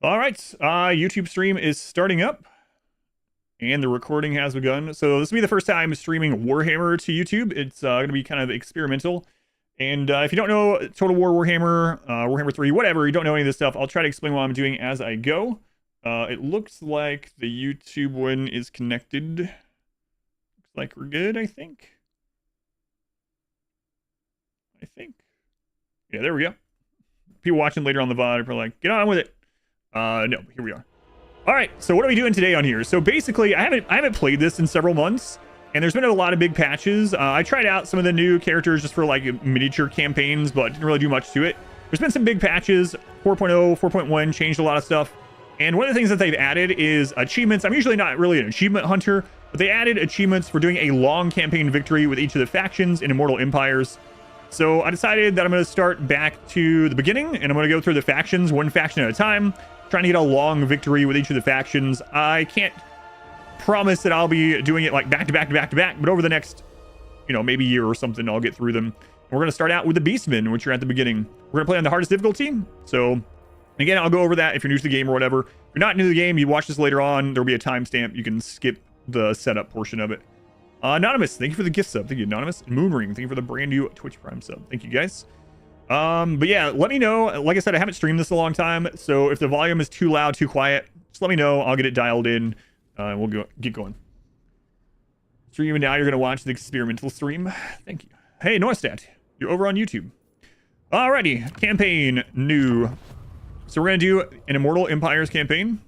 All right, YouTube stream is starting up, and the recording has begun. So this will be the first time streaming Warhammer to YouTube. It's going to be kind of experimental. And if you don't know Total War Warhammer, Warhammer 3, whatever, you don't know any of this stuff, I'll try to explain what I'm doing as I go. It looks like the YouTube one is connected. Looks like we're good, I think. Yeah, there we go. People watching later on the VOD are probably like, get on with it. No, here we are. All right, so what are we doing today on here? So basically, I haven't played this in several months, and there's been a lot of big patches. I tried out some of the new characters just for like miniature campaigns, but didn't really do much to it. There's been some big patches. 4.0, 4.1 changed a lot of stuff. And one of the things that they've added is achievements. I'm usually not really an achievement hunter, but they added achievements for doing a long campaign victory with each of the factions in Immortal Empires. So I decided that I'm going to start back to the beginning, and I'm going to go through the factions one faction at a time, trying to get a long victory with each of the factions. I can't promise that I'll be doing it like back to back to back to back, but over the next, maybe year or something, I'll get through them. And we're going to start out with the Beastmen, which are at the beginning. We're going to play on the hardest difficulty. So again, I'll go over that if you're new to the game or whatever. If you're not new to the game, you watch this later on, there'll be a timestamp. You can skip the setup portion of it. Anonymous, thank you for the gift sub. Thank you, Anonymous. Moonring, thank you for the brand new Twitch Prime sub. Thank you, guys. But yeah, let me know. Like I said, I haven't streamed this a long time, so if the volume is too loud, too quiet, just let me know. I'll get it dialed in, and we'll get going. Stream, and now you're gonna watch the experimental stream. Thank you. Hey, Noistat, you're over on YouTube. Alrighty, campaign new. So we're gonna do an Immortal Empires campaign.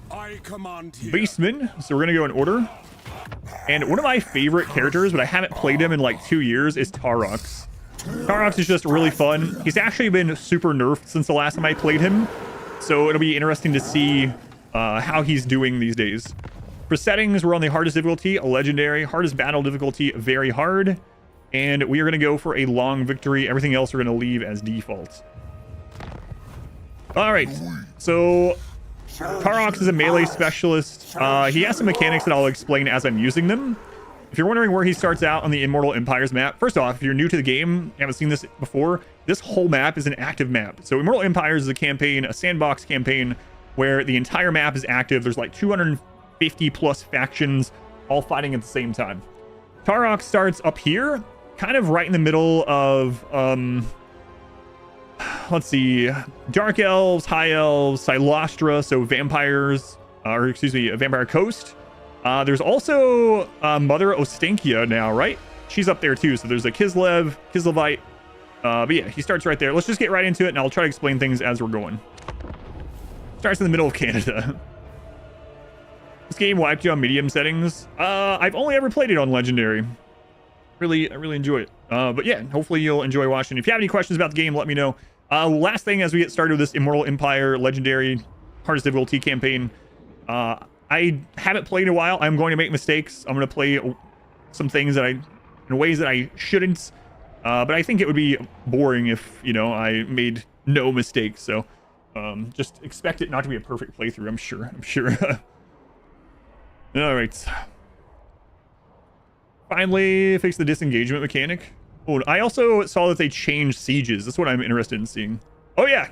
I command here. Beastmen. So we're gonna go in order. And one of my favorite characters, but I haven't played him in like 2 years, is Taurox. Taurox is just really fun. He's actually been super nerfed since the last time I played him, so it'll be interesting to see how he's doing these days. For settings, we're on the hardest difficulty, a legendary. Hardest battle difficulty, very hard. And we are going to go for a long victory. Everything else we're going to leave as default. All right, so Taurox is a melee specialist. He has some mechanics that I'll explain as I'm using them. If you're wondering where he starts out on the Immortal Empires map, first off, if you're new to the game, you haven't seen this before, this whole map is an active map. So Immortal Empires is a campaign, a sandbox campaign, where the entire map is active. There's like 250 plus factions all fighting at the same time. Taurox starts up here, kind of right in the middle of, let's see, Dark Elves, High Elves, Cylostra, so vampires, Vampire Coast. There's also Mother Ostenkia now, right? She's up there too. So there's a Kislevite. But yeah, he starts right there. Let's just get right into it, and I'll try to explain things as we're going. Starts in the middle of Canada. This game wiped you on medium settings. I've only ever played it on legendary. I really enjoy it. But yeah, hopefully you'll enjoy watching. If you have any questions about the game, let me know. Last thing as we get started with this Immortal Empire legendary hardest difficulty campaign, I haven't played in a while. I'm going to make mistakes. I'm going to play some things that in ways that I shouldn't. But I think it would be boring if, I made no mistakes. So just expect it not to be a perfect playthrough, I'm sure. All right. Finally fix the disengagement mechanic. Oh, I also saw that they changed sieges. That's what I'm interested in seeing. Oh, yeah.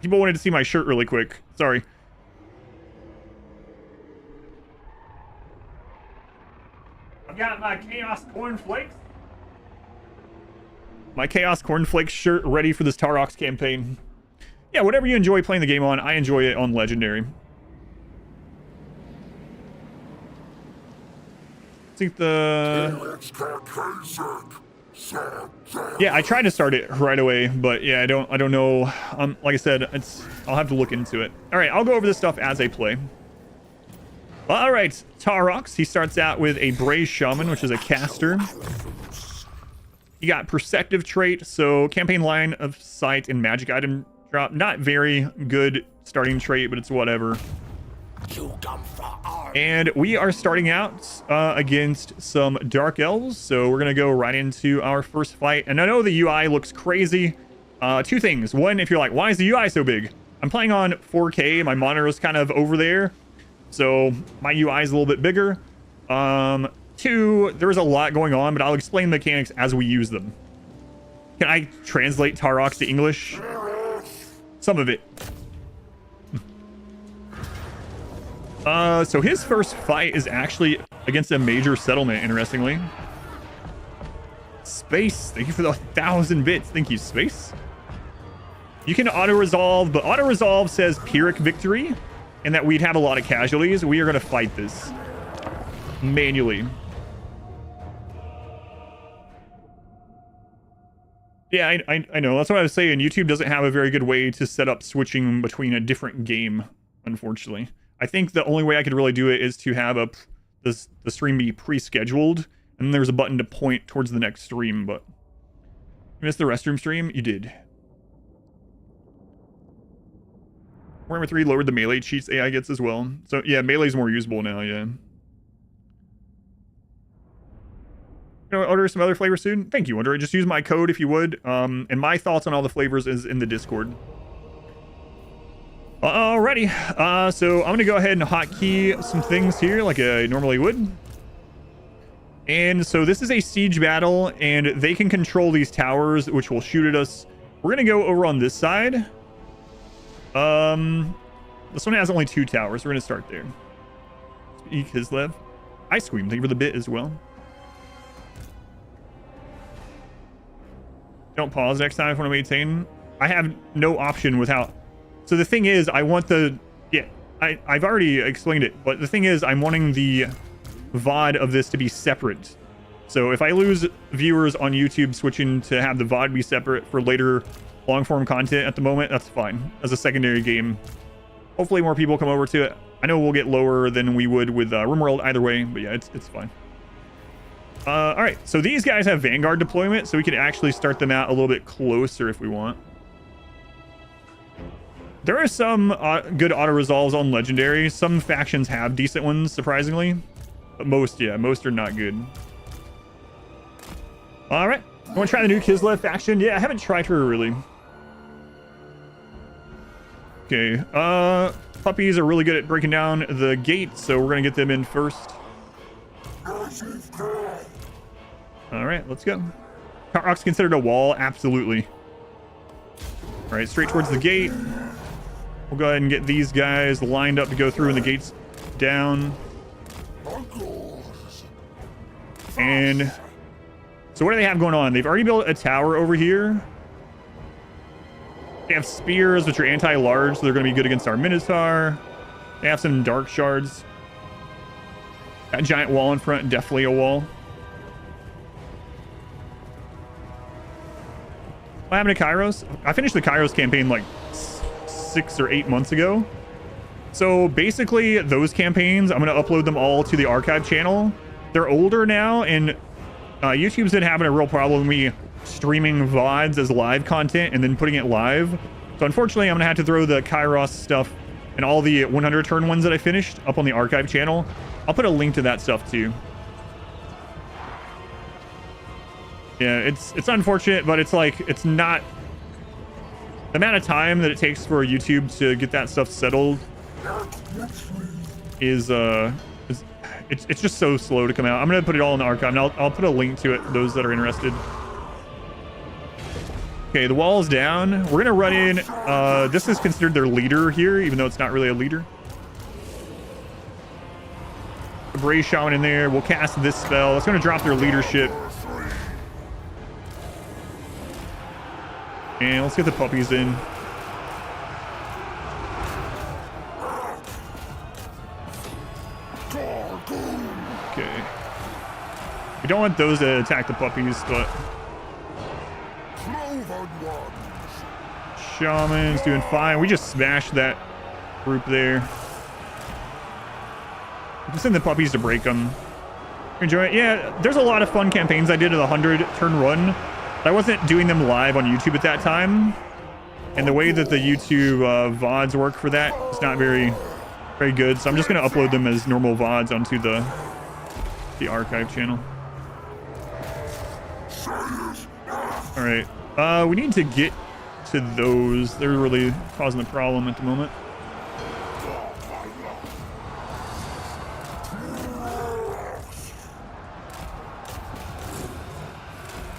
People wanted to see my shirt really quick. Sorry. Got my Chaos Cornflakes. My Chaos Cornflakes shirt ready for this Taurox campaign. Yeah, whatever you enjoy playing the game on, I enjoy it on Legendary. I think yeah, I tried to start it right away, but yeah, I don't know. Like I said, I'll have to look into it. All right, I'll go over this stuff as I play. All right, Taurox, he starts out with a Braze Shaman, which is a caster. He got Perceptive trait, so campaign line of sight and magic item drop. Not very good starting trait, but it's whatever. And we are starting out against some Dark Elves, so we're going to go right into our first fight. And I know the UI looks crazy. Two things. One, if you're like, why is the UI so big? I'm playing on 4K. My monitor is kind of over there, so my UI is a little bit bigger. Two, there's a lot going on, but I'll explain the mechanics as we use them. Can I translate Taurox to English? Some of it. So his first fight is actually against a major settlement, interestingly. Space, thank you for the 1,000 bits. Thank you, Space. You can auto-resolve, but auto-resolve says Pyrrhic victory, and that we'd have a lot of casualties. We are going to fight this manually. Yeah, I know. That's what I was saying. YouTube doesn't have a very good way to set up switching between a different game, unfortunately. I think the only way I could really do it is to have the stream be pre-scheduled, and then there's a button to point towards the next stream, but... You missed the restroom stream? You did. Warhammer 3 lowered the melee cheats AI gets as well. So, yeah, melee's more usable now, yeah. You know, order some other flavors soon? Thank you, Wonder. Just use my code if you would. And my thoughts on all the flavors is in the Discord. Alrighty. So I'm going to go ahead and hotkey some things here like I normally would. And so this is a siege battle, and they can control these towers, which will shoot at us. We're going to go over on this side. This one has only 2 towers. We're going to start there. Kislev. Ice Cream, thank you for the bit as well. Don't pause next time if I want to maintain. I have no option without. So the thing is, I want the... Yeah, I've already explained it, but the thing is, I'm wanting the VOD of this to be separate. So if I lose viewers on YouTube switching to have the VOD be separate for later long-form content at the moment, that's fine. As a secondary game. Hopefully more people come over to it. I know we'll get lower than we would with RimWorld either way, but yeah, it's fine. All right, so these guys have Vanguard deployment, so we could actually start them out a little bit closer if we want. There are some good auto-resolves on Legendary. Some factions have decent ones, surprisingly. But most are not good. All right, I want to try the new Kislev faction. Yeah, I haven't tried her, really. Okay, puppies are really good at breaking down the gate, so we're going to get them in first. All right, let's go. Taurox considered a wall? Absolutely. All right, straight towards the gate. We'll go ahead and get these guys lined up to go through when the gate's down. And so what do they have going on? They've already built a tower over here. They have spears, which are anti-large, so they're going to be good against our Minotaur. They have some dark shards. That giant wall in front, definitely a wall. What happened to Kairos? I finished the Kairos campaign like 6 or 8 months ago. So basically those campaigns, I'm going to upload them all to the archive channel. They're older now, and YouTube's been having a real problem with me streaming VODs as live content and then putting it live. So unfortunately, I'm going to have to throw the Kairos stuff and all the 100 turn ones that I finished up on the archive channel. I'll put a link to that stuff too. Yeah, it's unfortunate, but it's like, it's not... The amount of time that it takes for YouTube to get that stuff settled is it's just so slow to come out. I'm gonna put it all in the archive, and I'll put a link to it, those that are interested. Okay, the wall's down. We're gonna run in. This is considered their leader here, even though it's not really a leader. The Brave Shaman in there. We'll cast this spell. It's gonna drop their leadership. And let's get the puppies in. Okay. We don't want those to attack the puppies, but... Shaman's doing fine. We just smashed that group there. Just send the puppies to break them. Enjoy it. Yeah, there's a lot of fun campaigns I did at the 100 turn run. I wasn't doing them live on YouTube at that time, and the way that the YouTube VODs work for that is not very good, so I'm just going to upload them as normal VODs onto the archive channel. All right, we need to get to those. They're really causing the problem at the moment.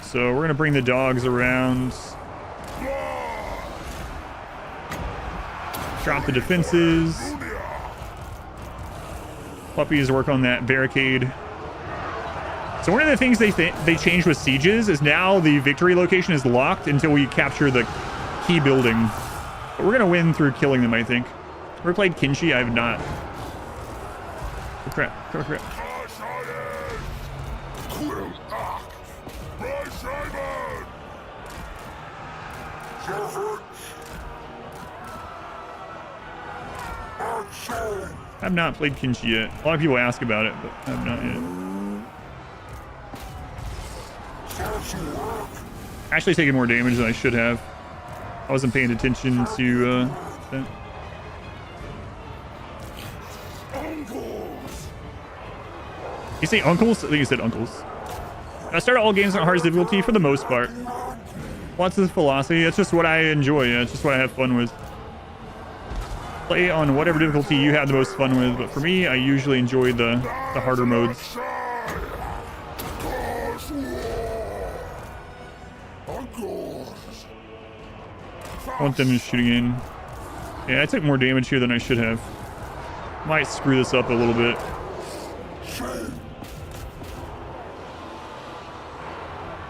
So we're going to bring the dogs around. Drop the defenses. puppies work on that barricade. So one of the things they changed with sieges is now the victory location is locked until we capture the key building. But we're gonna win through killing them, I think. Ever played Kinshi? I have not. Oh, crap. Oh, crap. I've not played Kinshi yet. A lot of people ask about it, but I've not yet. Actually taking more damage than I should have. I wasn't paying attention to that. You say uncles? I think you said uncles. I started all games on hardest difficulty for the most part. Lots of philosophy. It's just what I enjoy. Yeah, it's just what I have fun with. Play on whatever difficulty you have the most fun with, but for me, I usually enjoy the harder modes. I want them shooting in. Yeah, I took more damage here than I should have. Might screw this up a little bit.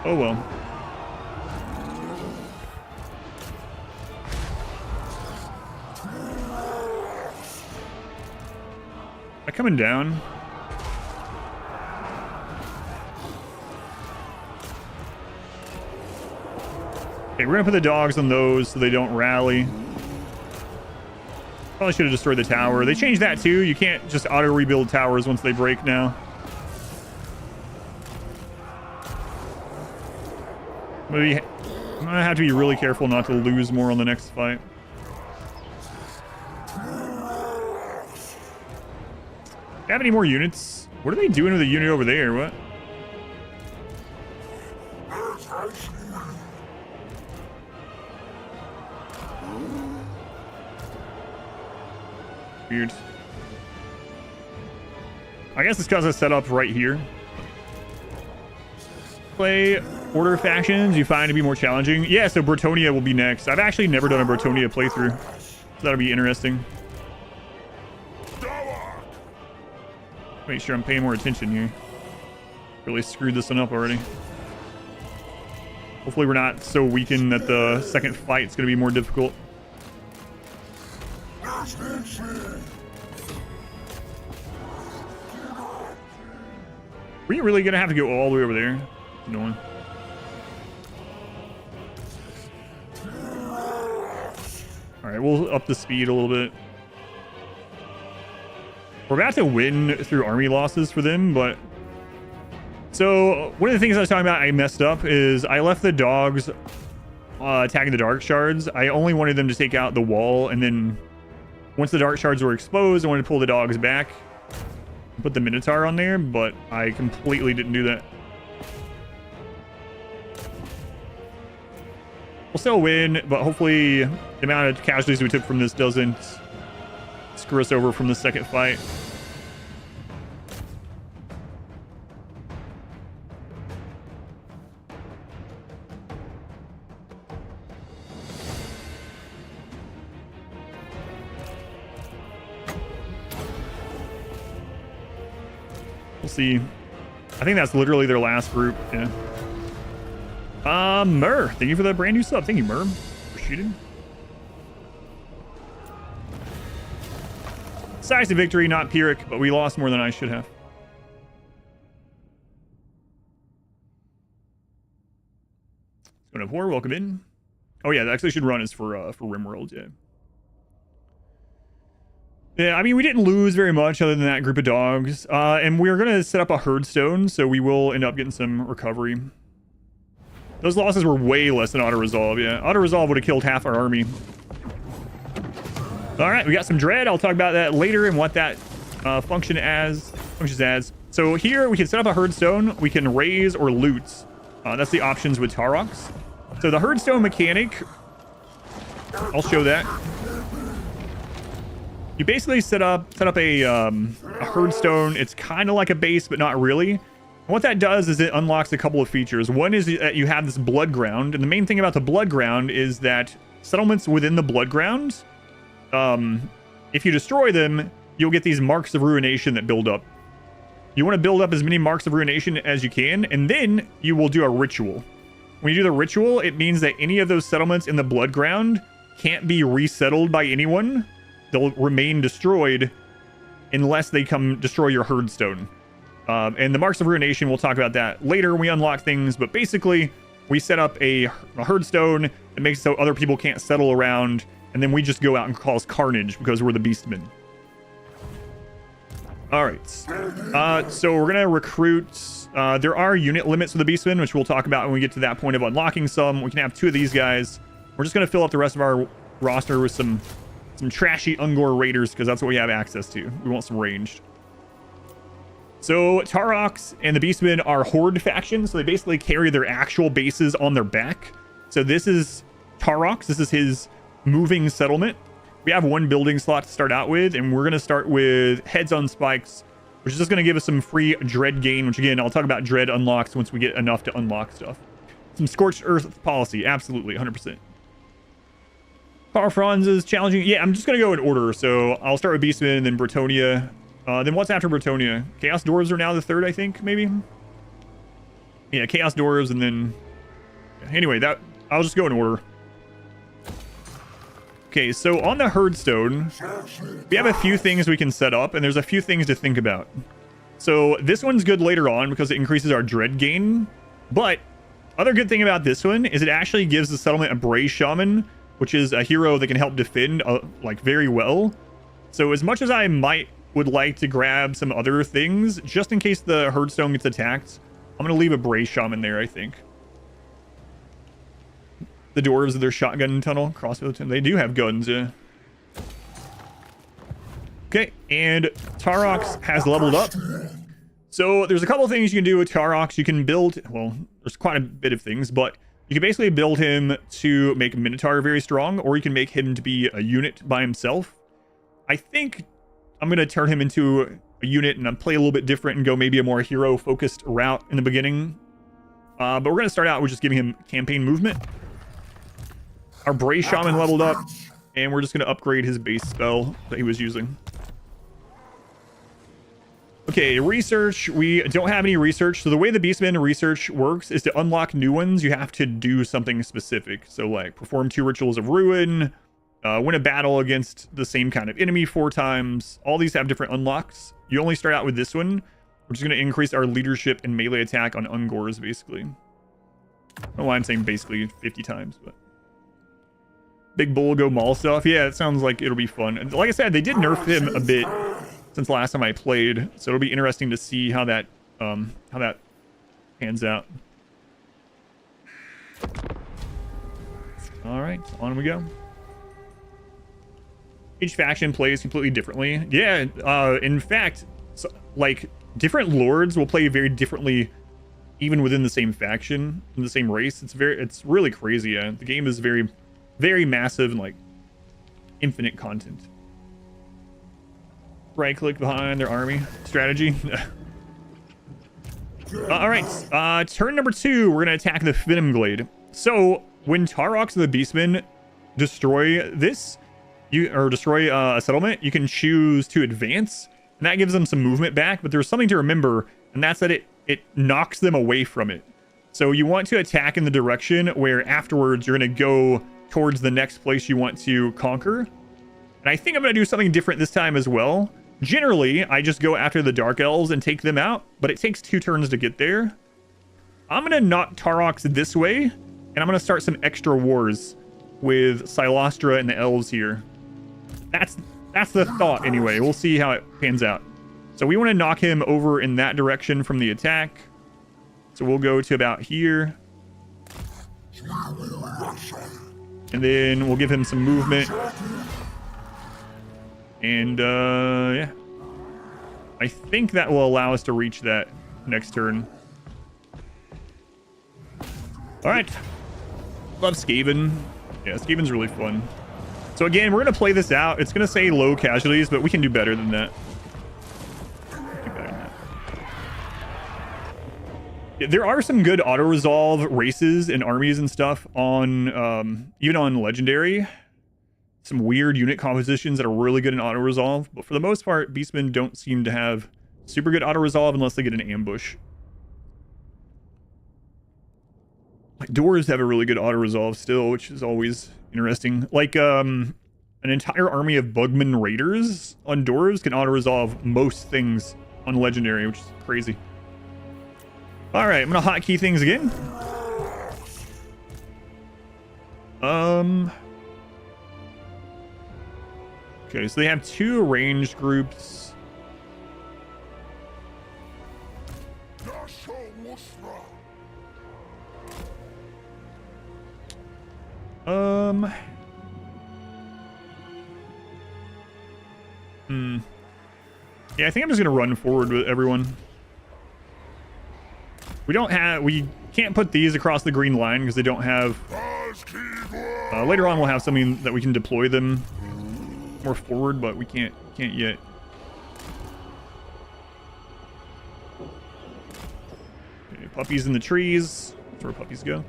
Oh well. Am I coming down? Okay, we're gonna put the dogs on those so they don't rally. Probably should have destroyed the tower. They changed that too. You can't just auto rebuild towers once they break now. I'm gonna have to be really careful not to lose more on the next fight. Do you have any more units? What are they doing with a unit over there? What? Weird. I guess it's because I set up right here. Play order factions you find to be more challenging. Yeah, so Bretonia will be next. I've actually never done a Bretonia playthrough, so that'll be interesting. Make sure I'm paying more attention here. Really screwed this one up already. Hopefully we're not so weakened that the second fight's gonna be more difficult. Were you really gonna have to go all the way over there? No one. Alright, we'll up the speed a little bit. We're about to win through army losses for them, but... So, one of the things I was talking about I messed up is I left the dogs attacking the dark shards. I only wanted them to take out the wall, and then once the dark shards were exposed, I wanted to pull the dogs back. Put the Minotaur on there, but I completely didn't do that. We'll still win, but hopefully the amount of casualties we took from this doesn't screw us over from the second fight. We'll see. I think that's literally their last group. Yeah. Mur, thank you for the brand new sub. Thank you, Mur, for shooting. Decisive victory, not Pyrrhic, but we lost more than I should have. Zone of War, welcome in. Oh yeah, that actually should run is for RimWorld, yeah. Yeah, I mean, we didn't lose very much other than that group of dogs. And we're going to set up a herdstone, so we will end up getting some recovery. Those losses were way less than auto-resolve, yeah. Auto-resolve would have killed half our army. All right, we got some dread. I'll talk about that later and what that functions as. So here, we can set up a herdstone. We can raise or loot. That's the options with Taurox. So the herdstone mechanic, I'll show that. You basically set up a herdstone. It's kind of like a base, but not really. And what that does is it unlocks a couple of features. One is that you have this blood ground, and the main thing about the blood ground is that settlements within the blood ground, if you destroy them, you'll get these marks of ruination that build up. You want to build up as many marks of ruination as you can, and then you will do a ritual. When you do the ritual, it means that any of those settlements in the blood ground can't be resettled by anyone. They'll remain destroyed unless they come destroy your herdstone. And the marks of ruination, we'll talk about that later when we unlock things, but basically we set up a herdstone that makes it so other people can't settle around, and then we just go out and cause carnage because we're the Beastmen. All right, so we're gonna recruit. There are unit limits for the Beastmen, which we'll talk about when we get to that point of unlocking some. We can have 2 of these guys. We're just gonna fill up the rest of our roster with some trashy Ungor raiders because that's what we have access to. We want some ranged. So Taurox and the Beastmen are horde factions, so they basically carry their actual bases on their back. So this is Taurox. This is his moving settlement. We have 1 building slot to start out with, and we're going to start with heads on spikes, which is just going to give us some free dread gain, which again, I'll talk about dread unlocks once we get enough to unlock stuff. Some scorched earth policy, absolutely, 100%. Power Franz is challenging. Yeah, I'm just going to go in order. So I'll start with Beastmen and then Bretonia. Then what's after Bretonia? Chaos Dwarves are now the 3rd, I think, maybe? Yeah, Chaos Dwarves, and then... Anyway, I'll just go in order. Okay, so on the herdstone, we have a few things we can set up, and there's a few things to think about. So this one's good later on because it increases our dread gain, but other good thing about this one is it actually gives the settlement a Bray Shaman, which is a hero that can help defend like very well. So as much as I would like to grab some other things, just in case the herdstone gets attacked, I'm going to leave a Bray Shaman there, I think. The dwarves of their shotgun tunnel, crossbow tunnel. They do have guns, yeah. Okay, and Taurox has leveled up. So there's a couple things you can do with Taurox. You can build, well, there's quite a bit of things, but you can basically build him to make Minotaur very strong, or you can make him to be a unit by himself. I think I'm going to turn him into a unit and play a little bit different and go maybe a more hero-focused route in the beginning. But we're going to start out with just giving him campaign movement. Our Bray Shaman leveled up, and we're just going to upgrade his base spell that he was using. Okay, research. We don't have any research. So the way the Beastmen research works is to unlock new ones, you have to do something specific. So like perform 2 rituals of ruin, win a battle against the same kind of enemy 4 times. All these have different unlocks. You only start out with this one, which is going to increase our leadership and melee attack on Ungors, basically. I don't know why I'm saying basically 50 times, but... Big Bull go maul stuff. Yeah, it sounds like it'll be fun. And like I said, they did nerf him a bit since last time I played, so it'll be interesting to see how that pans out. All right, on we go. Each faction plays completely differently. Yeah, in fact, so, like different lords will play very differently, even within the same faction, in the same race. It's really crazy. Yeah, the game is very massive and like infinite content. Right click behind their army strategy. All right, turn number 2, we're gonna attack the Venom Glade. So when Taurox and the Beastmen destroy this, destroy a settlement, you can choose to advance, and that gives them some movement back. But there's something to remember, and that's that it knocks them away from it. So you want to attack in the direction where afterwards you're gonna go towards the next place you want to conquer. And I think I'm going to do something different this time as well. Generally, I just go after the Dark Elves and take them out, but it takes 2 turns to get there. I'm going to knock Taurox this way, and I'm going to start some extra wars with Cylostra and the Elves here. That's the thought anyway. We'll see how it pans out. So we want to knock him over in that direction from the attack. So we'll go to about here. And then we'll give him some movement. And, yeah. I think that will allow us to reach that next turn. Alright. Love Skaven. Yeah, Skaven's really fun. So again, we're going to play this out. It's going to say low casualties, but we can do better than that. There are some good auto-resolve races and armies and stuff on, even on Legendary. some weird unit compositions that are really good in auto resolve, but for the most part, Beastmen don't seem to have super good auto resolve unless they get an ambush. Like dwarves have a really good auto resolve still, which is always interesting. Like an entire army of Bugman raiders on dwarves can auto resolve most things on legendary, which is crazy. All right, I'm gonna hotkey things again. Okay, so they have 2 ranged groups. Yeah, I think I'm just gonna run forward with everyone. We can't put these across the green line because they don't have... later on we'll have something that we can deploy them more forward, but we can't yet. Okay, puppies in the trees. That's where puppies go.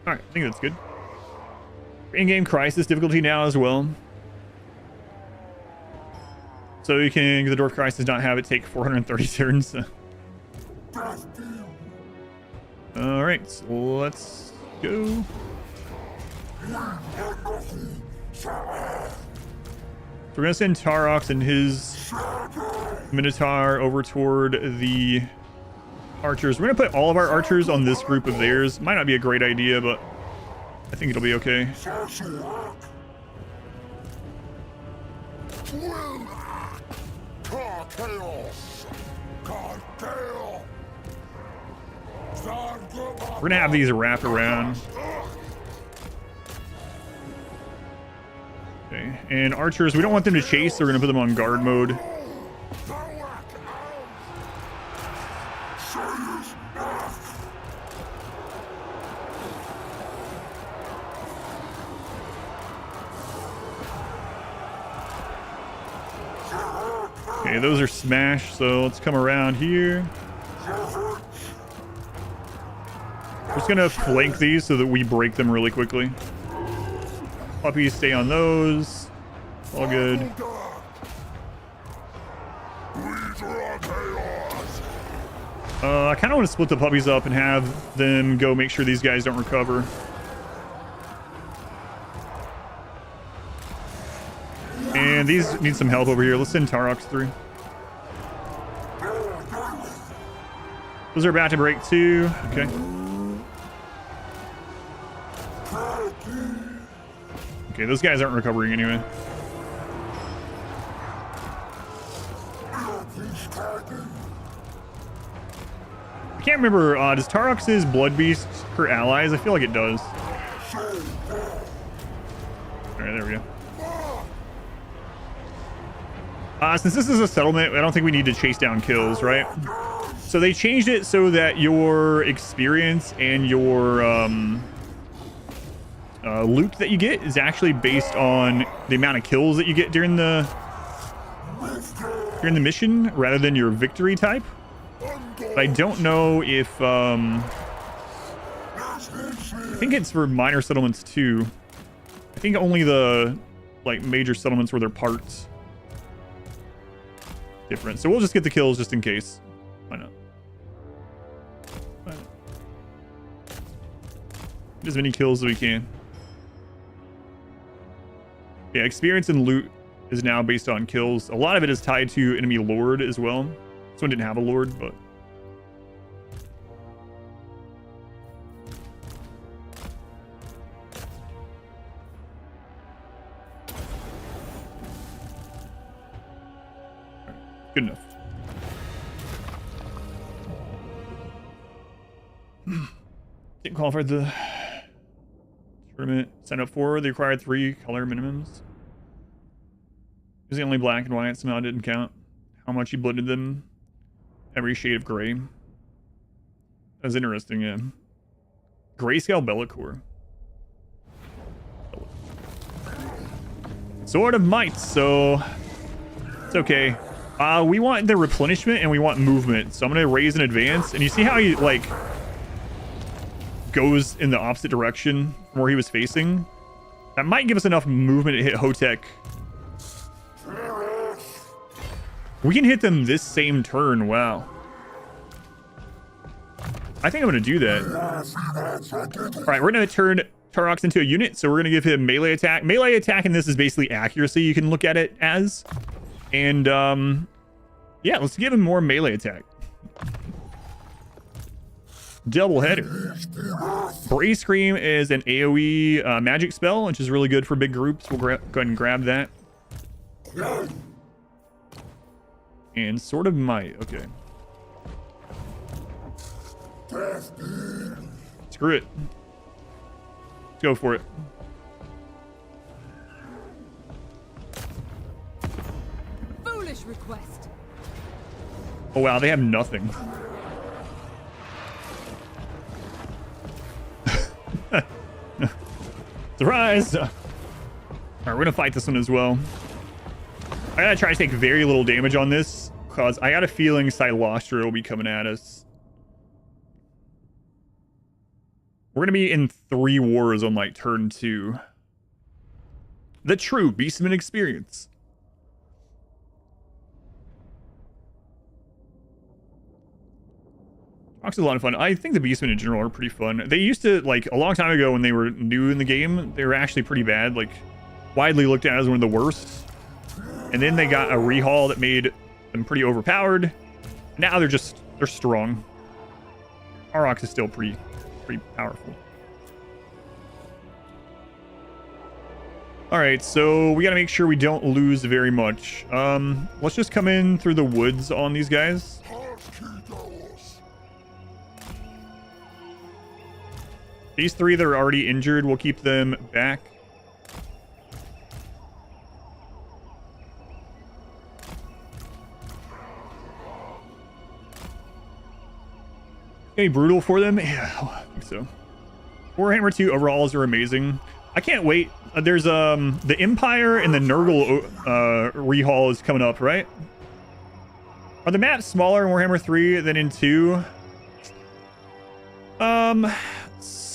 Alright, I think that's good. In-game crisis difficulty now as well. So you can, the Dwarf Crisis, not have it take 430 turns. Alright, so let's go. We're going to send Taurox and his Minotaur over toward the archers. We're going to put all of our archers on this group of theirs. Might not be a great idea, but I think it'll be okay. We're going to have these wrap around. Okay, and archers, we don't want them to chase, so we're going to put them on guard mode. Okay, those are smashed, so let's come around here. We're just gonna flank these so that we break them really quickly. Puppies stay on those. All good. I kind of want to split the puppies up and have them go make sure these guys don't recover. And these need some help over here. Let's send Taurox through. Those are about to break too. Okay. Okay, those guys aren't recovering anyway. I can't remember, does Taurox's Blood Beast hurt allies? I feel like it does. Alright, there we go. Since this is a settlement, I don't think we need to chase down kills, right? So they changed it so that your experience and your loot that you get is actually based on the amount of kills that you get during the mission rather than your victory type. But I don't know if I think it's for minor settlements too. I think only the like major settlements where they're parts different. So we'll just get the kills just in case. Why not? Get as many kills as we can. Yeah, experience and loot is now based on kills. A lot of it is tied to enemy lord as well. This one didn't have a lord, but good enough. Didn't qualify the tournament. Sign up for the required 3 color minimums. Using only black and white somehow didn't count. How much you blended them? Every shade of gray. That's interesting, yeah. Grayscale Bellicor. Sword of Might, so it's okay. We want the replenishment and we want movement. So I'm gonna raise in advance. And you see how you like goes in the opposite direction from where he was facing. That might give us enough movement to hit Hotek. We can hit them this same turn. Wow. I think I'm going to do that. All right, we're going to turn Taurox into a unit, so we're going to give him melee attack. Melee attack in this is basically accuracy. You can look at it as. And, yeah, let's give him more melee attack. Double header. Brace Scream is an AoE magic spell, which is really good for big groups. We'll go ahead and grab that. And Sword of Might. Okay. Screw it. Let's go for it. Foolish request. Oh wow, they have nothing. Surprise! Alright, we're gonna fight this one as well. I gotta try to take very little damage on this, because I got a feeling Cylostra will be coming at us. We're gonna be in 3 wars on like turn 2. The true Beastmen experience. Taurox is a lot of fun. I think the Beastmen in general are pretty fun. They used to, like, a long time ago when they were new in the game, they were actually pretty bad, like, widely looked at as one of the worst. And then they got a rehaul that made them pretty overpowered. Now they're strong. Taurox is still pretty powerful. All right, so we got to make sure we don't lose very much. Let's just come in through the woods on these guys. These 3 that are already injured, we'll keep them back. Okay, brutal for them? Yeah, I think so. Warhammer 2 overalls are amazing. I can't wait. There's the Empire and the Nurgle rehaul is coming up, right? Are the maps smaller in Warhammer 3 than in 2?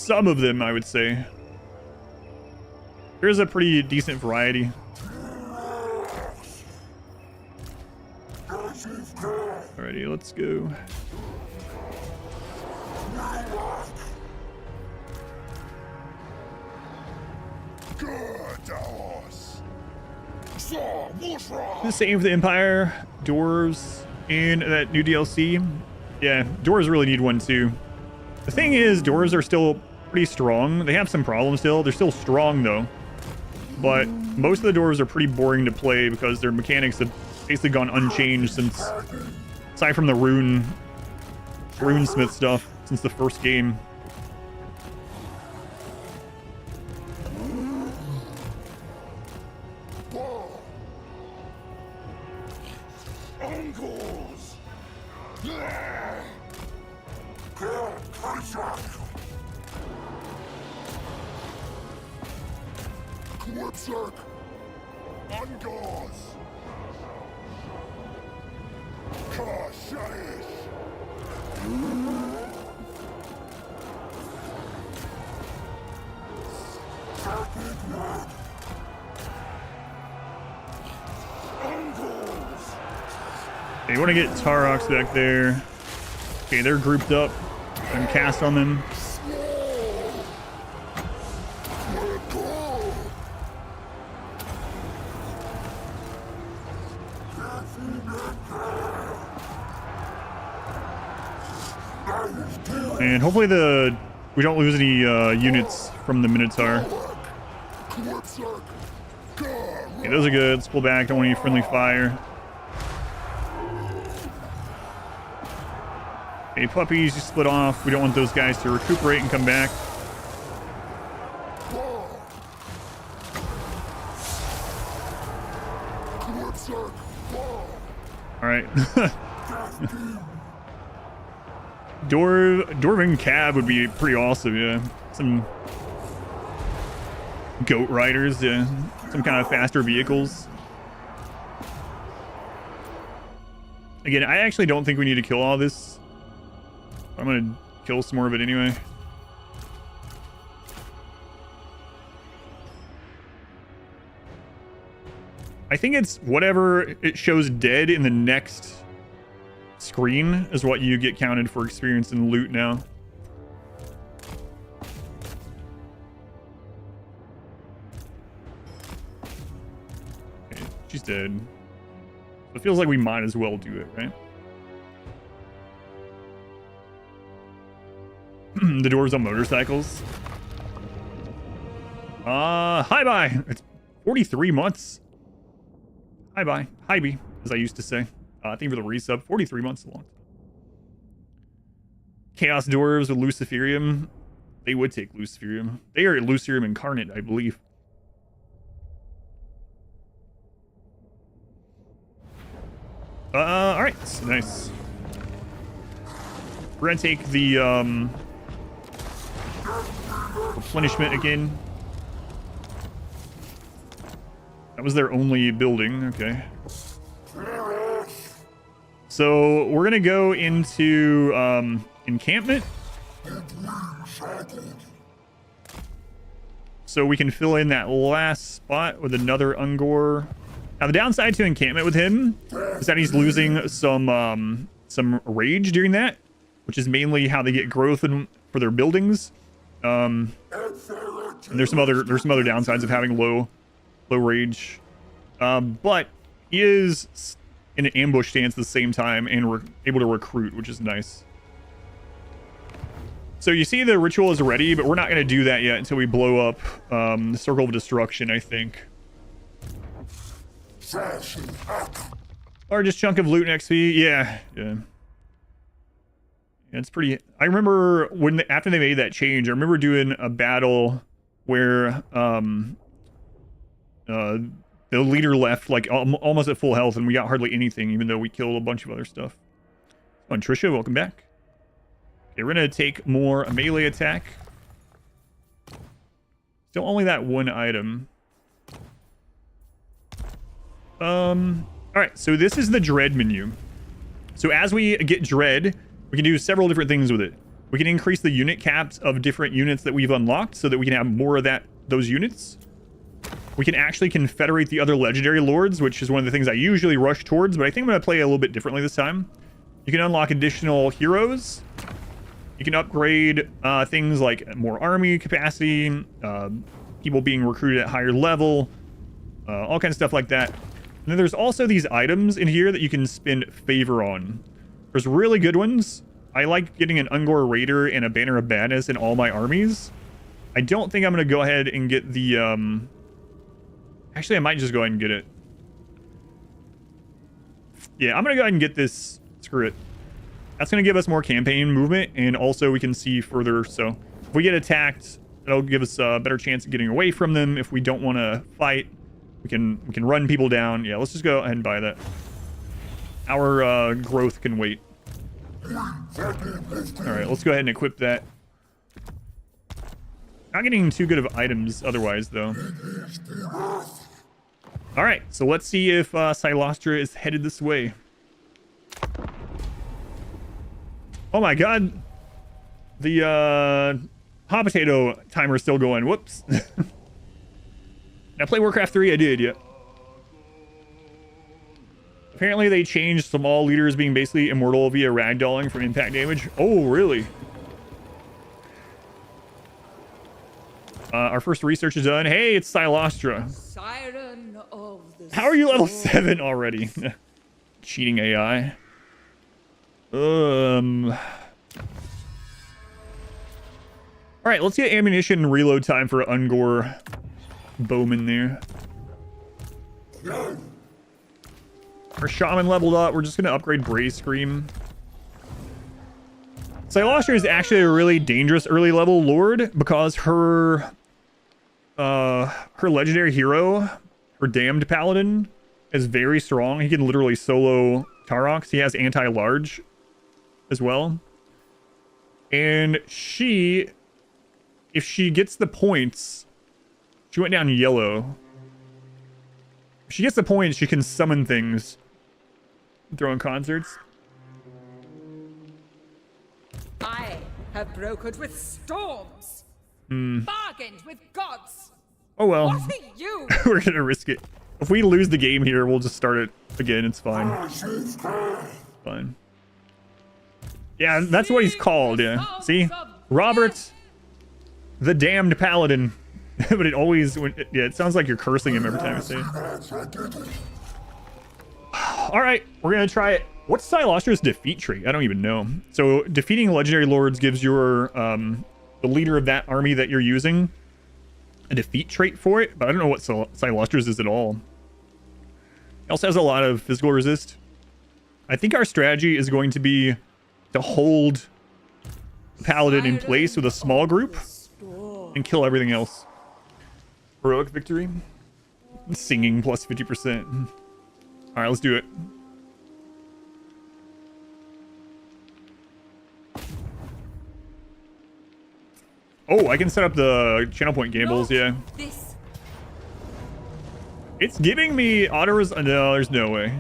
Some of them, I would say. There's a pretty decent variety. Alrighty, let's go. The same for the Empire, Dwarves, and that new DLC. Yeah, Dwarves really need one too. The thing is, Dwarves are still pretty strong. They have some problems still. They're still strong though. But most of the Dwarves are pretty boring to play because their mechanics have basically gone unchanged since, aside from the runesmith stuff, since the first game. Okay, you want to get Taurox back there. Okay, they're grouped up. And cast on them. And hopefully we don't lose any units from the Minotaur. Okay, those are good. Let's pull back. Don't want any friendly fire. Okay, puppies, you split off. We don't want those guys to recuperate and come back. All right. Dwarven cab would be pretty awesome, yeah. Some goat riders, yeah. Some kind of faster vehicles. Again, I actually don't think we need to kill all this. I'm gonna kill some more of it anyway. I think it's whatever it shows dead in the next screen is what you get counted for experience and loot now. Okay, she's dead. So it feels like we might as well do it, right? The doors on motorcycles. Hi bye. It's 43 months. Hi bye. Hi bye, as I used to say. Thank you for the resub. 43 months long. Chaos Dwarves with Luciferium. They would take Luciferium. They are Luciferium incarnate, I believe. Alright. Nice. We're gonna take the, replenishment again. That was their only building. Okay. So we're gonna go into encampment, so we can fill in that last spot with another Ungor. Now the downside to encampment with him is that he's losing some rage during that, which is mainly how they get growth for their buildings. And there's some other downsides of having low rage, but he is in an ambush stance at the same time and able to recruit, which is nice. So you see the ritual is ready, but we're not going to do that yet until we blow up the Circle of Destruction, I think. Largest chunk of loot and XP. Yeah. It's pretty. I remember after they made that change, I remember doing a battle where the leader left like almost at full health, and we got hardly anything, even though we killed a bunch of other stuff. Oh, and Trisha, welcome back. Okay, we're gonna take more melee attack. Still only that one item. All right, so this is the dread menu. So as we get dread, we can do several different things with it. We can increase the unit caps of different units that we've unlocked so that we can have more of those units. We can actually confederate the other legendary lords, which is one of the things I usually rush towards, but I think I'm going to play a little bit differently this time. You can unlock additional heroes. You can upgrade things like more army capacity, people being recruited at higher level, all kinds of stuff like that. And then there's also these items in here that you can spend favor on. There's really good ones. I like getting an Ungor Raider and a Banner of Badness in all my armies. I don't think I'm going to go ahead and get the... Actually, I might just go ahead and get it. Yeah, I'm going to go ahead and get this. Screw it. That's going to give us more campaign movement, and also we can see further. So if we get attacked, it'll give us a better chance of getting away from them. If we don't want to fight, we can run people down. Yeah, let's just go ahead and buy that. Our growth can wait. All right, let's go ahead and equip that. Not getting too good of items otherwise, though. All right, so let's see if Cylostra is headed this way. Oh my god. The hot potato timer is still going. Whoops. Did I play Warcraft 3? I did, yeah. Apparently they changed some all leaders being basically immortal via ragdolling from impact damage. Oh, really? Our first research is done. Hey, it's Cylostra. Siren of the How are you level 7 already? Cheating AI. All right, let's get ammunition and reload time for Ungor Bowman there. Our shaman leveled up. We're just gonna upgrade Braze Scream. Cylostra is actually a really dangerous early level lord because her legendary hero, her damned paladin, is very strong. He can literally solo Taurox. He has anti-large as well. And if she gets the points, she went down yellow. If she gets the points, she can summon things. Throw in concerts. I have brokered with storms, bargained with gods. Oh well. What are you? We're gonna risk it. If we lose the game here, we'll just start it again. It's fine. Fine. Yeah, that's what he's called. Yeah. See, Robert, the damned paladin. But it always, yeah, it sounds like you're cursing him every time you say it. All right, we're gonna try it. What's Cylostra's defeat trait? I don't even know. So defeating legendary lords gives your the leader of that army that you're using a defeat trait for it, but I don't know what Cylostra's is at all. It also has a lot of physical resist. I think our strategy is going to be to hold Paladin in place with a small group and kill everything else. Heroic victory. Singing plus 50%. All right, let's do it. Oh, I can set up the channel point gambles, yeah. It's giving me auto no, there's no way.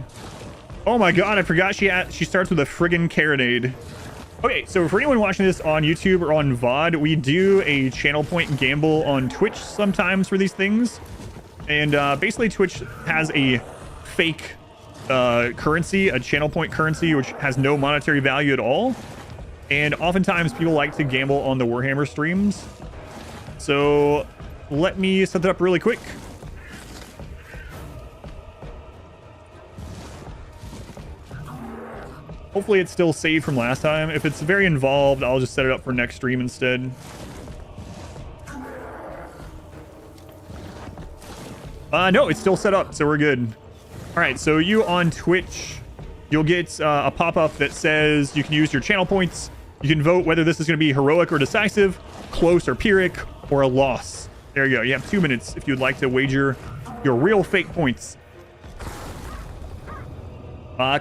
Oh my god, I forgot she starts with a friggin' carronade. Okay, so for anyone watching this on YouTube or on VOD, we do a channel point gamble on Twitch sometimes for these things. And basically Twitch has a fake currency, a channel point currency, which has no monetary value at all. And oftentimes people like to gamble on the Warhammer streams. So let me set that up really quick. Hopefully it's still saved from last time. If it's very involved, I'll just set it up for next stream instead. No, it's still set up, so we're good. All right, so you on Twitch, you'll get a pop-up that says you can use your channel points. You can vote whether this is going to be heroic or decisive, close or pyrrhic, or a loss. There you go. You have 2 minutes if you'd like to wager your real fake points.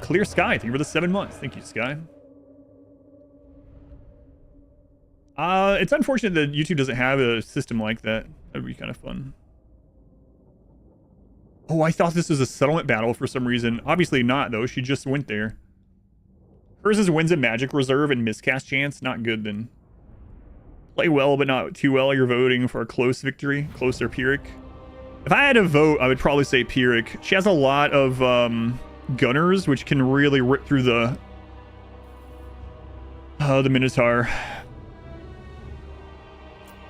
Clear Sky, thank you for the 7 months. Thank you, Sky. It's unfortunate that YouTube doesn't have a system like that. That'd be kind of fun. Oh, I thought this was a settlement battle for some reason. Obviously not, though. She just went there. Hers is wins a magic reserve and miscast chance. Not good, then. Play well, but not too well. You're voting for a close victory. Close or Pyrrhic. If I had to vote, I would probably say Pyrrhic. She has a lot of gunners, which can really rip through the Minotaur.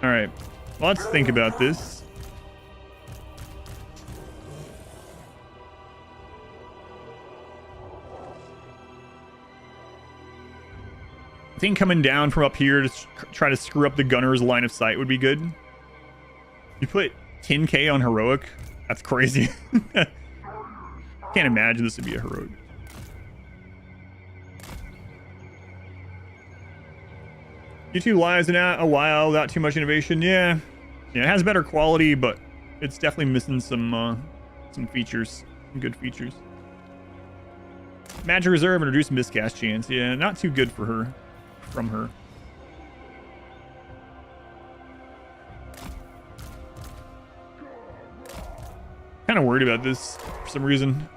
All right. Let's think about this. I think coming down from up here to try to screw up the gunner's line of sight would be good. You put 10k on heroic? That's crazy. Can't imagine this would be a heroic. YouTube lives in a while without too much innovation. Yeah, it has better quality, but it's definitely missing some features, some good features. Magic reserve and reduced miscast chance. Yeah, not too good for her. From her. Kind of worried about this for some reason.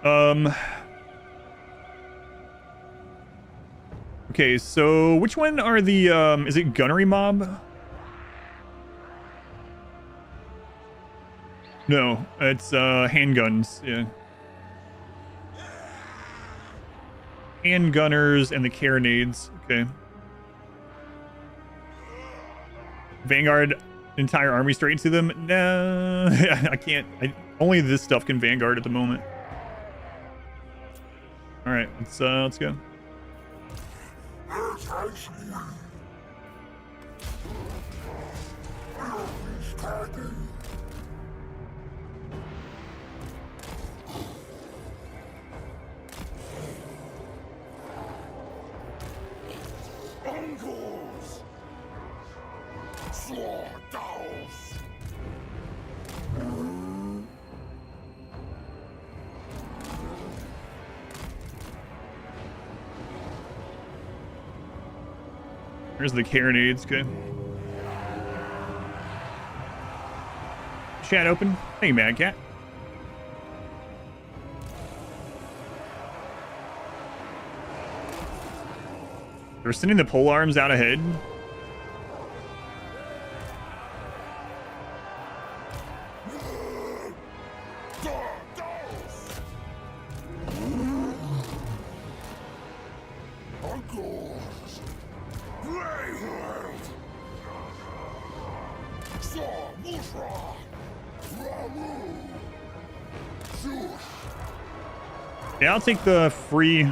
Okay, so which one are the is it gunnery mob? No, it's handguns. Yeah. Handgunners and the carronades. Okay. Vanguard entire army straight into them? No, I can't. Only this stuff can Vanguard at the moment. All right, let's go. Here's the carronades, okay. Chat open. Hey, Mad Cat. They're sending the pole arms out ahead. Yeah, I'll take the free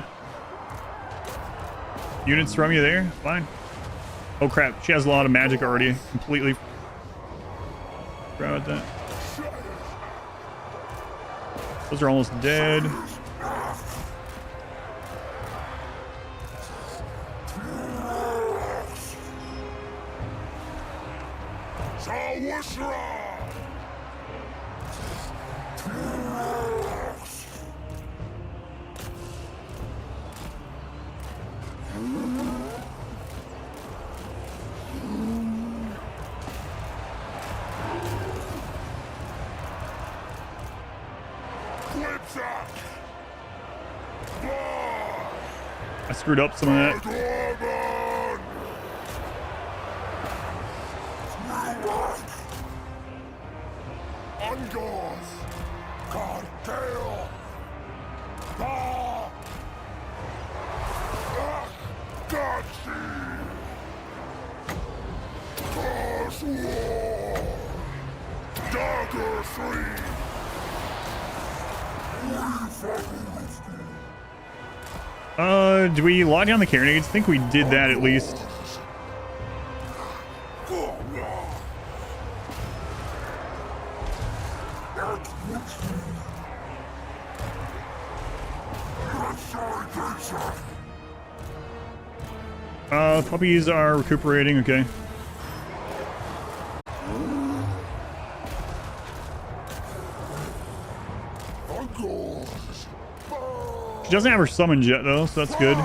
units from you there. Fine. Oh crap, she has a lot of magic already. Completely forgot about that. Those are almost dead. I screwed up some of that. Do we lock down the carronades? I think we did that at least. Puppies are recuperating, okay. She doesn't have her summons yet though, so that's good.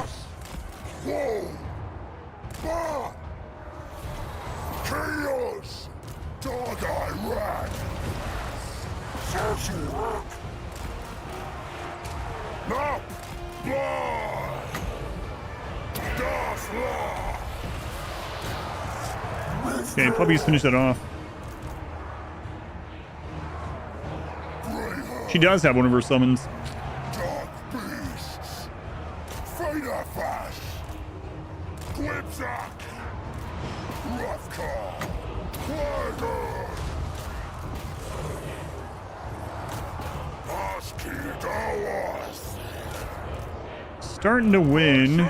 Okay, puppies finish that off. She does have one of her summons. Starting to win.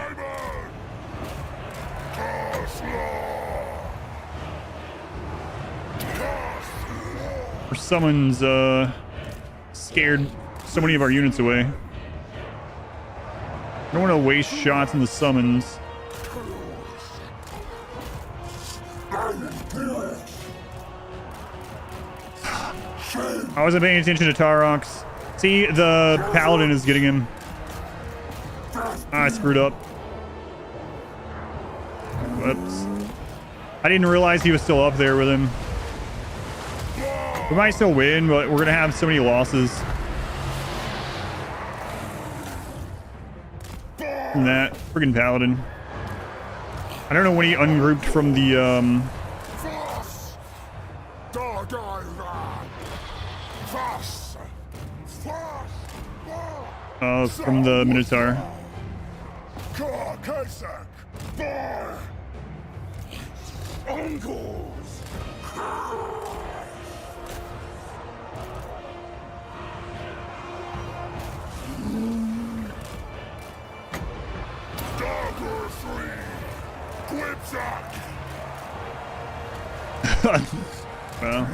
Her summons scared so many of our units away. I don't want to waste shots in the summons. I wasn't paying attention to Taurox. See, the paladin is getting him. I screwed up. Whoops. I didn't realize he was still up there with him. We might still win, but we're gonna have so many losses from that friggin' paladin. I don't know when he ungrouped from the from the Minotaur. Well.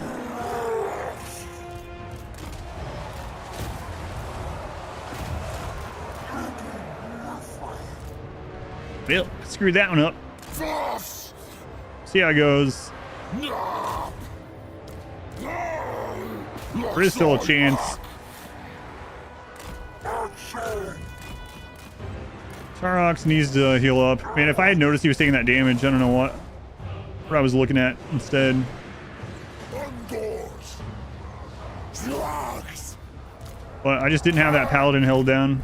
Well, screwed that one up. See how it goes. There is still a chance. Taurox needs to heal up. Man, if I had noticed he was taking that damage, I don't know what I was looking at instead. But I just didn't have that paladin held down.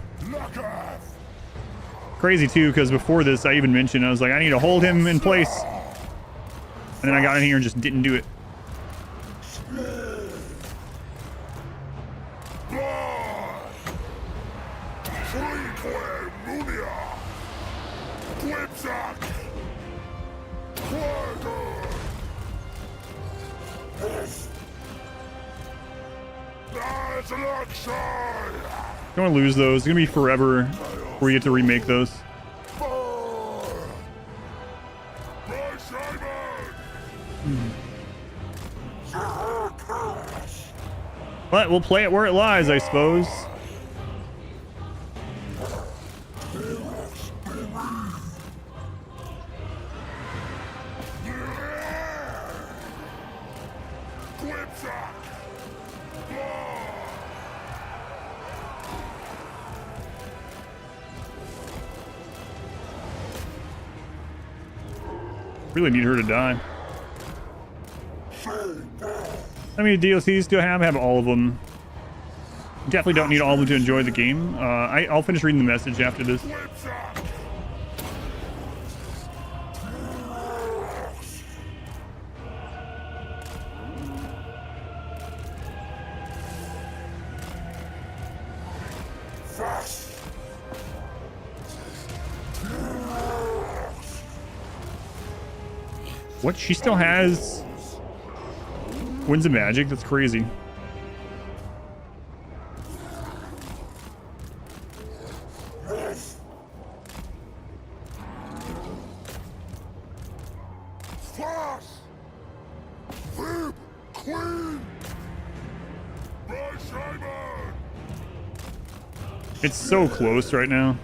Crazy too, because before this I even mentioned I was like, I need to hold him in place, and then I got in here and just didn't do it. Don't want to lose those. It's gonna be forever before we get to remake those. But we'll play it where it lies, I suppose. Really need her to die. How many DLCs do I have? I have all of them. Definitely don't need all of them to enjoy the game. I'll finish reading the message after this. What? She still has Winds of Magic? That's crazy. It's so close right now.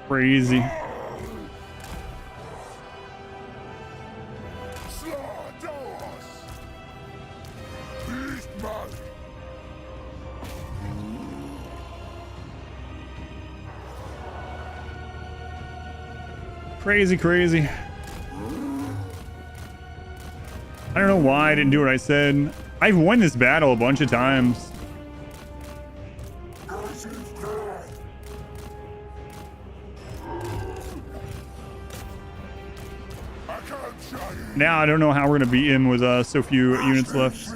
Crazy. Crazy. I don't know why I didn't do what I said. I've won this battle a bunch of times. Now I don't know how we're gonna beat him with so few units left.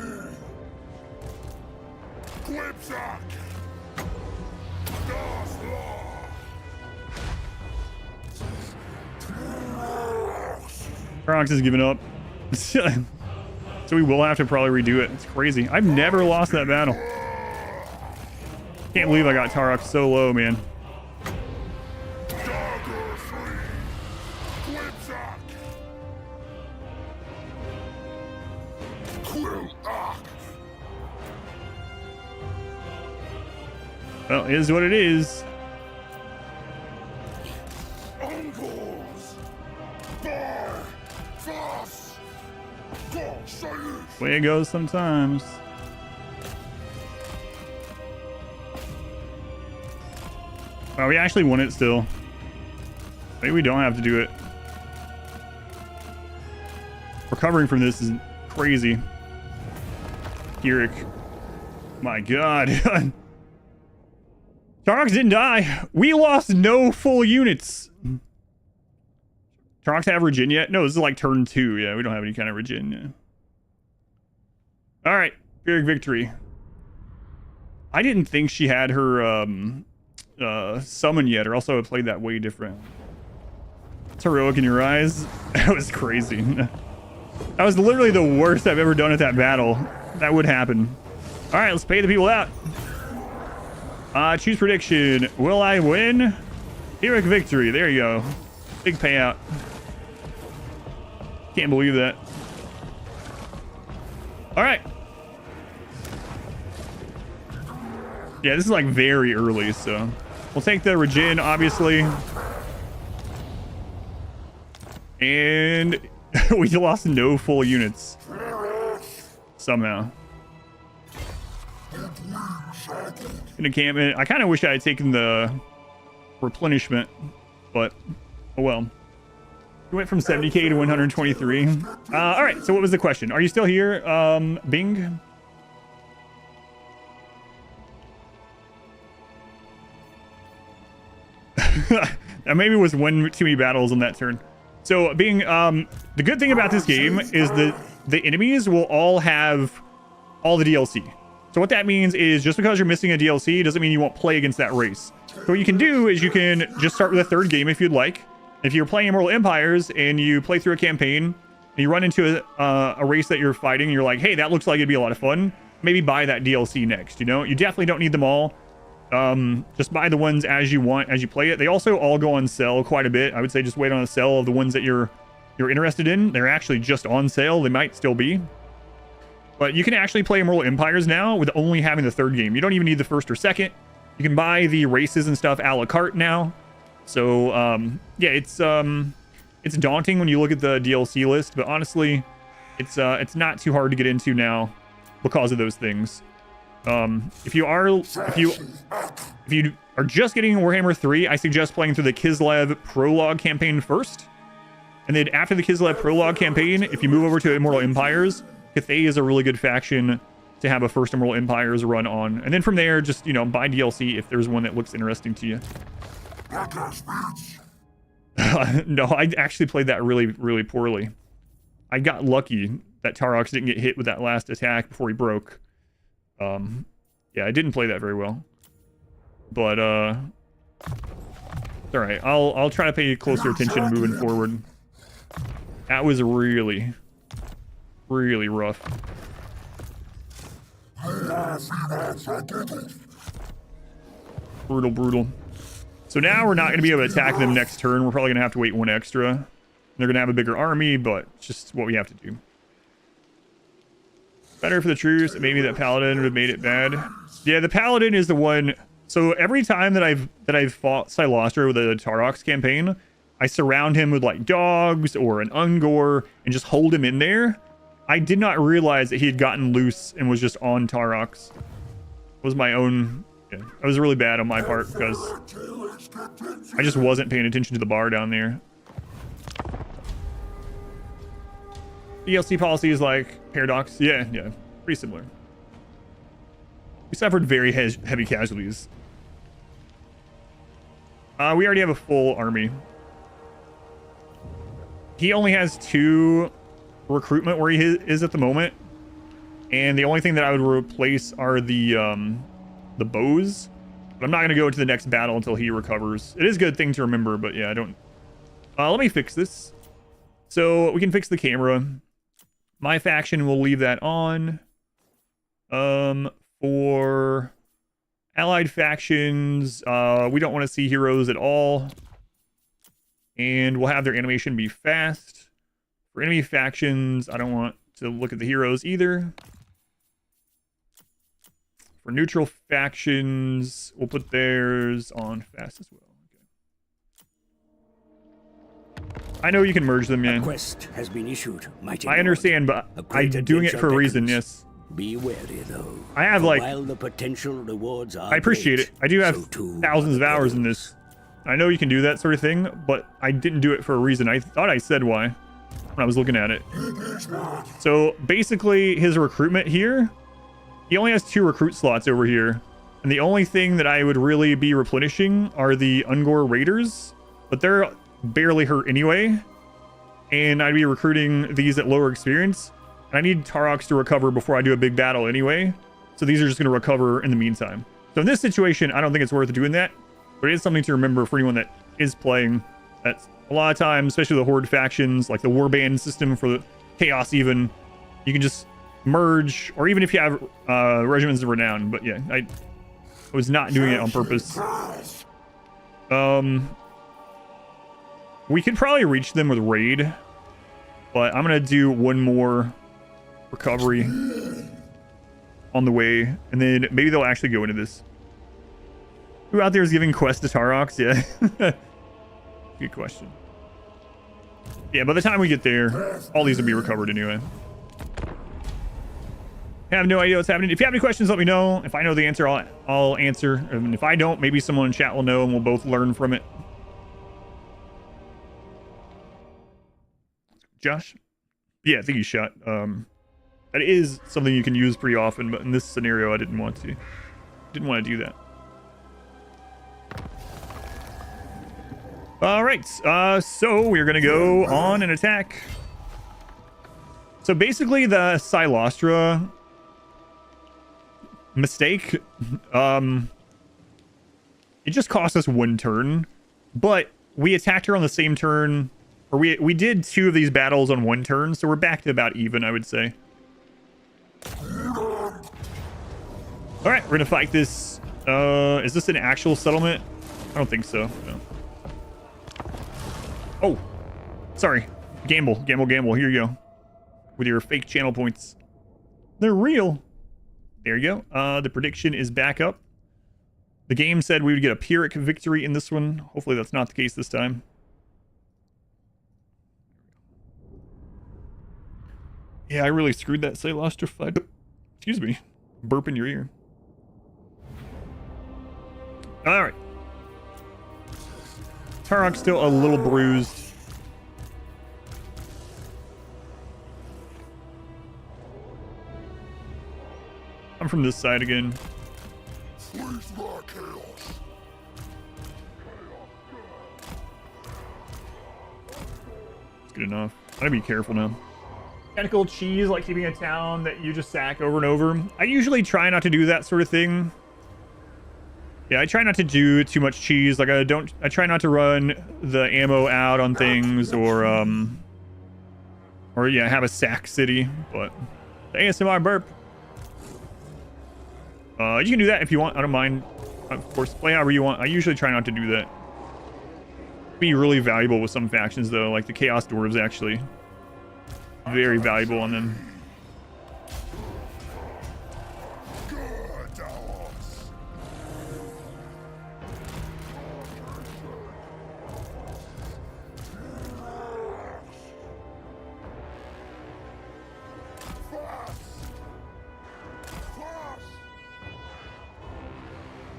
Taurox is giving up. So we will have to probably redo it. It's crazy. I've never lost that battle. Can't believe I got Taurox so low, man. Well, it is what it is. Way it goes sometimes. Oh, we actually won it still. Maybe we don't have to do it. Recovering from this is crazy. Eric. My God. Taurox didn't die. We lost no full units. Taurox have regen yet? No, this is like turn 2. Yeah, we don't have any kind of regen yet. All right, Eric victory. I didn't think she had her summon yet, or else I would play that way different. It's heroic in your eyes. That was crazy. That was literally the worst I've ever done at that battle. That would happen. All right, let's pay the people out. Choose prediction. Will I win? Eric victory. There you go. Big payout. Can't believe that. All right. Yeah, this is like very early, so we'll take the regen, obviously. And we lost no full units. Somehow. In a camp, I kind of wish I had taken the replenishment, but oh well. We went from 70k to 123. All right, so what was the question? Are you still here, Bing? That maybe was one too many battles on that turn. So being the good thing about this game is that the enemies will all have all the DLC. So what that means is just because you're missing a DLC doesn't mean you won't play against that race. So what you can do is you can just start with a third game if you'd like. If you're playing Immortal Empires and you play through a campaign and you run into a race that you're fighting and you're like, hey, that looks like it'd be a lot of fun, maybe buy that DLC next. You know, you definitely don't need them all. Just buy the ones as you want as you play it. They also all go on sale quite a bit. I would say just wait on a sale of the ones that you're interested in. They're actually just on sale. They might still be. But you can actually play Immortal Empires now with only having the third game. You don't even need the first or second. You can buy the races and stuff a la carte now. So, yeah, it's daunting when you look at the DLC list, but honestly, it's not too hard to get into now because of those things. If you are just getting Warhammer 3, I suggest playing through the Kislev prologue campaign first. And then after the Kislev prologue campaign, if you move over to Immortal Empires, Cathay is a really good faction to have a first Immortal Empires run on. And then from there, just, you know, buy DLC if there's one that looks interesting to you. No, I actually played that really, really poorly. I got lucky that Taurox didn't get hit with that last attack before he broke. Yeah, I didn't play that very well. But, it's alright. I'll try to pay closer attention moving forward. That was really, really rough. Brutal, brutal. So now we're not going to be able to attack them next turn. We're probably going to have to wait one extra. They're going to have a bigger army, but it's just what we have to do. Better for the truce. Maybe that paladin would have made it bad. Yeah, the paladin is the one. So every time that I've fought Cylostra with a Taurox campaign, I surround him with like dogs or an Ungor and just hold him in there. I did not realize that he had gotten loose and was just on Taurox. It was my own. Yeah, that was really bad on my part because I just wasn't paying attention to the bar down there. DLC policy is like Paradox. Yeah, pretty similar. We suffered very heavy casualties. We already have a full army. He only has 2 recruitment where he is at the moment, and the only thing that I would replace are the bows. But I'm not going to go into the next battle until he recovers. It is a good thing to remember, but yeah, I don't. Let me fix this. So we can fix the camera. My faction will leave that on. For allied factions, we don't want to see heroes at all. And we'll have their animation be fast. For enemy factions, I don't want to look at the heroes either. For neutral factions, we'll put theirs on fast as well. Okay. I know you can merge them, man. Quest has been issued, mighty I understand, but I'm doing it for a reason, yes. Be wary, though. I have, like, while the potential rewards are I appreciate great, it. I do have so thousands of hours in this. I know you can do that sort of thing, but I didn't do it for a reason. I thought I said why when I was looking at it. So basically, his recruitment here, he only has 2 recruit slots over here. And the only thing that I would really be replenishing are the Ungor Raiders, but they're barely hurt anyway. And I'd be recruiting these at lower experience. And I need Taurox to recover before I do a big battle anyway. So these are just going to recover in the meantime. So in this situation, I don't think it's worth doing that. But it is something to remember for anyone that is playing. That's a lot of times, especially the Horde factions, like the Warband system for the Chaos even, you can just merge, or even if you have Regiments of Renown. But yeah, I was not doing it on purpose. We could probably reach them with Raid, but I'm going to do one more recovery on the way, and then maybe they'll actually go into this. Who out there is giving quest to Taurox? Yeah. Good question. Yeah, by the time we get there, all these will be recovered anyway. I have no idea what's happening. If you have any questions, let me know. If I know the answer, I'll answer. And if I don't, maybe someone in chat will know and we'll both learn from it. Josh? Yeah, I think he's shot. That is something you can use pretty often, but in this scenario, I didn't want to. Didn't want to do that. All right, so we're gonna go on and attack. So basically the Cylostra mistake, it just cost us 1 turn, but we attacked her on the same turn, or we did 2 of these battles on 1 turn, so we're back to about even, I would say. All right, we're gonna fight this. Is this an actual settlement? I don't think so. No. Oh, sorry. Gamble. Here you go. With your fake channel points. They're real. There you go. The prediction is back up. The game said we would get a Pyrrhic victory in this one. Hopefully that's not the case this time. Yeah, I really screwed that Cylostra fight. Excuse me. Burp in your ear. Alright. Taurox still a little bruised. I'm from this side again. It's good enough. I gotta be careful now. Tentacle cheese, like keeping a town that you just sack over and over. I usually try not to do that sort of thing. Yeah, I try not to do too much cheese. Like I try not to run the ammo out on things, or yeah, have a sack city. But the ASMR burp. You can do that if you want. I don't mind. Of course, play however you want. I usually try not to do that. Be really valuable with some factions though, like the Chaos Dwarves actually. Very valuable on them.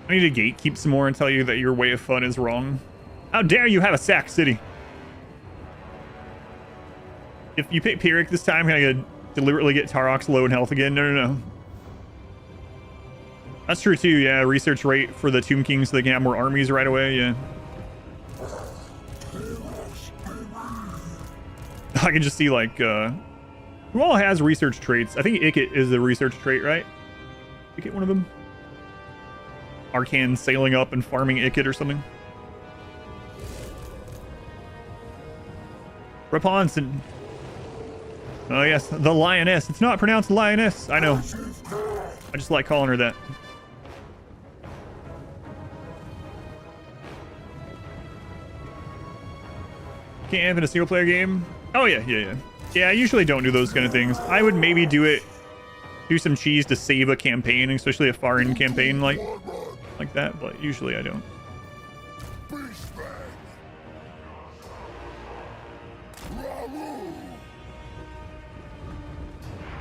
I need to gatekeep some more and tell you that your way of fun is wrong. How dare you have a sack city? If you pick Pyrrhic this time, can I deliberately get Taurox low in health again? No. That's true too, yeah. Research rate for the Tomb King so they can have more armies right away, yeah. I can just see like, who all has research traits? I think Ikit is a research trait, right? Ikit one of them? Arcan sailing up and farming Ikit or something. Rapunzel. Oh yes, the lioness. It's not pronounced lioness. I know. I just like calling her that. Can't amp in a single player game? Oh yeah. Yeah, I usually don't do those kind of things. I would maybe do some cheese to save a campaign, especially a foreign campaign like that, but usually I don't.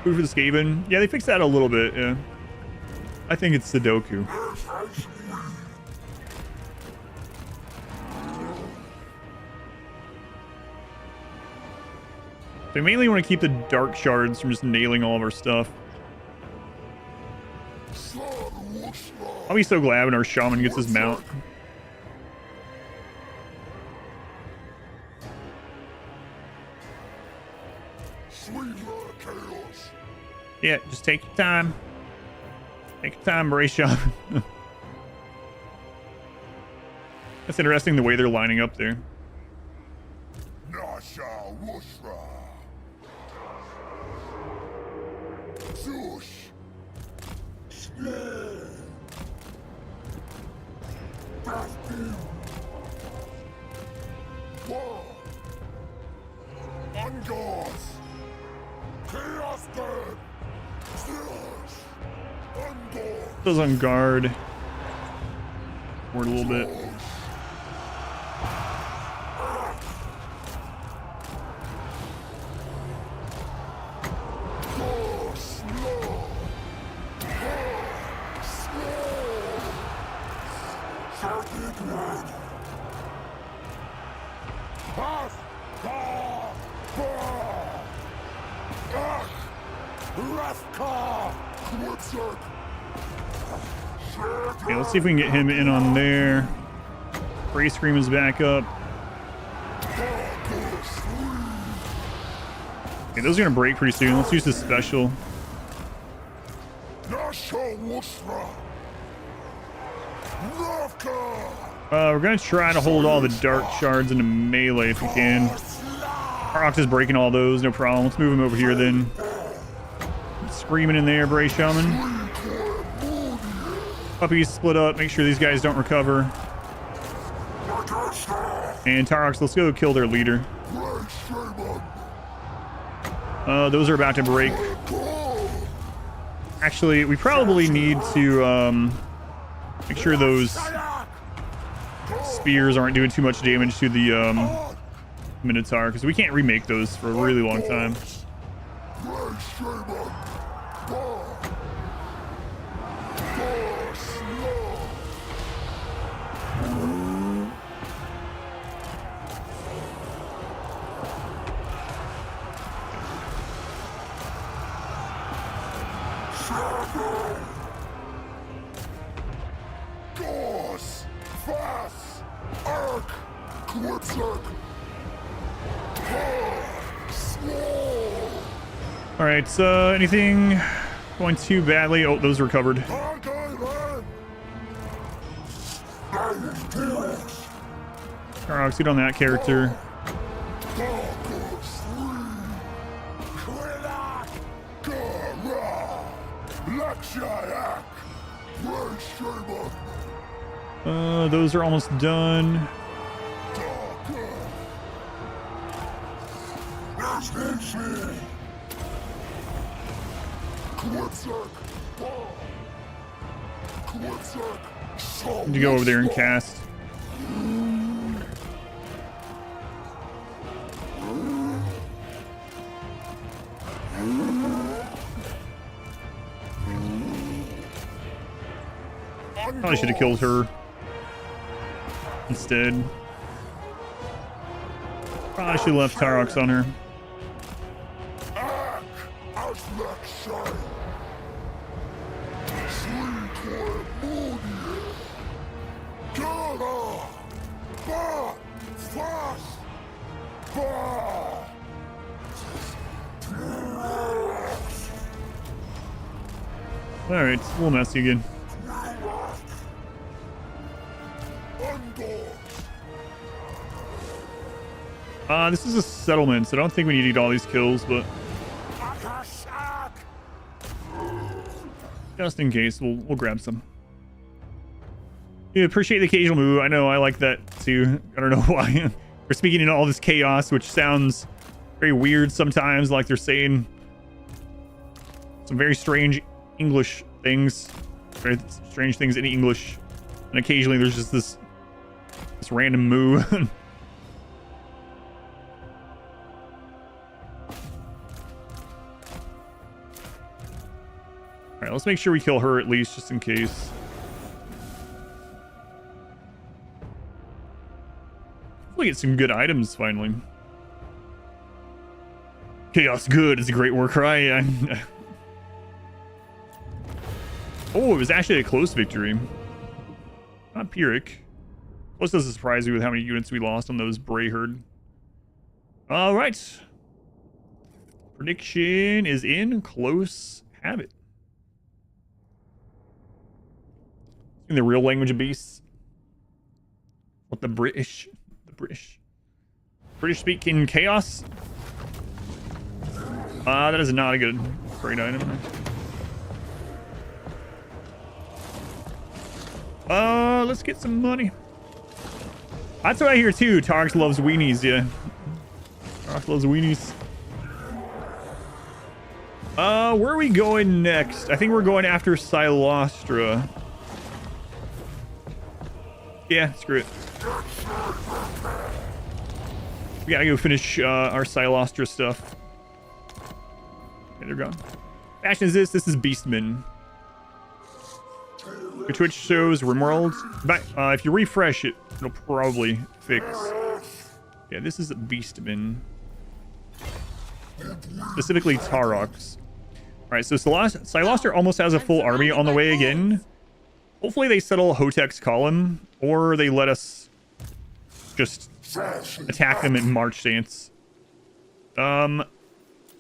Food for the Skaven. Yeah, they fixed that a little bit, yeah. I think it's Sudoku. They mainly want to keep the dark shards from just nailing all of our stuff. I'll be so glad when our shaman gets his mount. Yeah, just take your time. Take your time, Bray Shaman. That's interesting the way they're lining up there. Those on guard. Forward a little bit. Okay, let's see if we can get him in on there. Prey Scream is back up. Okay, those are gonna break pretty soon. Let's use this special. We're gonna try to hold all the dark shards into melee if we can. Taurox is breaking all those, no problem. Let's move him over here then. Screaming in there, Bray Shaman. Puppies split up, make sure these guys don't recover. And Taurox, let's go kill their leader. Those are about to break. Actually, we probably need to make sure those spears aren't doing too much damage to the Minotaur, because we can't remake those for a really long time. All right, anything going too badly? Oh, those recovered. Taurox, get on that character. Those are almost done. Need to go over there and cast. Probably should have killed her instead. Probably should have left Taurox on her. Alright, it's a little messy again. This is a settlement, so I don't think we need to get all these kills, but just in case, we'll grab some. Yeah, appreciate the occasional move. I know, I like that too. I don't know why. We're speaking in all this chaos, which sounds very weird sometimes, like they're saying some very strange English things, very strange things in English, and occasionally there's just this random moo. All right, let's make sure we kill her at least, just in case. We get some good items finally. Chaos good is a great war cry. Oh, it was actually a close victory. Not Pyrrhic. Close doesn't surprise me with how many units we lost on those Bray herd. All right. Prediction is in. Close have it. In the real language of beasts. What the British speak in chaos. That is not a good great item. Let's get some money. That's what I hear too. Taurox loves weenies, yeah. Taurox loves weenies. Where are we going next? I think we're going after Cylostra. Yeah, screw it. We gotta go finish our Cylostra stuff. Okay, they're gone. Fashion is this. This is Beastmen. Your Twitch shows Rimworld. But if you refresh it, it'll probably fix. Yeah, this is Beastmen. Specifically Taurox. Alright, so Cylostra almost has a full army on the way again. Hopefully they settle Hotek's column, or they let us just attack them in March stance.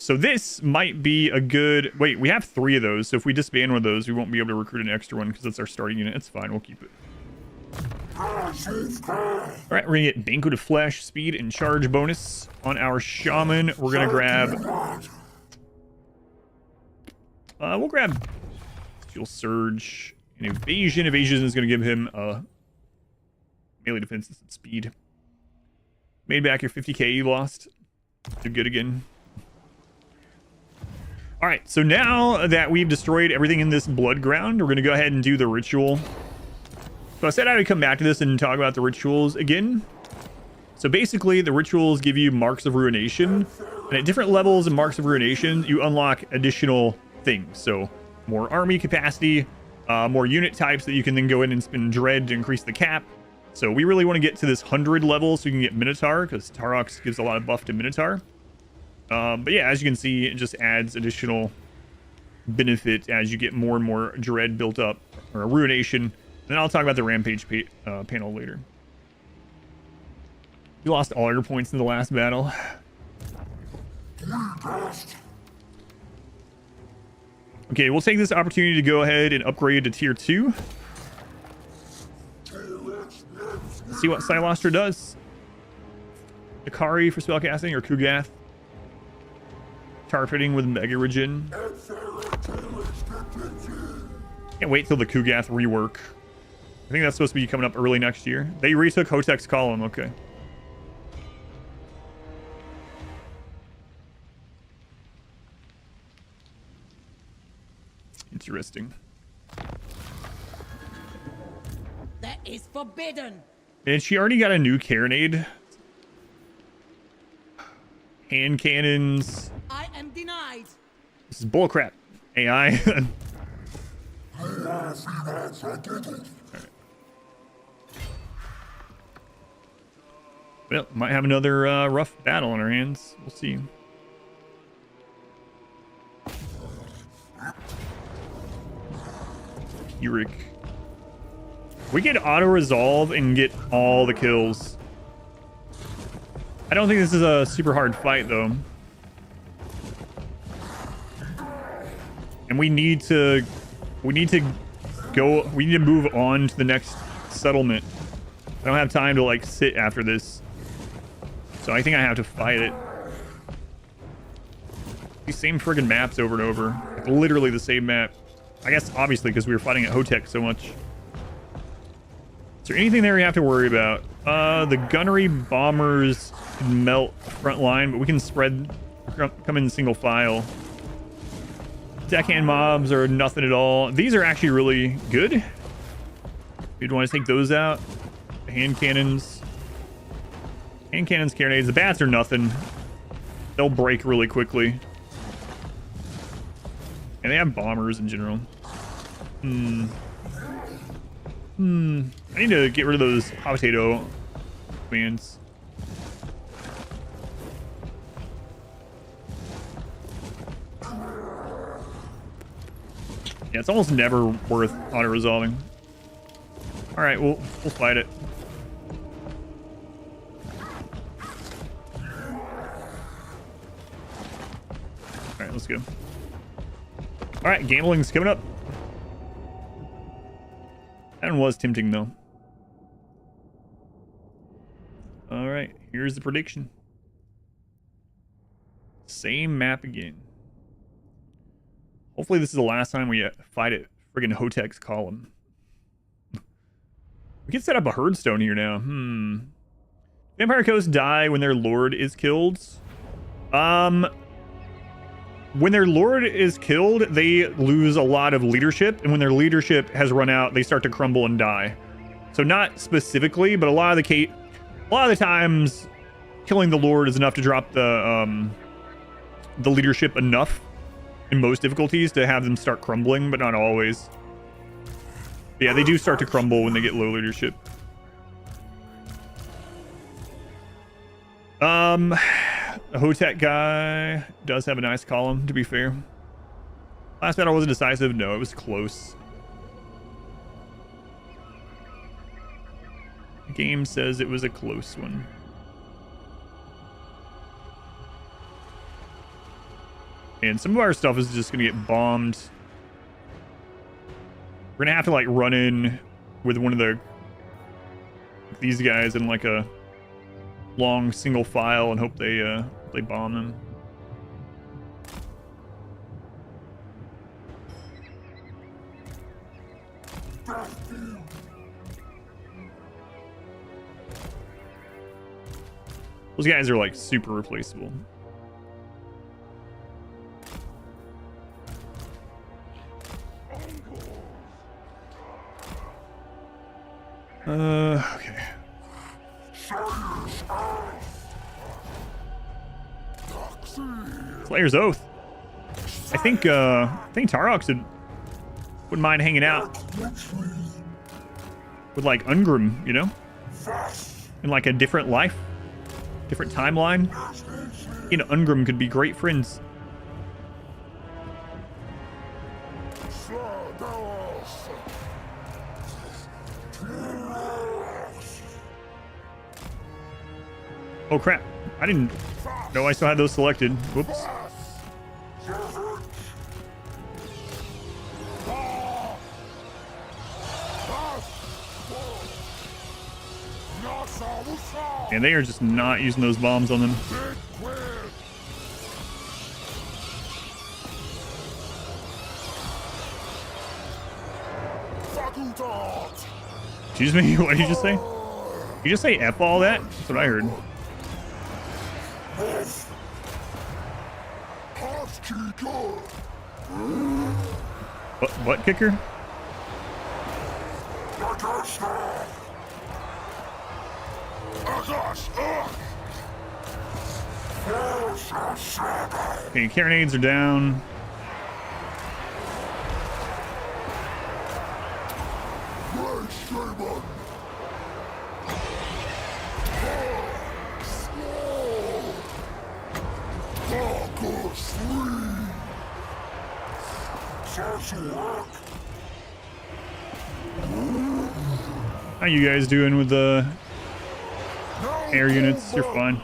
So this might be a good... Wait, we have 3 of those. So if we disband one of those, we won't be able to recruit an extra one because that's our starting unit. It's fine. We'll keep it. All right, we're going to get Banquet of Flesh, speed, and charge bonus on our Shaman. We're going to grab... we'll grab Steel Surge and Evasion. Evasion is going to give him melee defense and speed. Made back your 50k you lost. Do good again. All right, so now that we've destroyed everything in this blood ground, we're going to go ahead and do the ritual. So I said I would come back to this and talk about the rituals again. So basically, the rituals give you marks of ruination. And at different levels of marks of ruination, you unlock additional things. So more army capacity, more unit types that you can then go in and spend dread to increase the cap. So we really want to get to this 100 level so we can get Minotaur, because Taurox gives a lot of buff to Minotaur. But yeah, as you can see, it just adds additional benefit as you get more and more dread built up, or ruination. Then I'll talk about the rampage panel later. You lost all your points in the last battle. Okay, we'll take this opportunity to go ahead and upgrade to tier 2. Let's see what Cylostra does. Ikari for spellcasting, or Kugath. Targeting with Mega Regen. Can't wait till the Kugath rework. I think that's supposed to be coming up early next year. They retook Hotek's column. Okay. Interesting. That is forbidden. And she already got a new carronade. Hand cannons. I am denied. This is bullcrap. AI. Well, might have another rough battle on our hands. We'll see. Yurik. We can auto-resolve and get all the kills. I don't think this is a super hard fight, though. And we need to move on to the next settlement. I don't have time to, like, sit after this. So I think I have to fight it. These same friggin' maps over and over. Like, literally the same map. I guess, obviously, because we were fighting at Hotek so much. Is there anything there we have to worry about? The gunnery bombers can melt front line, but we can come in single file. Deckhand mobs are nothing at all. These are actually really good. You'd want to take those out. Hand cannons. Hand cannons, carronades. The bats are nothing. They'll break really quickly. And they have bombers in general. I need to get rid of those hot potato fans. Yeah, it's almost never worth auto-resolving. All right, we'll fight it. All right, let's go. All right, gambling's coming up. That one was tempting, though. All right, here's the prediction. Same map again. Hopefully this is the last time we fight at friggin' Hotek's column. We can set up a herdstone here now. Vampire Coast die when their lord is killed. When their lord is killed, they lose a lot of leadership, and when their leadership has run out, they start to crumble and die. So not specifically, but a lot of the times, killing the lord is enough to drop the leadership enough in most difficulties to have them start crumbling, but not always. But yeah, they do start to crumble when they get low leadership. The Hotek guy does have a nice column, to be fair. Last battle wasn't decisive. No, it was close. The game says it was a close one. And some of our stuff is just gonna get bombed. We're gonna have to like run in with one of these guys in like a long single file and hope they bomb them. Those guys are like super replaceable. Okay. Slayer's Oath. I think Taurox wouldn't mind hanging out with like Ungrim, you know? In like a different life, different timeline. You know, Ungrim could be great friends. Oh crap, I didn't know I still had those selected. Whoops. And they are just not using those bombs on them. Excuse me, what did you just say? Did you just say F all that? That's what I heard. Butt kicker? Okay, carronades are down. How you guys doing with the air units? You're fine.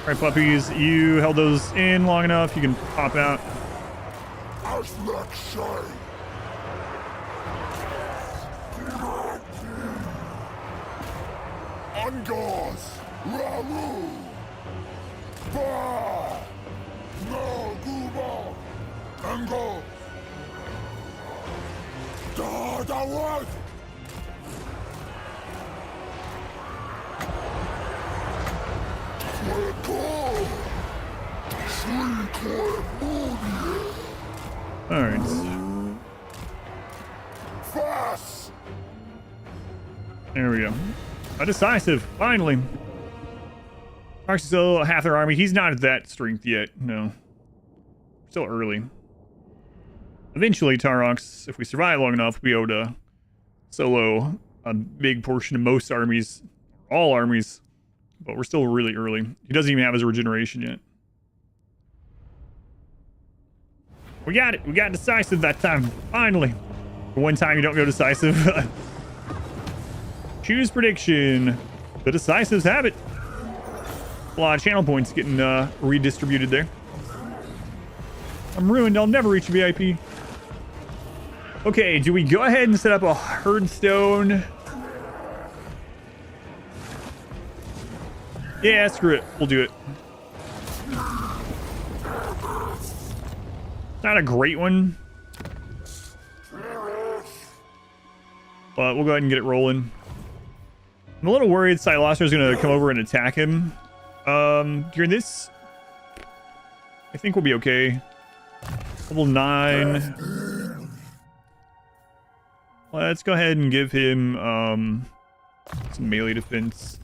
Alright, puppies, you held those in long enough. You can pop out. Alright. There we go. A decisive, finally. Taurox is still half their army. He's not at that strength yet. No. Still early. Eventually, Taurox, if we survive long enough, will be able to solo a big portion of most armies. All armies. But we're still really early. He doesn't even have his regeneration yet. We got it. We got decisive that time. Finally. For one time you don't go decisive. Choose prediction. The decisives have it. A lot of channel points getting redistributed there. I'm ruined. I'll never reach VIP. Okay, do we go ahead and set up a herdstone? Yeah, screw it. We'll do it. Not a great one, but we'll go ahead and get it rolling. I'm a little worried Cylostra is going to come over and attack him. During this, I think we'll be okay. Level 9. Let's go ahead and give him some melee defense.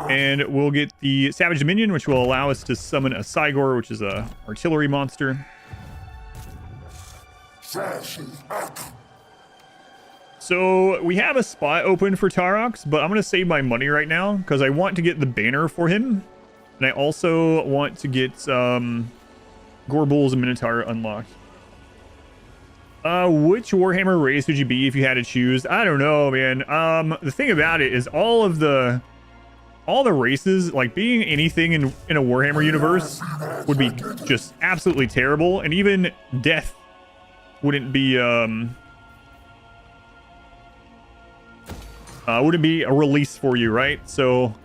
And we'll get the Savage Dominion, which will allow us to summon a Cygor, which is a artillery monster. So we have a spot open for Taurox, but I'm going to save my money right now because I want to get the banner for him. And I also want to get Gorbul's and Minotaur unlocked. Which Warhammer race would you be if you had to choose? I don't know, man. The thing about it is all the races, like being anything in a Warhammer universe would be just absolutely terrible, and even death wouldn't be a release for you, right? So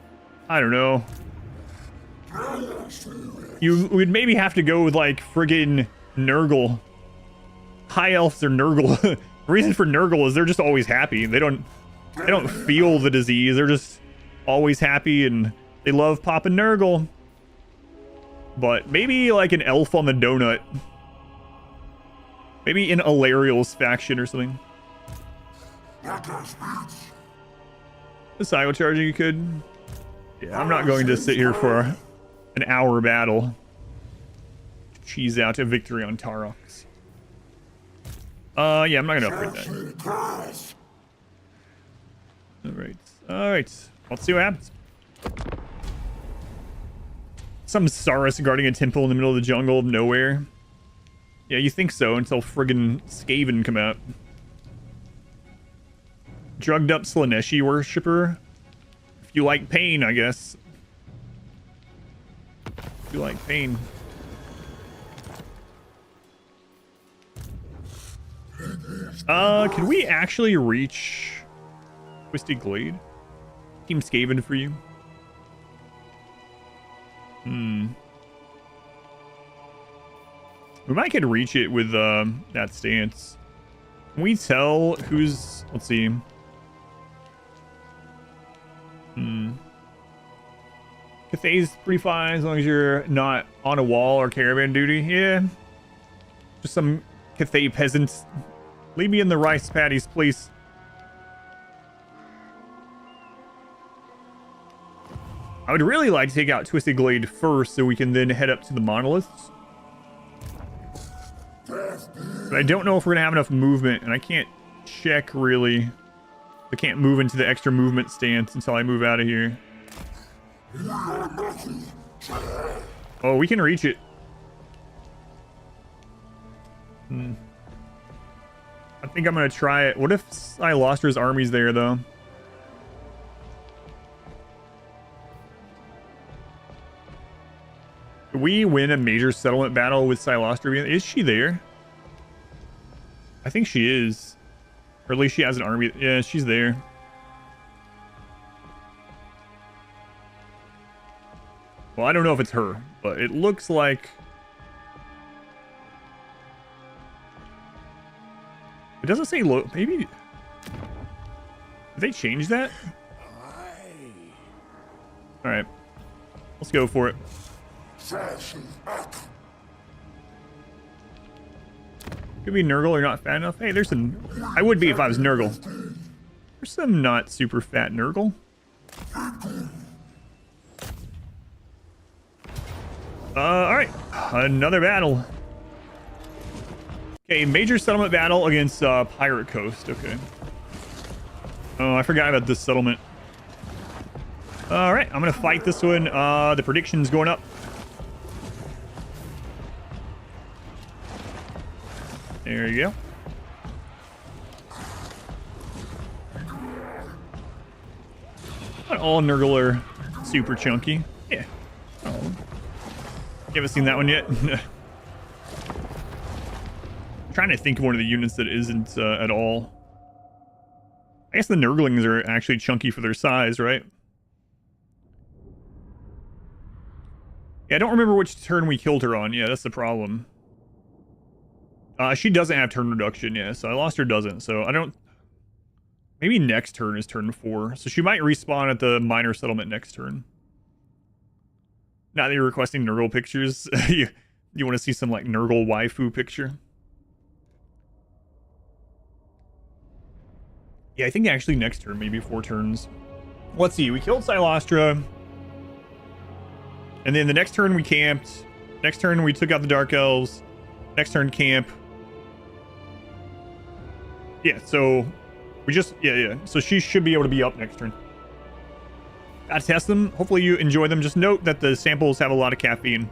I don't know. You would maybe have to go with like friggin' Nurgle. High elves are Nurgle. The reason for Nurgle is they're just always happy. They don't feel the disease. They're just always happy and they love popping Nurgle. But maybe like an elf on the donut. Maybe in Alariel's faction or something. The cycle charging you could. Yeah, I'm not going to sit here for an hour battle. Cheese out a victory on Taurox. Yeah, I'm not gonna upgrade that. Alright. Let's see what happens. Some Saurus guarding a temple in the middle of the jungle of nowhere. Yeah, you think so until friggin' Skaven come out. Drugged up Slaneshi worshipper. If you like pain, I guess. If you like pain. Can we actually reach Twisted Glade? Team Skaven for you. We might could reach it with that stance. Can we tell who's... Let's see. Cathay's pretty fine as long as you're not on a wall or caravan duty. Yeah. Just some Cathay peasants. Leave me in the rice paddies, please. I would really like to take out Twisted Glade first so we can then head up to the monoliths. But I don't know if we're going to have enough movement, and I can't check really. I can't move into the extra movement stance until I move out of here. Oh, we can reach it. I think I'm going to try it. What if Cylostra's army's there, though? Did we win a major settlement battle with Cylostra? Is she there? I think she is. Or at least she has an army. Yeah, she's there. Well, I don't know if it's her, but it looks like... It doesn't say low. Maybe... Did they change that? Alright. Let's go for it. Could be Nurgle or not fat enough. Hey, there's some... I would be if I was Nurgle. There's some not super fat Nurgle. Alright. Another battle. Okay, major settlement battle against Pirate Coast. Okay. Oh, I forgot about this settlement. Alright, I'm gonna fight this one. The prediction's going up. There you go. Not all Nurgle are super chunky. Yeah. Oh. You haven't seen that one yet? Trying to think of one of the units that isn't at all. I guess the Nurglings are actually chunky for their size, right? Yeah, I don't remember which turn we killed her on. Yeah, that's the problem. She doesn't have turn reduction, yeah, so I lost her doesn't, so I don't... Maybe next turn is turn 4, so she might respawn at the minor settlement next turn. Now that you're requesting Nurgle pictures, you want to see some, like, Nurgle waifu picture? Yeah, I think actually next turn, maybe 4 turns. Let's see, we killed Cylostra. And then the next turn we camped. Next turn we took out the Dark Elves. Next turn camp. Yeah, so we just... Yeah. So she should be able to be up next turn. Gotta test them. Hopefully you enjoy them. Just note that the samples have a lot of caffeine.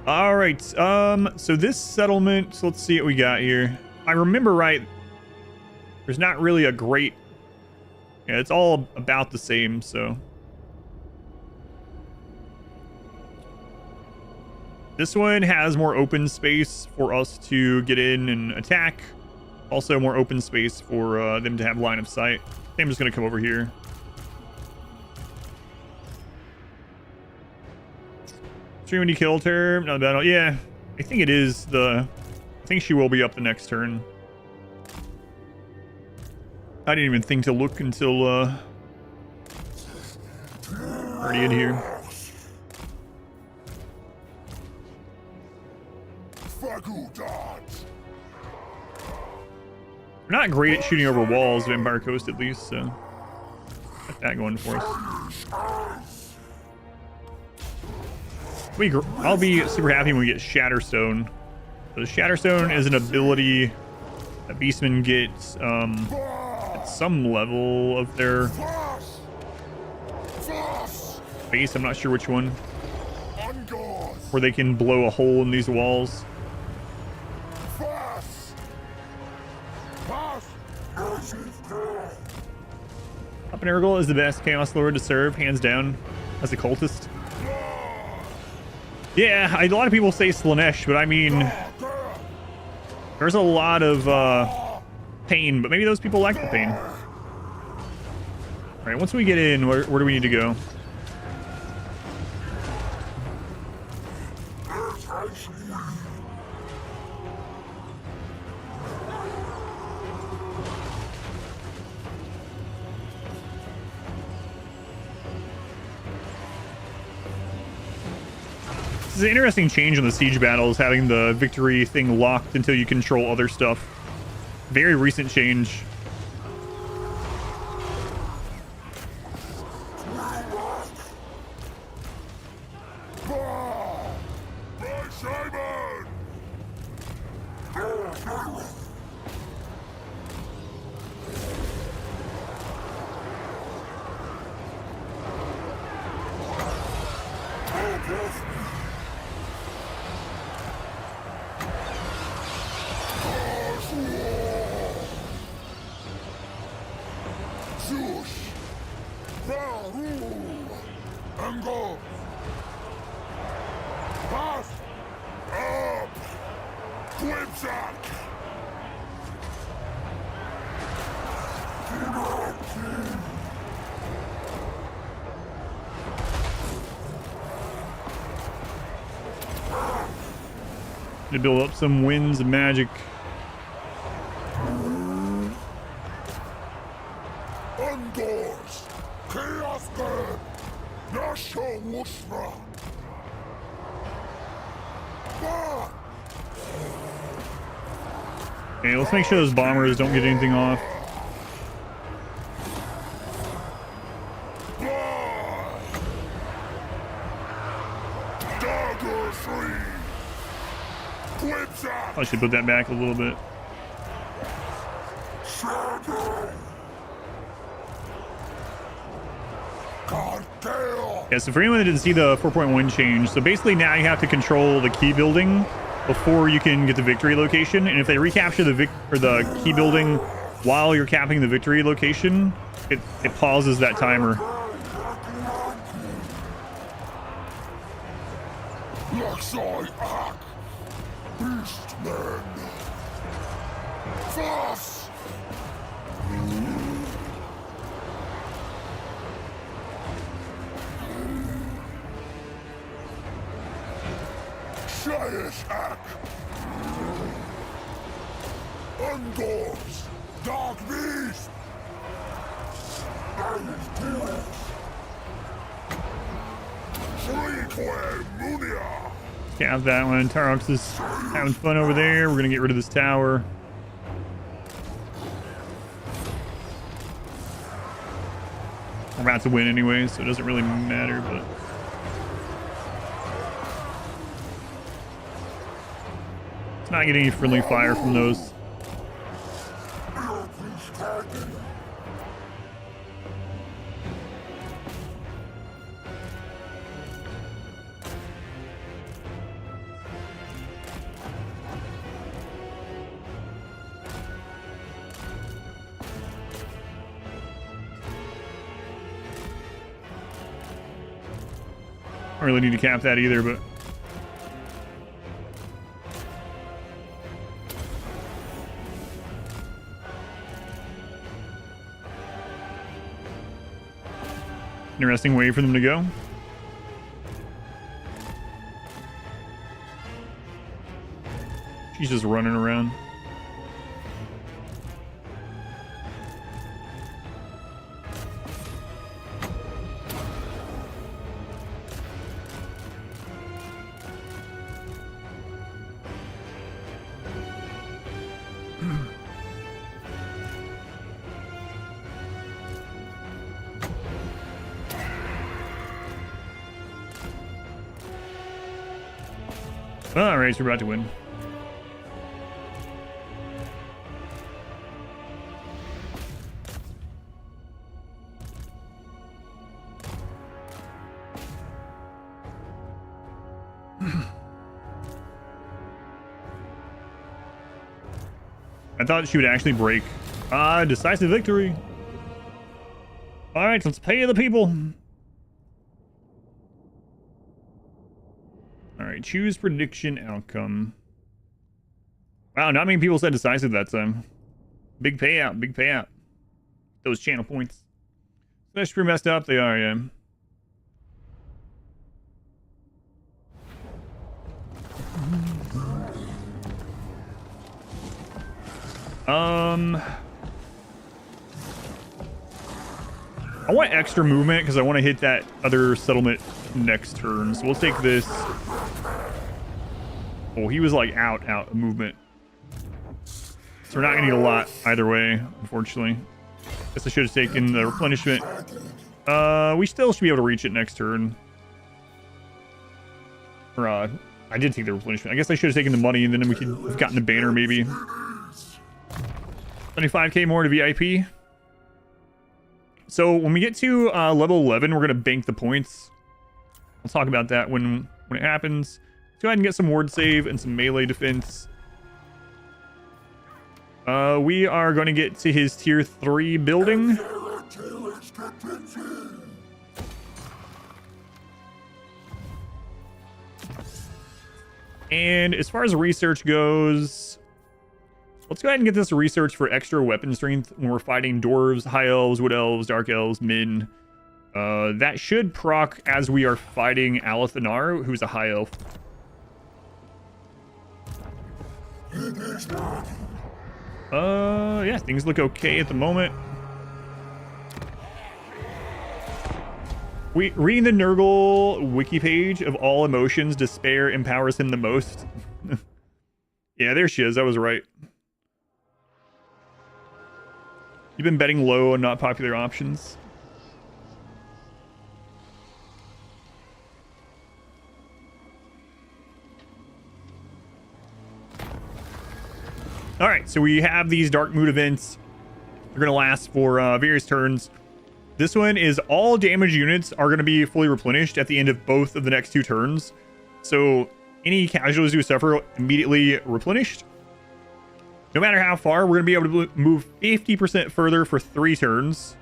All right. So this settlement, so let's see what we got here. If I remember right, there's not really a great, yeah, it's all about the same, so. This one has more open space for us to get in and attack. Also more open space for them to have line of sight. I'm just gonna come over here. Stream when you killed her. Not bad. Yeah, I think it is the. I think she will be up the next turn. I didn't even think to look until already in here. We're not great at shooting over walls of Empire Coast, at least, so got that going for us. I'll be super happy when we get Shatterstone. So Shatterstone is an ability that Beastmen get at some level of their base. I'm not sure which one. Where they can blow a hole in these walls. Up-and-Ergal is the best Chaos Lord to serve, hands down, as a cultist. Yeah, a lot of people say Slanesh, but I mean, there's a lot of pain, but maybe those people like the pain. All right, once we get in, where do we need to go? This is an interesting change in the siege battles, having the victory thing locked until you control other stuff. Very recent change. To build up some winds of magic. Okay, let's make sure those bombers don't get anything off. I should put that back a little bit. Yeah, so for anyone that didn't see the 4.1 change, so basically now you have to control the key building before you can get the victory location, and if they recapture the key building while you're capping the victory location, it pauses that timer. Beastmen! Fast! Shyash-ak! Ungors! Dark Beast! Can't have that one. Taurox is having fun over there. We're gonna get rid of this tower. We're about to win anyway, so it doesn't really matter, but it's not getting any friendly fire from those. Don't really need to cap that either, but... Interesting way for them to go. She's just running around. All right, so we're about to win. I thought she would actually break. Decisive victory. All right, let's pay the people. All right, choose prediction outcome. Wow, not many people said decisive that time. Big payout, big payout. Those channel points. They're pretty messed up, they are, yeah. I want extra movement because I want to hit that other settlement next turn. So we'll take this. Oh, he was like out of movement. So we're not gonna need a lot either way, unfortunately. Guess I should have taken the replenishment. We still should be able to reach it next turn. Or I did take the replenishment. I guess I should have taken the money and then we could have gotten the banner maybe. 25k more to VIP. So when we get to level 11, we're gonna bank the points. We'll talk about that when it happens. Let's go ahead and get some ward save and some melee defense. We are going to get to his tier 3 building. And as far as research goes, let's go ahead and get this research for extra weapon strength when we're fighting dwarves, high elves, wood elves, dark elves, min. That should proc as we are fighting Alith Anar, who's a high elf. Yeah, things look okay at the moment. Reading the Nurgle wiki page of all emotions, despair empowers him the most. Yeah, there she is. I was right. You've been betting low on not popular options. All right, so we have these Dark Mood events. They're going to last for various turns. This one is all damage units are going to be fully replenished at the end of both of the next 2 turns. So any casualties you suffer immediately replenished. No matter how far, we're going to be able to move 50% further for 3 turns.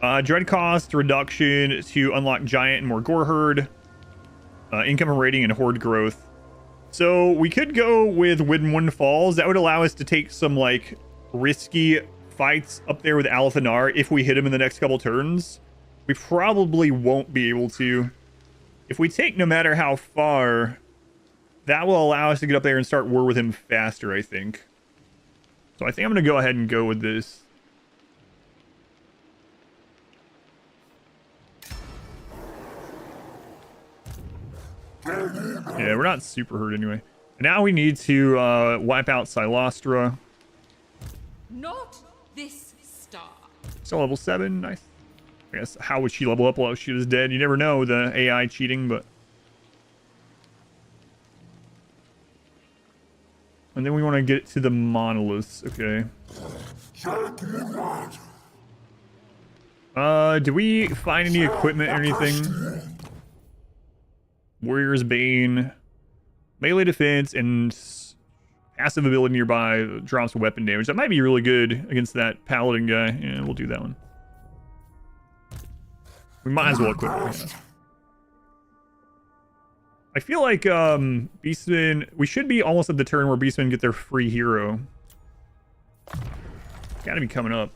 Dread cost reduction to unlock giant and more gore herd. Income rating and horde growth. So we could go with When One Falls. That would allow us to take some like risky fights up there with Alith Anar if we hit him in the next couple turns. We probably won't be able to. If we take no matter how far, that will allow us to get up there and start war with him faster, I think. So I think I'm going to go ahead and go with this. Yeah, we're not super hurt anyway. Now we need to wipe out Cylostra. Not this star. Still level 7, nice. I guess how would she level up while she was dead? You never know, the AI cheating, but... And then we want to get to the monoliths, okay. Do we find any equipment or anything? Warrior's Bane, melee defense, and passive ability nearby drops weapon damage. That might be really good against that paladin guy. Yeah, we'll do that one. We might as well equip it. I feel like Beastmen, we should be almost at the turn where Beastmen get their free hero. Gotta be coming up.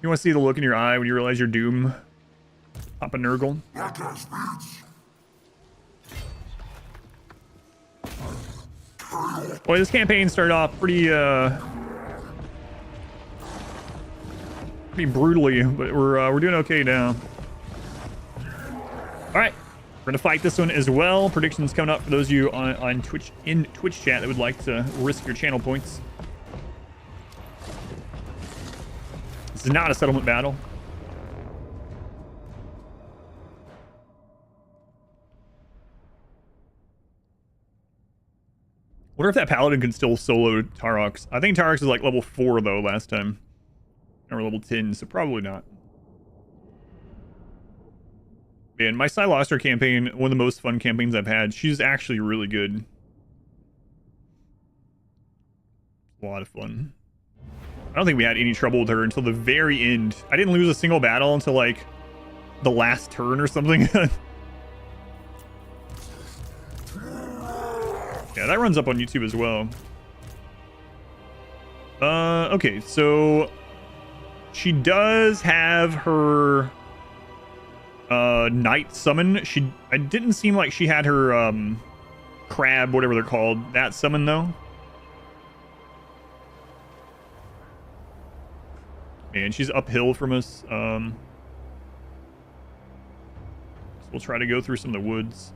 You want to see the look in your eye when you realize you're doomed? Pop a Nurgle. Boy, this campaign started off pretty brutally, but we're doing okay now. All right, we're gonna fight this one as well. Predictions coming up for those of you on Twitch chat that would like to risk your channel points. This is not a settlement battle. Wonder if that paladin can still solo Taurox. I think Taurox is like level 4 though last time. Or level 10, so probably not. Man, my Cylostra campaign, one of the most fun campaigns I've had. She's actually really good. A lot of fun. I don't think we had any trouble with her until the very end. I didn't lose a single battle until like the last turn or something. Yeah, that runs up on YouTube as well. Okay, so she does have her Knight summon. It didn't seem like she had her crab, whatever they're called, that summon though. And she's uphill from us. So we'll try to go through some of the woods.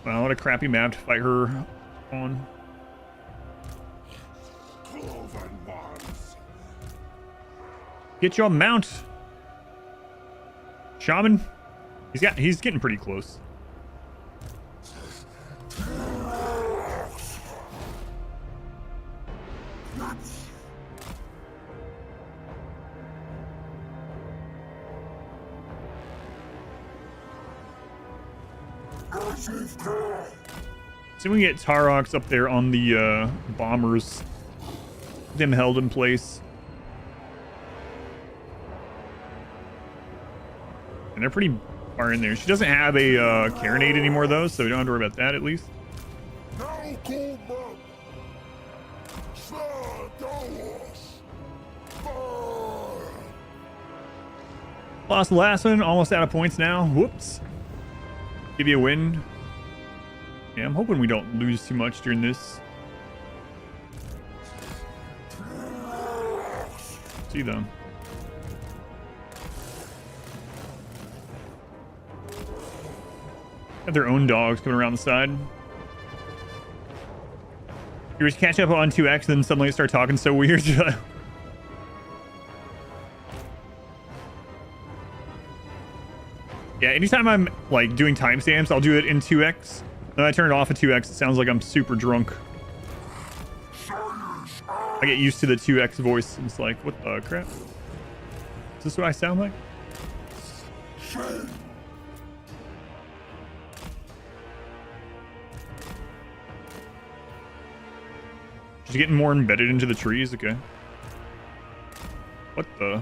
Well, what a crappy map to fight her on. Get your mount, Shaman. He's getting pretty close. See if we can get Taurox up there on the bombers. Them held in place. And they're pretty far in there. She doesn't have a Carronade anymore though, so we don't have to worry about that at least. Lost the last one, almost out of points now. Whoops. Give you a win. Yeah, I'm hoping we don't lose too much during this. See them. Got their own dogs coming around the side. You just catch up on 2x, then suddenly start talking so weird. Yeah, anytime I'm like doing timestamps, I'll do it in 2x. Then I turn it off at 2x. It sounds like I'm super drunk. I get used to the 2x voice. And it's like, what the crap? Is this what I sound like? She's getting more embedded into the trees. Okay. What the?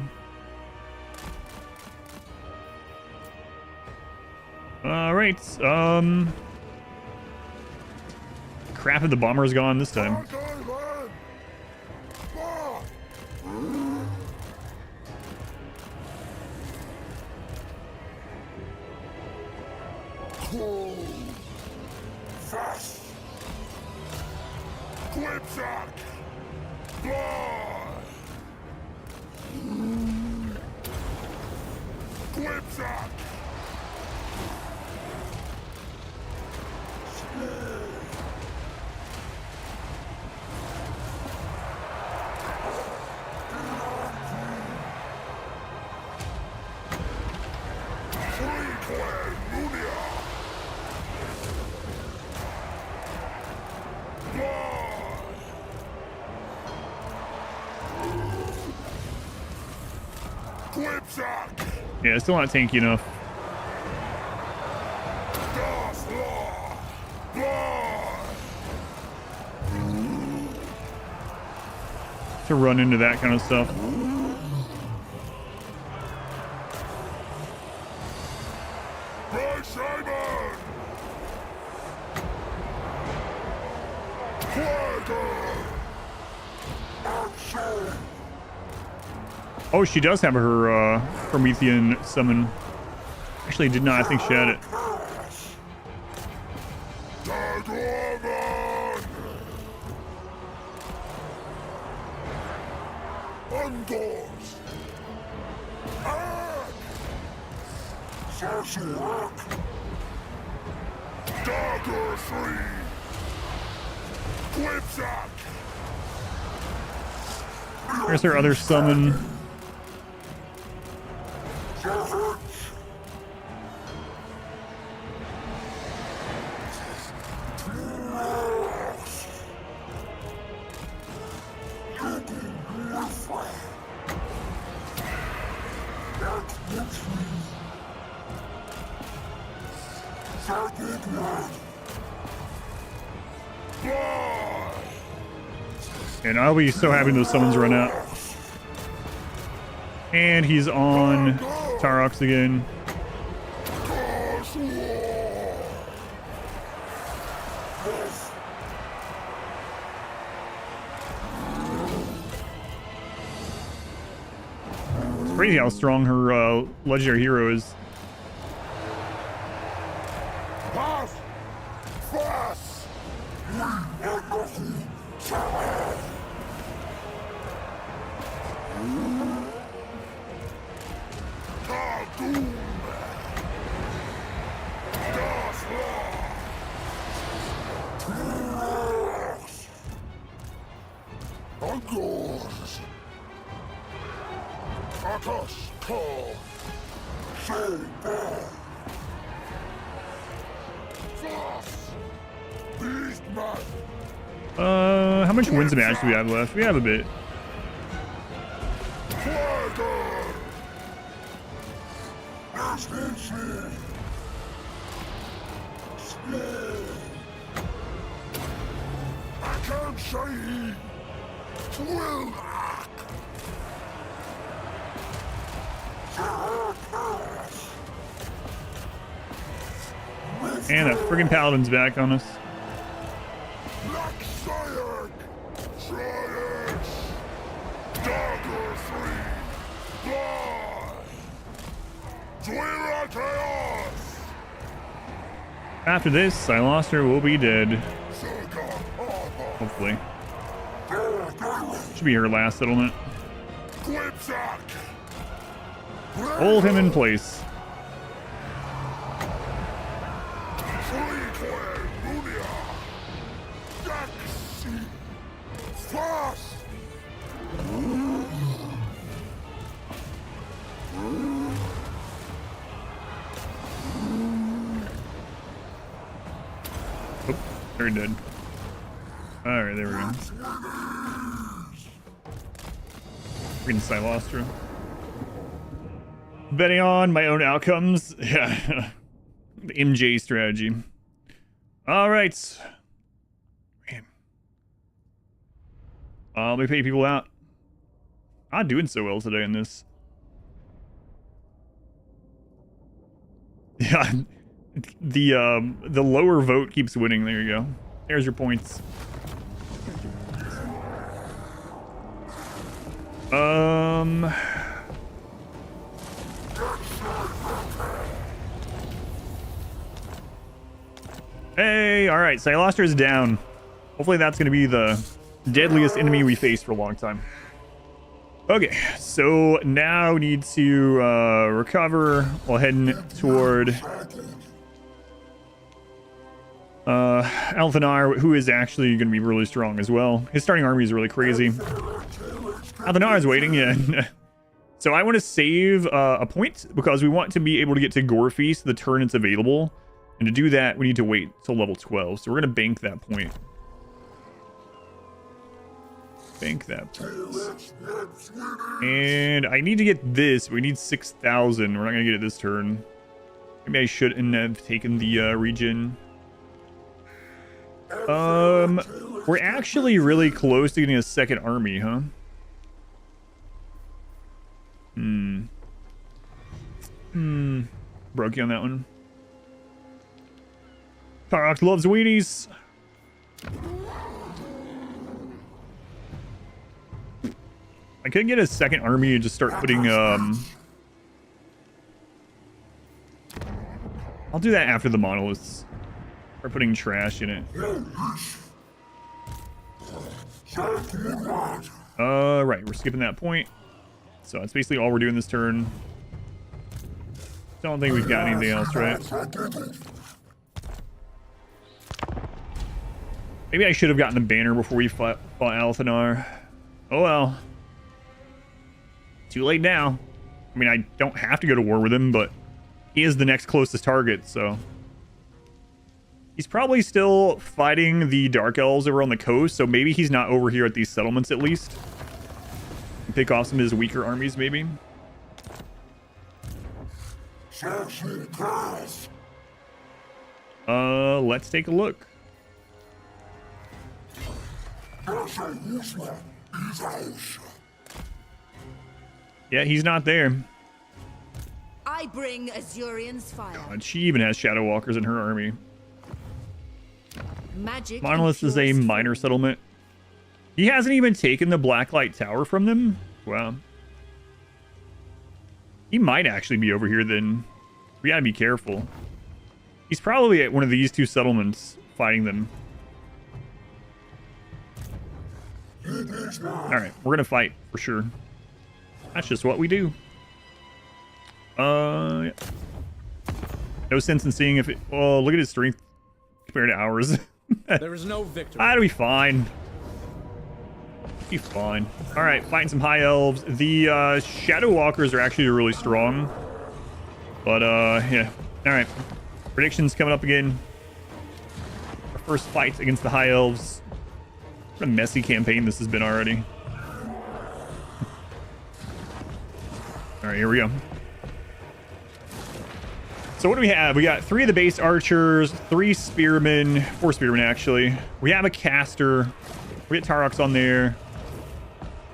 All right. Crap if the bomber's gone this time. Yeah, still not tanky enough. To run into that kind of stuff. Oh, she does have her Promethean summon. Actually, did not. I think she had it. There's her other summon. And I'll be so happy those summons run out. And he's on Taurox again. It's crazy how strong her legendary hero is. How much wins a match do we have left? We have a bit. And that friggin' paladin's back on us. After this, Cylostra will be dead. Hopefully. Should be her last settlement. Hold him in place. They're dead. Alright, there we go. Freaking Cylostra. Betting on my own outcomes. Yeah. The MJ strategy. Alright. Man. Let me pay people out. I'm doing so well today in this. Yeah. The lower vote keeps winning. There you go. There's your points. Hey, all right. Cylostra is down. Hopefully that's going to be the deadliest enemy we faced for a long time. Okay, so now we need to recover while heading toward Alith Anar, who is actually going to be really strong as well. His starting army is really crazy. Alith Anar is waiting, yeah. So I want to save a point because we want to be able to get to Gore Feast the turn it's available. And to do that, we need to wait till level 12. So we're going to bank that point. bank that. And I need to get this. We need 6,000. We're not going to get it this turn. Maybe I shouldn't have taken the regen. We're actually really close to getting a second army, huh? Broke you on that one. Taurox loves weenies. I could get a second army and just start putting, I'll do that after the monoliths. Start putting trash in it. Right, we're skipping that point. So that's basically all we're doing this turn. Don't think we've got anything else, right? Maybe I should have gotten the banner before we fought Alith and Anar. Oh well. Too late now. I mean, I don't have to go to war with him, but he is the next closest target, so... He's probably still fighting the Dark Elves over on the coast, so maybe he's not over here at these settlements at least. Pick off some of his weaker armies, maybe. Let's take a look. Yeah, he's not there. I bring Azurian's fire. God, she even has Shadow Walkers in her army. Magic. Monolith is a minor settlement. He hasn't even taken the Blacklight Tower from them. Wow. He might actually be over here then. We gotta be careful. He's probably at one of these two settlements fighting them. Alright, we're gonna fight for sure. That's just what we do. Yeah. No sense in seeing if it... Oh, look at his strength compared to ours. There is no victory. That'll be fine. Be fine. All right, fighting some high elves. The Shadow Walkers are actually really strong. But yeah. All right. Predictions coming up again. Our first fight against the high elves. What a messy campaign this has been already. All right, here we go. So what do we have? We got 3 of the base archers, 3 spearmen, 4 spearmen actually. We have a caster. We get Taurox on there.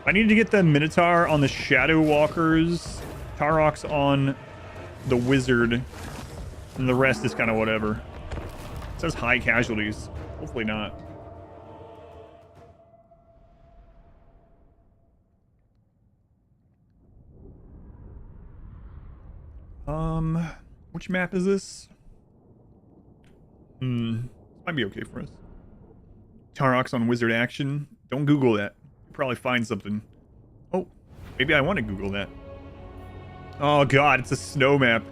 I need to get the Minotaur on the Shadow Walkers, Taurox on the Wizard, and the rest is kind of whatever. It says high casualties. Hopefully not. Which map is this? Might be okay for us. Taurox on Wizard action. Don't Google that. You'll probably find something. Oh, maybe I want to Google that. Oh god, it's a snow map.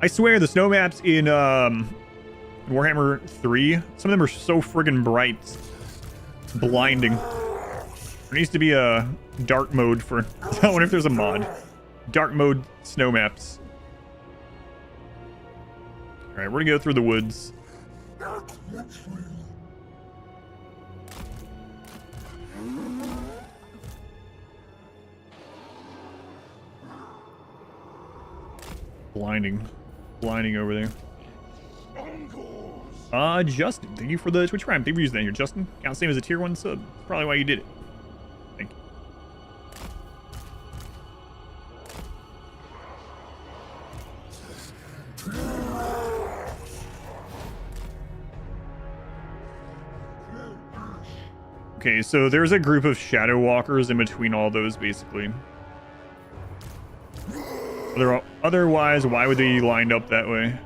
I swear the snow maps in Warhammer 3, some of them are so friggin' bright. It's blinding. There needs to be a dark mode for... I wonder if there's a mod. Dark mode snow maps. Alright, we're gonna go through the woods. Blinding over there. Justin, thank you for the Twitch Prime. Thank you for using that here, Justin. Count same as a tier 1 sub. That's probably why you did it. Thank you. Okay, so there's a group of Shadow Walkers in between all those, basically. Otherwise, why would they lined up that way?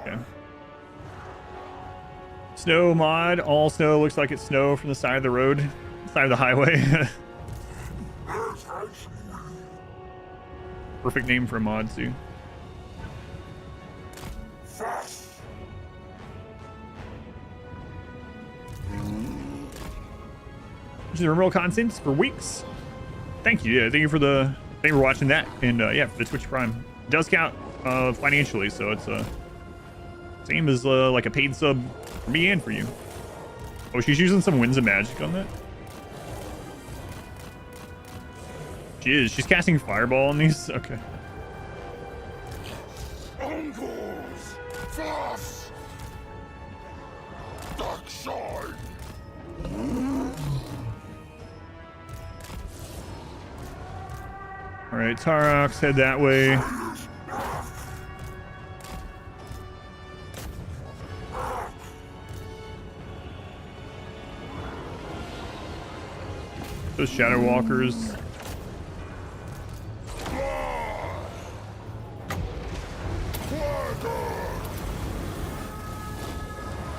Okay. Snow mod. All snow looks like it's snow from the side of the road. Side of the highway. Perfect name for a mod, too. Which is remote constants for weeks. thank you. Yeah, thank you for watching that, and yeah, for the Twitch Prime. It does count financially, so it's same as like a paid sub for me and for you. Oh, she's using some Winds of Magic on that. She is. She's casting Fireball on these. Okay. Uncles, fast, dark side. All right, Taurox, head that way. Those Shadow Walkers.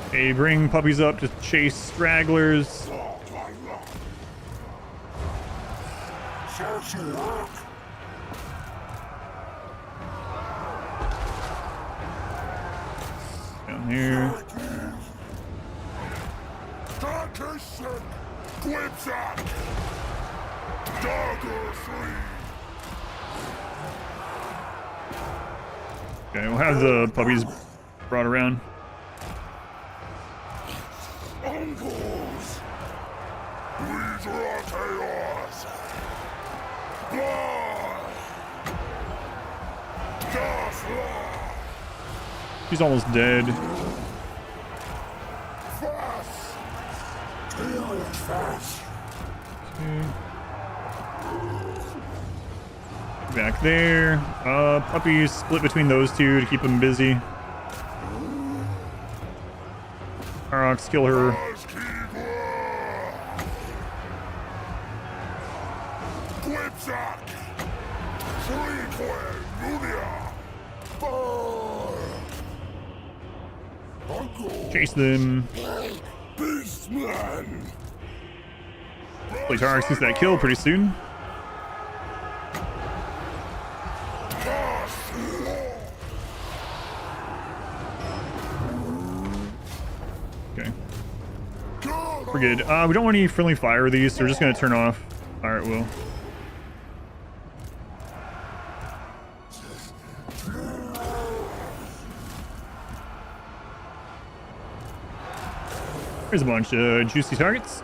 Okay, bring puppies up to chase stragglers. Down here. Okay, we'll have the puppies brought around. Uncles, these are chaos. She's almost dead. Okay. Back there. Puppies split between those two to keep them busy. Taurox, kill her. Chase them. Beastmen. Hopefully Taurox gets that kill pretty soon. Okay. We're good. We don't want any friendly fire with these, so we're just going to turn off fire at will. There's a bunch of juicy targets.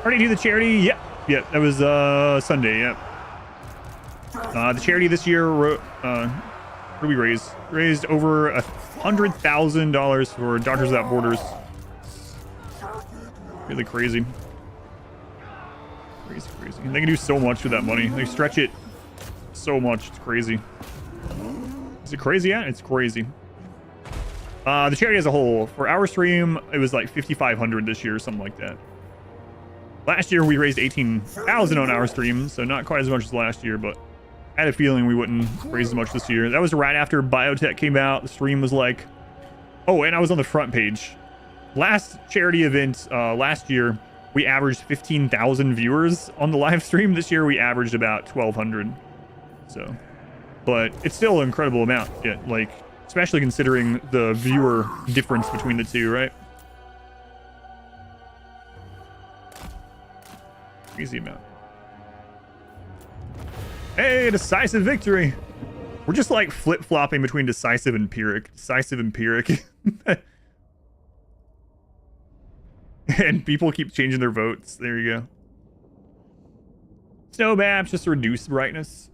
Already do the charity? Yep. Yep, that was Sunday, yep. The charity this year, what did we raise? Raised over $100,000 for Doctors Without Borders. Really crazy. Crazy, crazy. And they can do so much with that money. They stretch it so much. It's crazy. Is it crazy yet? It's crazy. The charity as a whole, for our stream, it was like 5,500 this year, something like that. Last year we raised 18,000 on our stream, so not quite as much as last year, but I had a feeling we wouldn't raise as much this year. That was right after Biotech came out. The stream was like, oh, and I was on the front page. Last charity event last year, we averaged 15,000 viewers on the live stream. This year we averaged about 1,200. So, but it's still an incredible amount. Yeah, like, especially considering the viewer difference between the two, right? Crazy amount. Hey, decisive victory! We're just like flip-flopping between decisive and Pyrrhic. Decisive and Pyrrhic. And people keep changing their votes. There you go. Snow maps, just reduce brightness.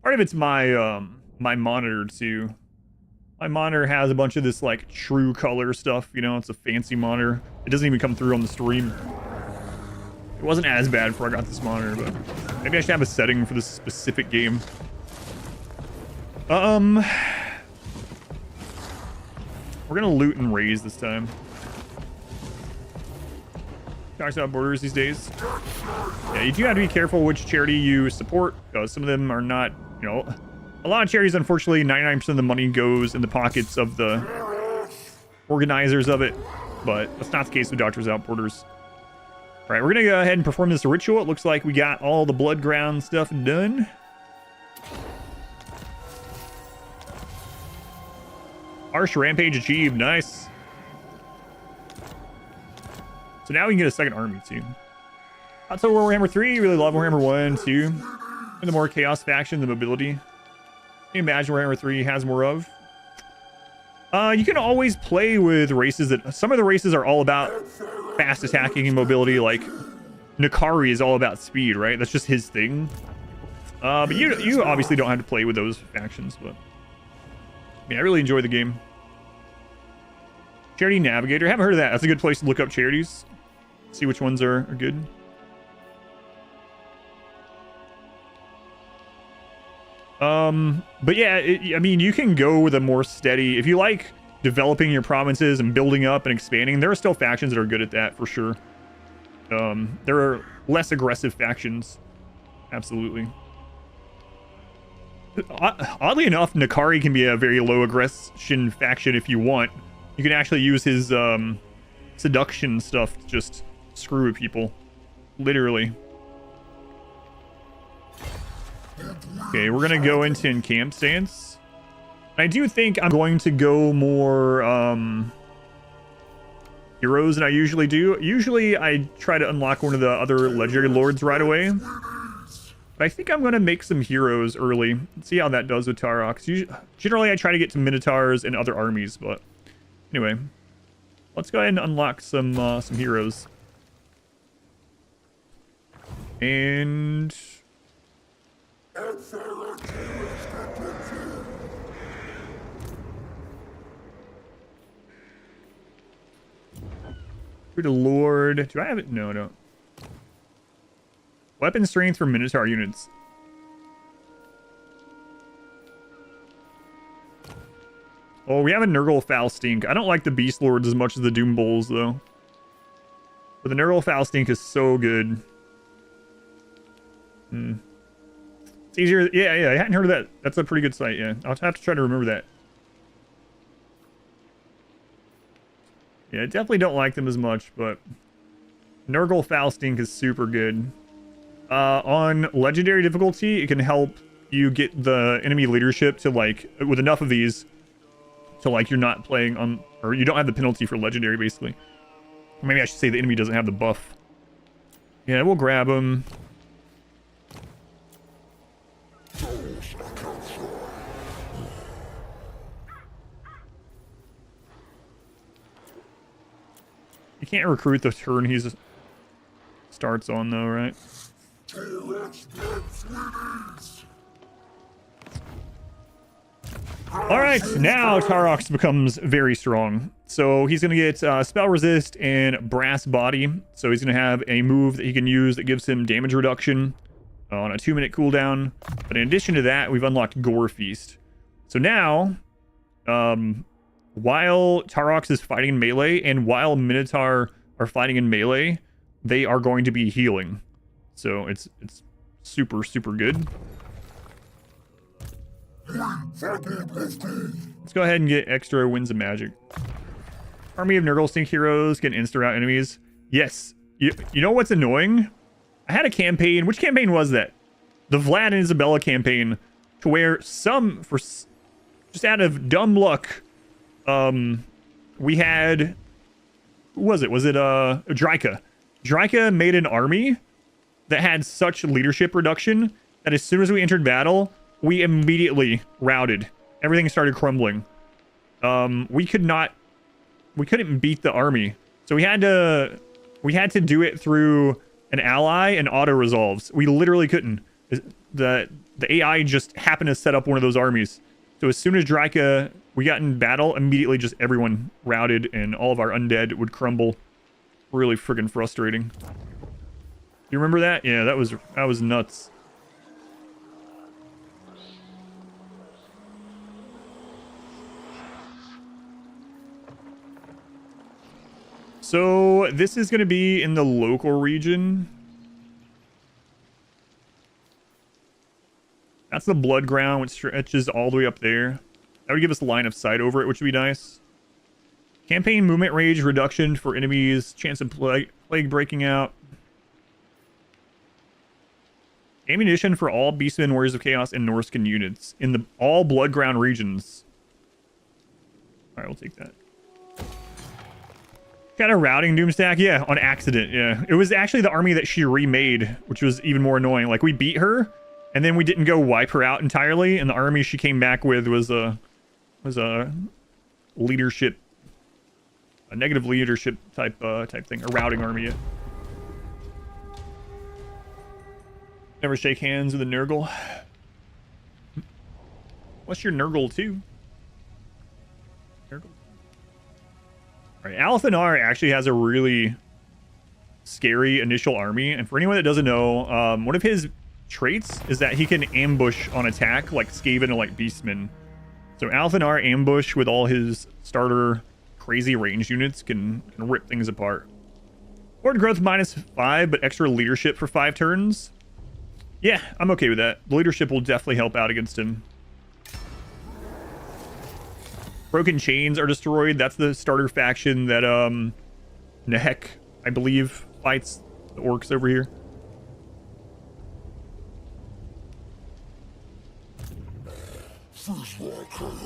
Part of it's my my monitor too. My monitor has a bunch of this like true color stuff, you know, it's a fancy monitor. It doesn't even come through on the stream. It wasn't as bad before I got this monitor, but maybe I should have a setting for this specific game. We're gonna loot and raise this time. Talks about borders these days. Yeah, you do have to be careful which charity you support, because some of them are not, you know, a lot of charities, unfortunately, 99% of the money goes in the pockets of the organizers of it, but that's not the case with Doctors Without Borders. All right, we're gonna go ahead and perform this ritual. It looks like we got all the blood ground stuff done. Harsh rampage achieved, nice. So now we can get a second army too. Total War Warhammer 3, really love Warhammer 1 and 2. And the more chaos faction, the mobility. Can you imagine Warhammer 3 has more of? You can always play with races that... Some of the races are all about fast attacking and mobility, like Nakari is all about speed, right? That's just his thing. But you obviously don't have to play with those factions, but... Yeah, I really enjoy the game. Charity Navigator, haven't heard of that. That's a good place to look up charities. See which ones are good. But yeah, I mean, you can go with a more steady... If you like developing your provinces and building up and expanding, there are still factions that are good at that, for sure. There are less aggressive factions. Absolutely. Oddly enough, Nakari can be a very low aggression faction if you want. You can actually use his seduction stuff to just screw with people. Literally. Okay, we're going to go into encamp stance. I do think I'm going to go more heroes than I usually do. Usually I try to unlock one of the other legendary lords right away. But I think I'm going to make some heroes early. Let's see how that does with Taurox. Generally, I try to get to Minotaurs and other armies, but anyway. Let's go ahead and unlock some heroes. And... Recruit a Lord. Do I have it? No, I don't. Weapon strength for Minotaur units. Oh, we have a Nurgle Foul Stink. I don't like the Beast Lords as much as the Doom Bulls, though. But the Nurgle Foul Stink is so good. It's easier. Yeah, I hadn't heard of that. That's a pretty good site, yeah. I'll have to try to remember that. Yeah, I definitely don't like them as much, but... Nurgle Foul Stink is super good. On legendary difficulty, it can help you get the enemy leadership to, like, with enough of these, to, like, you're not playing on, or you don't have the penalty for legendary, basically. Or maybe I should say the enemy doesn't have the buff. Yeah, we'll grab him. You can't recruit the turn he starts on, though, right? Alright, now Taurox becomes very strong. So he's going to get spell resist and brass body. So he's going to have a move that he can use that gives him damage reduction on a 2-minute cooldown. But in addition to that, we've unlocked Gore Feast. So now, while Taurox is fighting in melee and while Minotaur are fighting in melee, they are going to be healing. So it's super, super good. Let's go ahead and get extra Winds of Magic. Army of Nurgle Stink heroes can insta-rout enemies. Yes. You know what's annoying? I had a campaign. Which campaign was that? The Vlad and Isabella campaign, to where some, for just out of dumb luck, we had... Who was it? Was it Dryka? Dryka made an army that had such leadership reduction that as soon as we entered battle, we immediately routed. Everything started crumbling. We couldn't beat the army. So we had to do it through an ally and auto resolves. We literally couldn't. The AI just happened to set up one of those armies. So as soon as Dryka, we got in battle, immediately just everyone routed and all of our undead would crumble. Really friggin' frustrating. You remember that? Yeah, that was nuts. So this is going to be in the local region. That's the blood ground, which stretches all the way up there. That would give us a line of sight over it, which would be nice. Campaign movement range reduction for enemies. Chance of plague breaking out. Ammunition for all Beastmen, Warriors of Chaos, and Norscan units in the all blood ground regions. All right, we'll take that. Got a routing Doomstack? Yeah, on accident, yeah. It was actually the army that she remade, which was even more annoying. Like, we beat her, and then we didn't go wipe her out entirely, and the army she came back with was a leadership, a negative leadership type thing, a routing army. Yeah. Never shake hands with a Nurgle. What's your Nurgle too? Nurgle. All right, Alith Anar actually has a really scary initial army, and for anyone that doesn't know, one of his traits is that he can ambush on attack like Skaven or like Beastmen. So Alith Anar ambush with all his starter crazy range units can rip things apart. Horde growth -5, but extra leadership for 5 turns. Yeah, I'm okay with that. The leadership will definitely help out against him. Broken Chains are destroyed. That's the starter faction that Nehek, I believe, fights the orcs over here.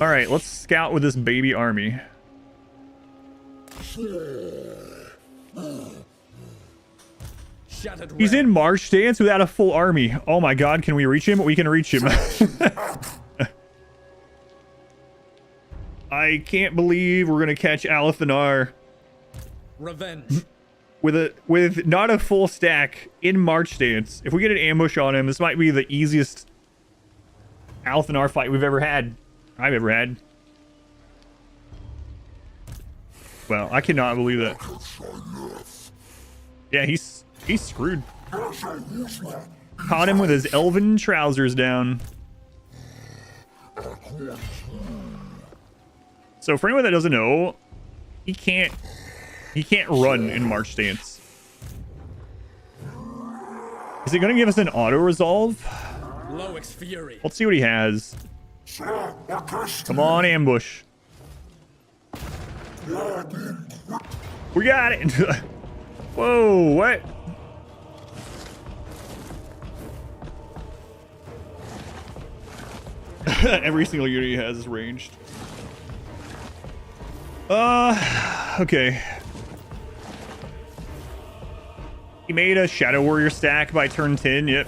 All right, let's scout with this baby army. He's in March stance without a full army. Oh my god, can we reach him? We can reach him. I can't believe we're gonna catch Alith Anar. Revenge. With not a full stack in March stance. If we get an ambush on him, this might be the easiest Alith Anar fight we've ever had. I've ever had. Well, I cannot believe that. Yeah, he's screwed. Caught him with his elven trousers down. So for anyone that doesn't know, he can't run in March stance. Is it going to give us an auto resolve? Loix Fury. Let's see what he has. Come on, ambush. We got it. Whoa, what? Every single unit he has is ranged. Okay. He made a Shadow Warrior stack by turn 10, yep.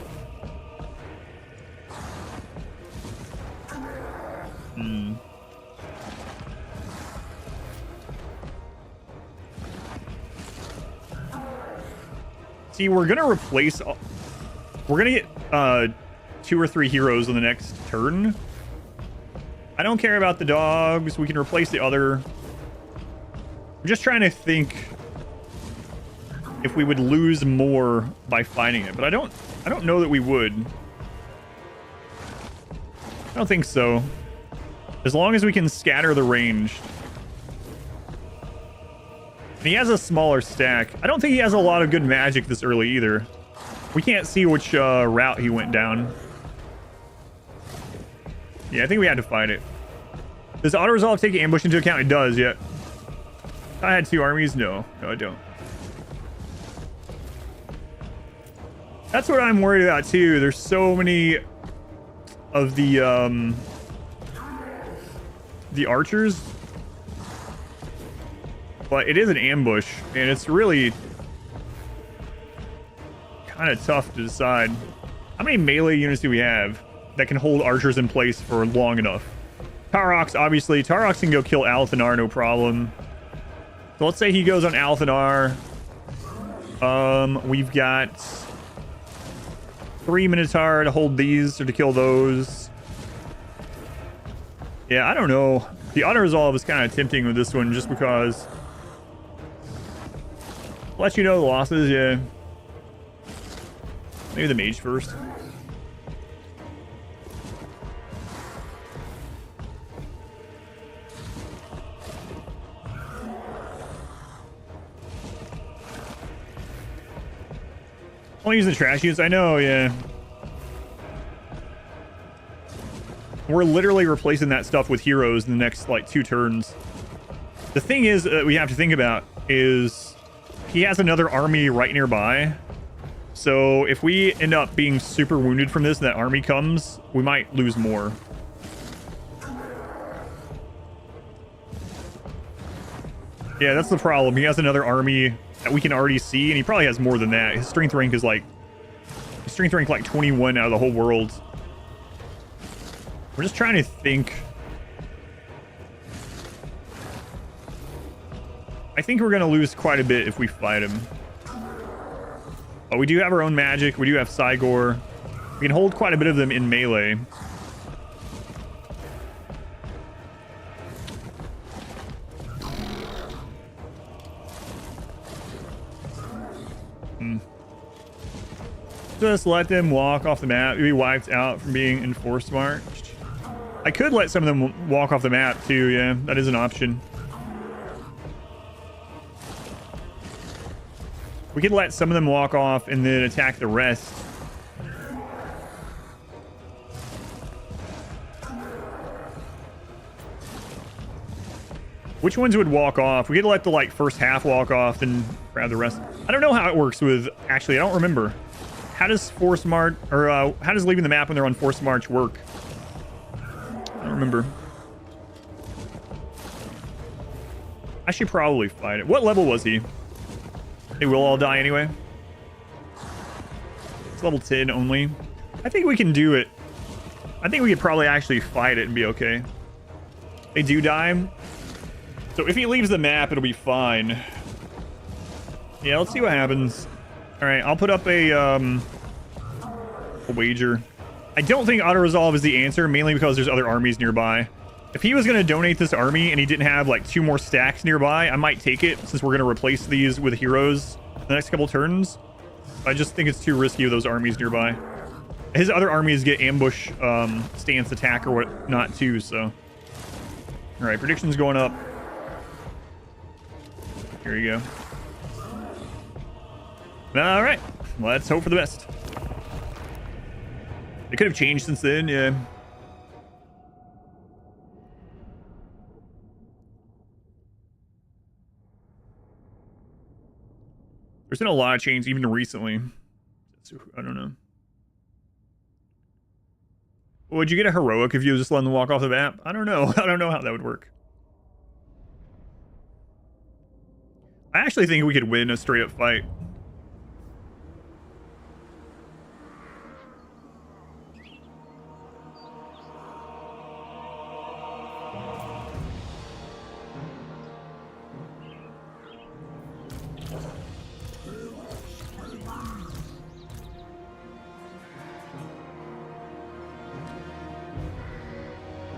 See, we're gonna replace... We're gonna get 2 or 3 heroes on the next turn. I don't care about the dogs. We can replace the other... I'm just trying to think if we would lose more by fighting it, but I don't know that we would. I don't think so. As long as we can scatter the range. And he has a smaller stack. I don't think he has a lot of good magic this early either. We can't see which route he went down. Yeah, I think we had to fight it. Does auto resolve take ambush into account? It does, yeah. I had 2 armies? No, I don't. That's what I'm worried about too. There's so many of the archers, but it is an ambush, and it's really kind of tough to decide. How many melee units do we have that can hold archers in place for long enough? Taurox, obviously. Taurox can go kill Alith Anar, no problem. So let's say he goes on Alith Anar. We've got 3 Minotaur to hold these or to kill those. Yeah, I don't know. The auto resolve is kind of tempting with this one just because. I'll let you know the losses, yeah. Maybe the mage first. I'll use the trash units. I know, yeah. We're literally replacing that stuff with heroes in the next, like, 2 turns. The thing is that we have to think about is he has another army right nearby. So if we end up being super wounded from this and that army comes, we might lose more. Yeah, that's the problem. He has another army that we can already see, and he probably has more than that. His strength rank is like... His strength rank like 21 out of the whole world. We're just trying to think. I think we're going to lose quite a bit if we fight him. But we do have our own magic. We do have Cygor. We can hold quite a bit of them in melee. Just let them walk off the map. Be wiped out from being enforced marched. I could let some of them walk off the map too. Yeah, that is an option. We could let some of them walk off and then attack the rest. Which ones would walk off? We could let the like first half walk off and grab the rest. I don't know how it works with... Actually, I don't remember. How does force march, or how does leaving the map when they're on forced march work? I don't remember. I should probably fight it. What level was he? They will all die anyway. It's level 10 only. I think we can do it. I think we could probably actually fight it and be okay. They do die. So if he leaves the map, it'll be fine. Yeah, let's see what happens. All right, I'll put up a wager. I don't think auto-resolve is the answer, mainly because there's other armies nearby. If he was going to donate this army and he didn't have like 2 more stacks nearby, I might take it since we're going to replace these with heroes the next couple turns. I just think it's too risky with those armies nearby. His other armies get ambush, stance attack or whatnot too, so. All right, predictions going up. Here you go. All right, let's hope for the best. It could have changed since then, yeah. There's been a lot of change even recently. So, I don't know. Would you get a heroic if you just let them walk off the map? I don't know. I don't know how that would work. I actually think we could win a straight up fight.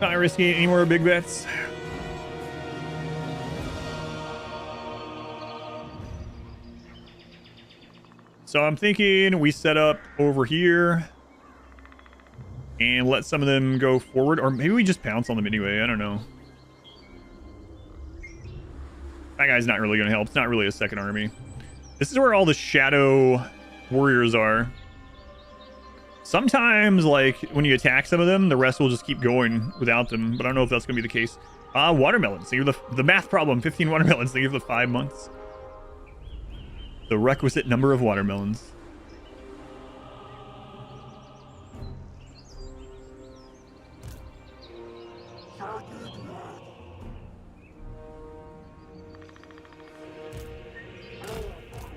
Not risking any more big bets. So I'm thinking we set up over here and let some of them go forward, or maybe we just pounce on them anyway. I don't know. That guy's not really going to help. It's not really a second army. This is where all the shadow warriors are. Sometimes, like, when you attack some of them, the rest will just keep going without them. But I don't know if that's going to be the case. Watermelons. Think of the math problem. 15 watermelons. Think of the 5 months. The requisite number of watermelons.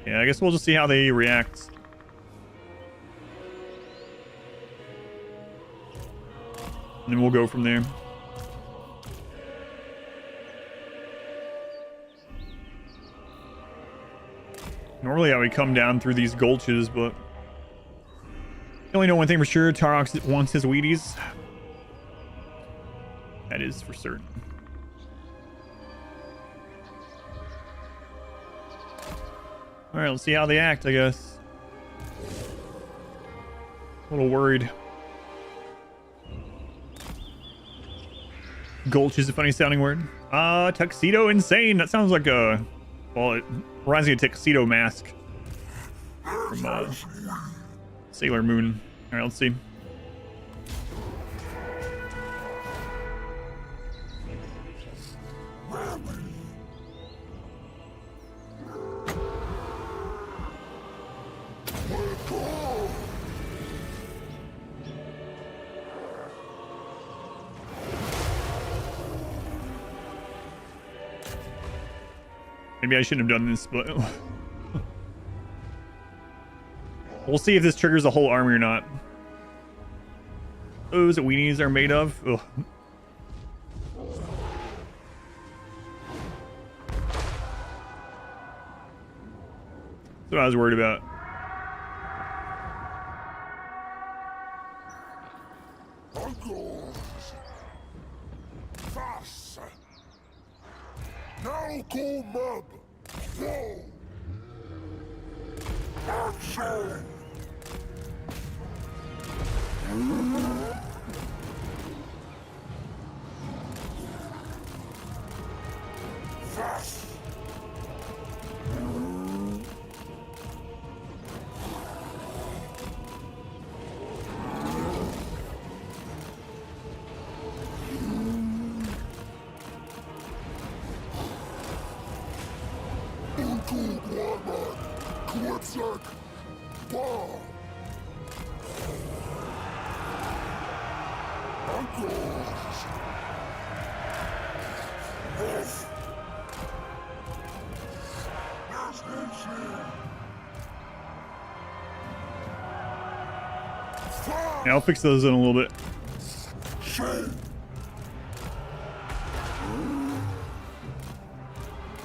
Yeah, I guess we'll just see how they react. And then we'll go from there. Normally I would come down through these gulches, but I only know one thing for sure. Taurox wants his Wheaties. That is for certain. Alright, let's see how they act, I guess. A little worried. Gulch is a funny sounding word. Tuxedo insane. That sounds like a... Well, it reminds me of Tuxedo Mask from Sailor Moon. All right, let's see. Maybe I shouldn't have done this, but we'll see if this triggers the whole army or not. Those weenies are made of. Ugh. That's what I was worried about. Uncles! Fast! Now go mob! Whoa! Action! Fast! Uncle Warman! Klipsack! Ball! Uncles! Yes! Yes, yes, Yeah, I'll fix those in a little bit. Shame!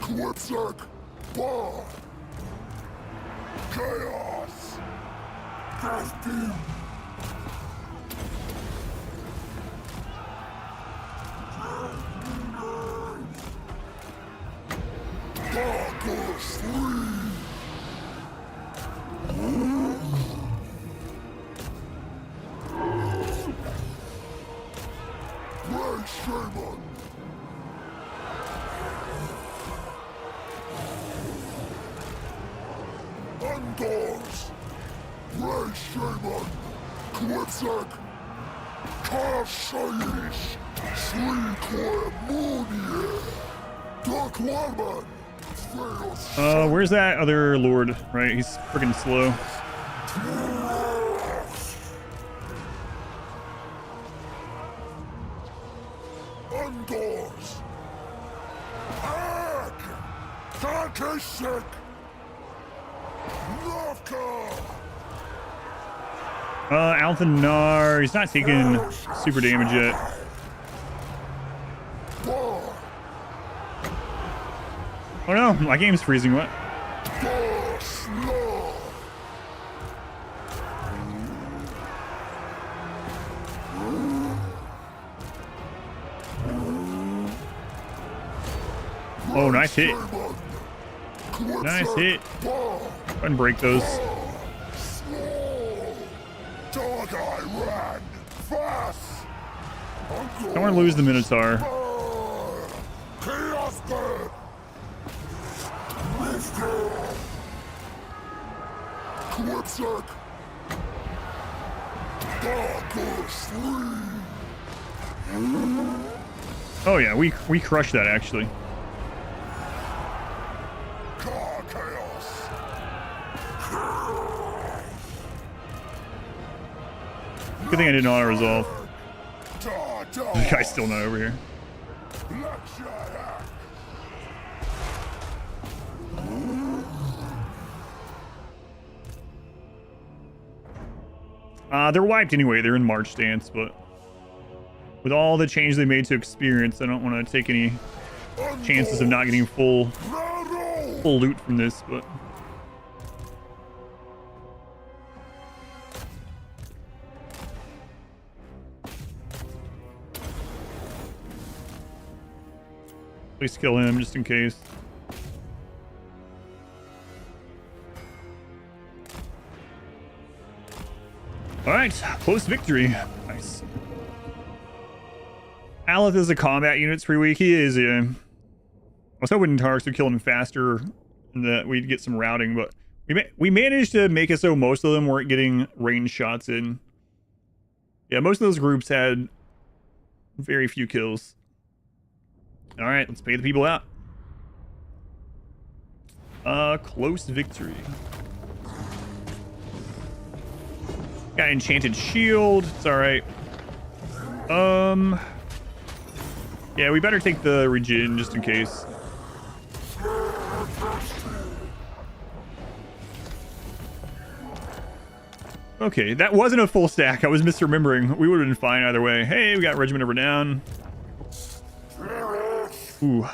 Klipsack! Ball! Chaos! Casting! Darkest Lead! Ray Shaman! Undoors! Ray Shaman! Klipsack! Karshayish! Sleekor Moonier! Dark Warman! Where's that other lord? Right, he's freaking slow. Undoors! Hack! Kakashek! Novka! Alith and Anar, he's not taking super damage yet. Bar! Oh no, my game's freezing, what? Bar Slaw! Oh, nice hit. Nice hit. Bar! Go ahead and break those. Slow! Dog I ran! Fast! Uncle! Don't want to lose the Minotaur. Bar! Chaos Bird! Klipsack! Darkest Lead! Oh yeah, we crushed that actually. Car Chaos! Good thing I didn't auto resolve. Tar The guy's still not over here. Black Shadow! They're wiped anyway. They're in March stance, but with all the changes they made to experience, I don't want to take any chances of not getting full loot from this, but at least kill him just in case. All right, close victory. Nice. Alith is a combat unit's free week. He is, yeah. I was hoping Taurox would kill him faster and that we'd get some routing, but we managed to make it so most of them weren't getting range shots in. Yeah, most of those groups had very few kills. All right, let's pay the people out. Close victory. Got enchanted shield. It's all right. Yeah, we better take the regen just in case. Okay, that wasn't a full stack. I was misremembering. We would have been fine either way. Hey, we got regiment over down. Ooh.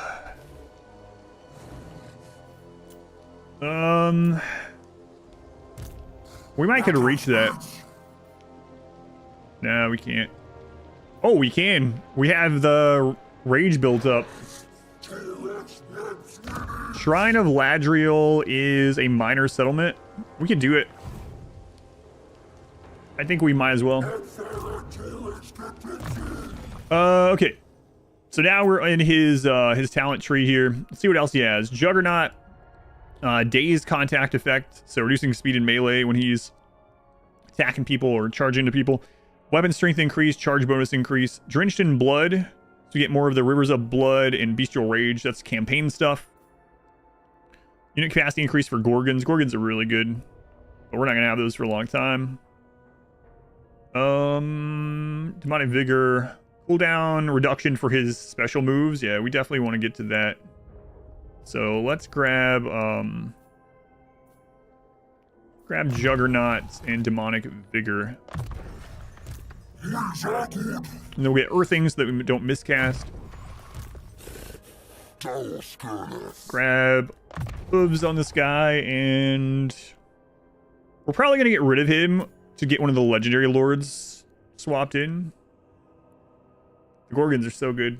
We might could reach that. No, we can't. Oh, we can. We have the rage built up. Shrine of Ladriel is a minor settlement. We could do it. I think we might as well. Okay. So now we're in his talent tree here. Let's see what else he has. Juggernaut, dazed contact effect, so reducing speed in melee when he's attacking people or charging into people. Weapon strength increase, charge bonus increase. Drenched in blood, so you get more of the rivers of blood and bestial rage. That's campaign stuff. Unit capacity increase for Gorgons. Gorgons are really good, but we're not gonna have those for a long time. Demonic vigor, cooldown reduction for his special moves. Yeah, we definitely want to get to that. So let's grab Juggernaut and Demonic Vigor. And then we'll get Earthings so that we don't miscast. Grab hooves on this guy, and we're probably going to get rid of him to get one of the legendary lords swapped in. The Gorgons are so good.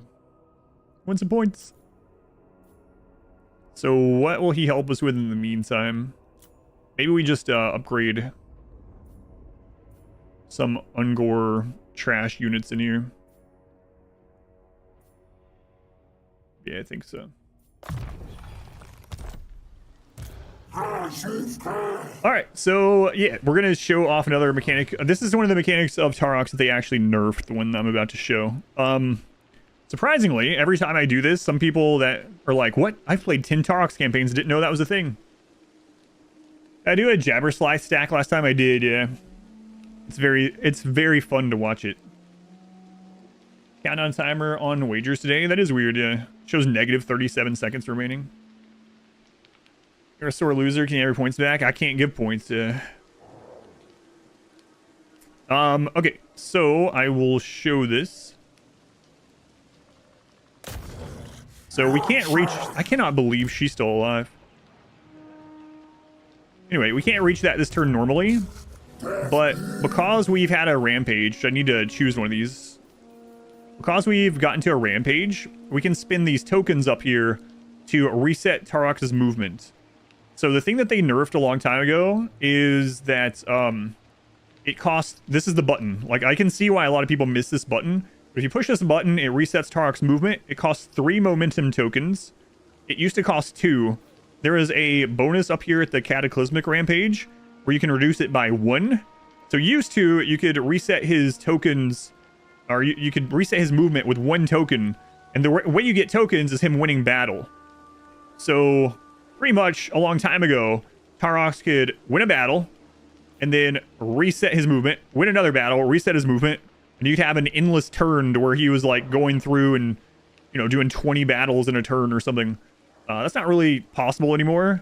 Win some points. So what will he help us with in the meantime? Maybe we just upgrade some Ungor trash units in here. Yeah, I think so. Alright, so yeah, we're gonna show off another mechanic. This is one of the mechanics of Taurox that they actually nerfed, the one that I'm about to show. Surprisingly, every time I do this, some people that are like, what? I've played 10 Taurox campaigns, didn't know that was a thing. I do a Jabbersly stack last time I did, yeah. It's very fun to watch it. Countdown timer on wagers today. That is weird, yeah. Shows negative 37 seconds remaining. You're a sore loser. Can you have your points back? I can't give points. Okay, so I will show this. So we can't reach... I cannot believe she's still alive. Anyway, we can't reach that this turn normally. But because we've had a rampage, I need to choose one of these. Because we've gotten to a rampage, we can spin these tokens up here to reset Taurox's movement. So the thing that they nerfed a long time ago is that it costs... This is the button. Like, I can see why a lot of people miss this button. But if you push this button, it resets Taurox's movement. It costs 3 momentum tokens. It used to cost 2. There is a bonus up here at the Cataclysmic Rampage where you can reduce it by 1. So used to, you could reset his tokens, or you could reset his movement with 1 token. And the way you get tokens is him winning battle. So... pretty much a long time ago, Taurox could win a battle and then reset his movement, win another battle, reset his movement, and you'd have an endless turn to where he was like going through and, you know, doing 20 battles in a turn or something. That's not really possible anymore,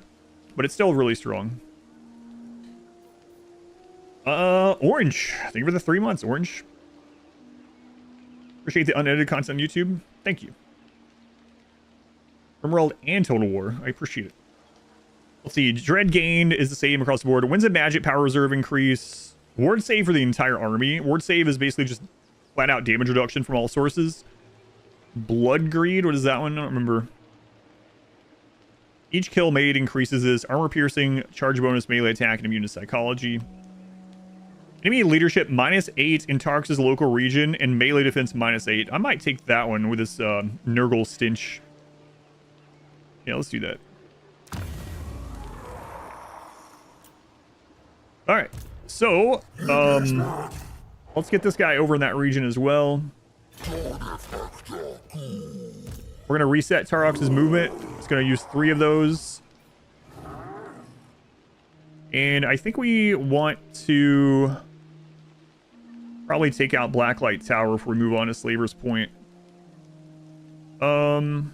but it's still really strong. Orange. Thank you for the 3 months, Orange. Appreciate the unedited content on YouTube. Thank you. World and Total War. I appreciate it. Let's see. Dread gained is the same across the board. Wins and magic power reserve increase. Ward save for the entire army. Ward save is basically just flat out damage reduction from all sources. Blood greed. What is that one? I don't remember. Each kill made increases his armor piercing, charge bonus, melee attack, and immune to psychology. Enemy leadership -8 in Taurox's local region and melee defense -8. I might take that one with this Nurgle stench. Yeah, let's do that. All right, so let's get this guy over in that region as well. We're gonna reset Taurox's movement. It's gonna use 3 of those, and I think we want to probably take out Blacklight Tower if we move on to Slaver's Point. Oh,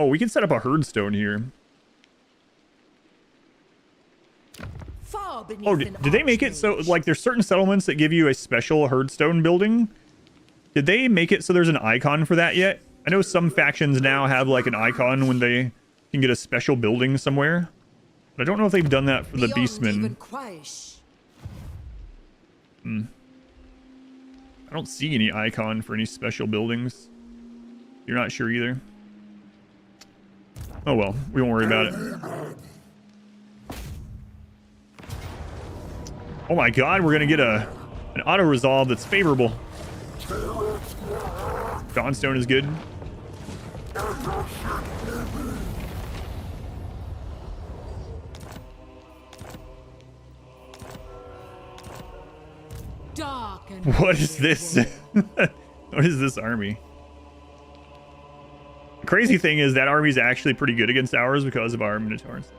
we can set up a herdstone here. beneath Oh, an did they make it so, archmage. like, there's certain settlements that give you a special herdstone building? Did they make it so there's an icon for that yet? I know some factions now have, like, an icon when they can get a special building somewhere. But I don't know if they've done that for the Beyond Beastmen. even Quaish. I don't see any icon for any special buildings. You're not sure either. Oh well, we won't worry about it. Oh my god, we're gonna get an auto resolve that's favorable. Dawnstone is good. Dark and What is this? What is this army? The crazy thing is that army is actually pretty good against ours because of our Minotaurs.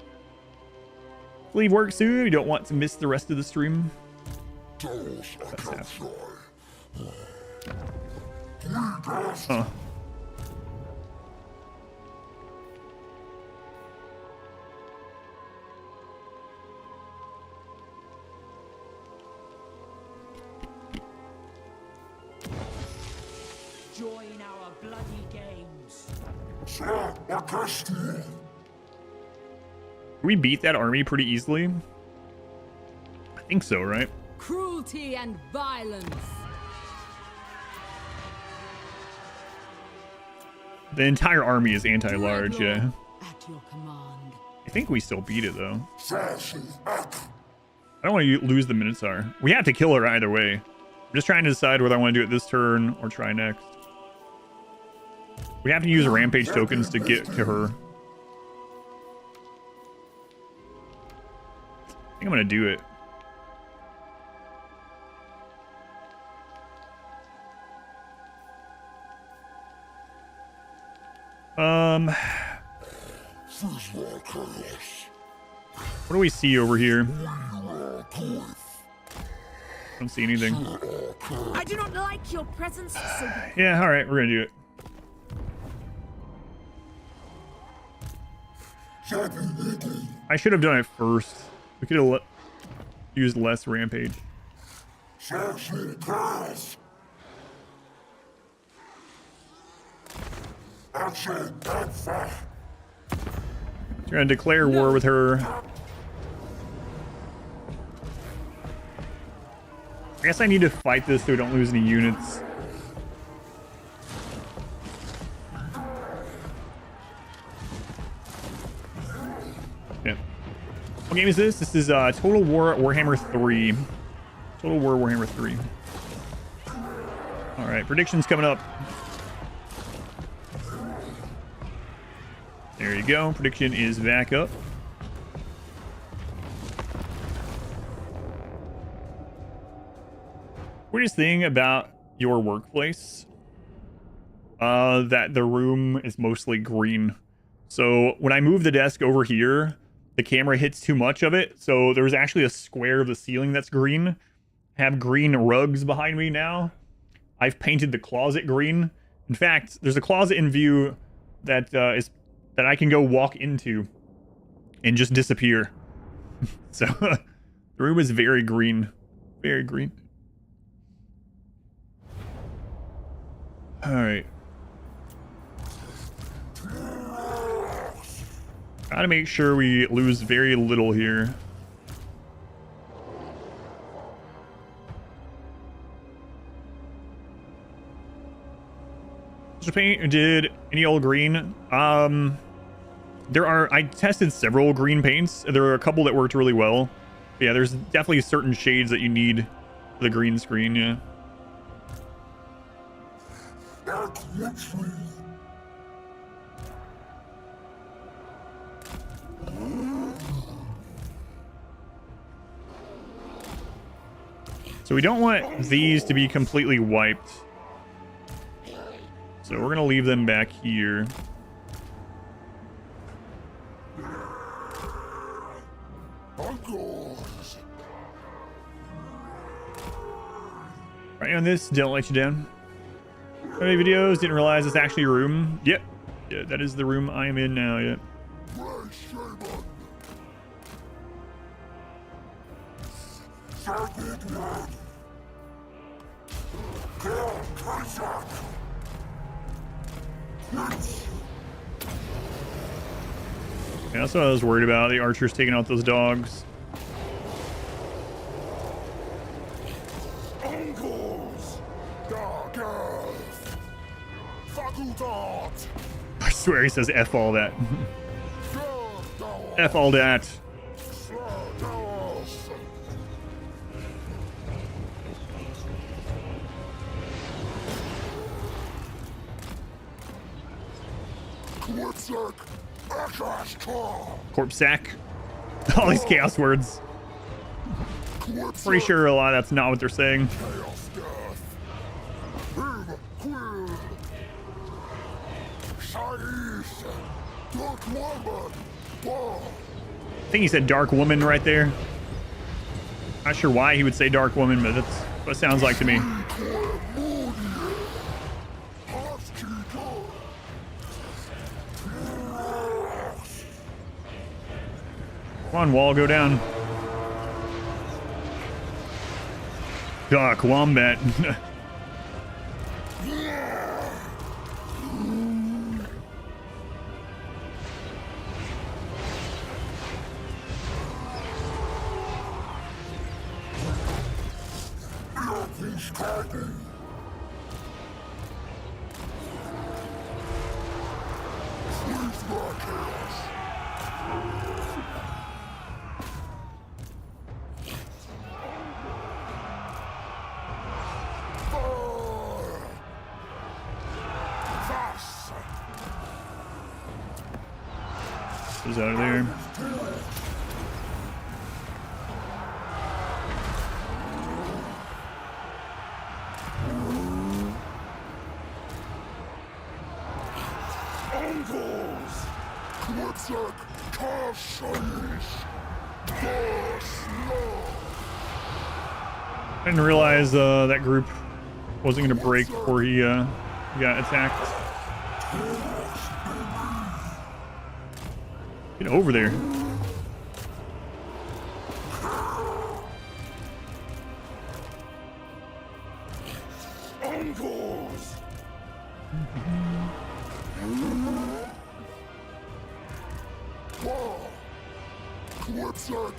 Leave work soon. You don't want to miss the rest of the stream. That's happening. Huh. join our bloody games. We beat that army pretty easily. I think so, right? Cruelty and violence. The entire army is anti-large, yeah. At your command. I think we still beat it, though. I don't want to lose the Minotaur. We have to kill her either way. I'm just trying to decide whether I want to do it this turn or try next. We have to use rampage tokens to get to her. I think I'm going to do it. What do we see over here? Don't see anything. I do not like your presence, so Yeah, all right, we're gonna do it. I should have done it first. We could have used less rampage. We're gonna declare war with her. I guess I need to fight this so we don't lose any units. Yeah. What game is this? This is Total War Warhammer 3. Total War Warhammer 3. Alright, predictions coming up. There you go. Prediction is back up. Weirdest thing about your workplace, that the room is mostly green. So when I move the desk over here, the camera hits too much of it. So there's actually a square of the ceiling that's green. I have green rugs behind me now. I've painted the closet green. In fact, there's a closet in view that that I can go walk into and just disappear. So the room is very green. Very green. Alright. Gotta make sure we lose very little here. Japan did any old green. I tested several green paints. There are a couple that worked really well. But yeah, there's definitely certain shades that you need for the green screen, yeah. So we don't want these to be completely wiped. So we're gonna leave them back here. Right on this, don't let you down. How many videos? Didn't realize it's actually a room. Yep. Yeah, that is the room I am in now, yep. Yeah, that's what I was worried about. The archers taking out those dogs. Uncles! Dark Earth! Facultat! I swear he says F all that. Gerdawas! F all that. Sladawas! Quetzalcoatl! Akashka! Corpse sack. All these chaos words. Pretty sure a lot of that's not what they're saying. Chaos Death! Him Quill! Shais! Dark Woman! Ball! I think he said dark woman right there. Not sure why he would say dark woman, but that's what it sounds like to me. Come on, wall, go down. Dark wombat. Goes out of there. Uncles! Quetzalcoatl! Kashais! I didn't realize that group wasn't going to break before he got attacked. Get over there. Uncles! Quetzalcoatl!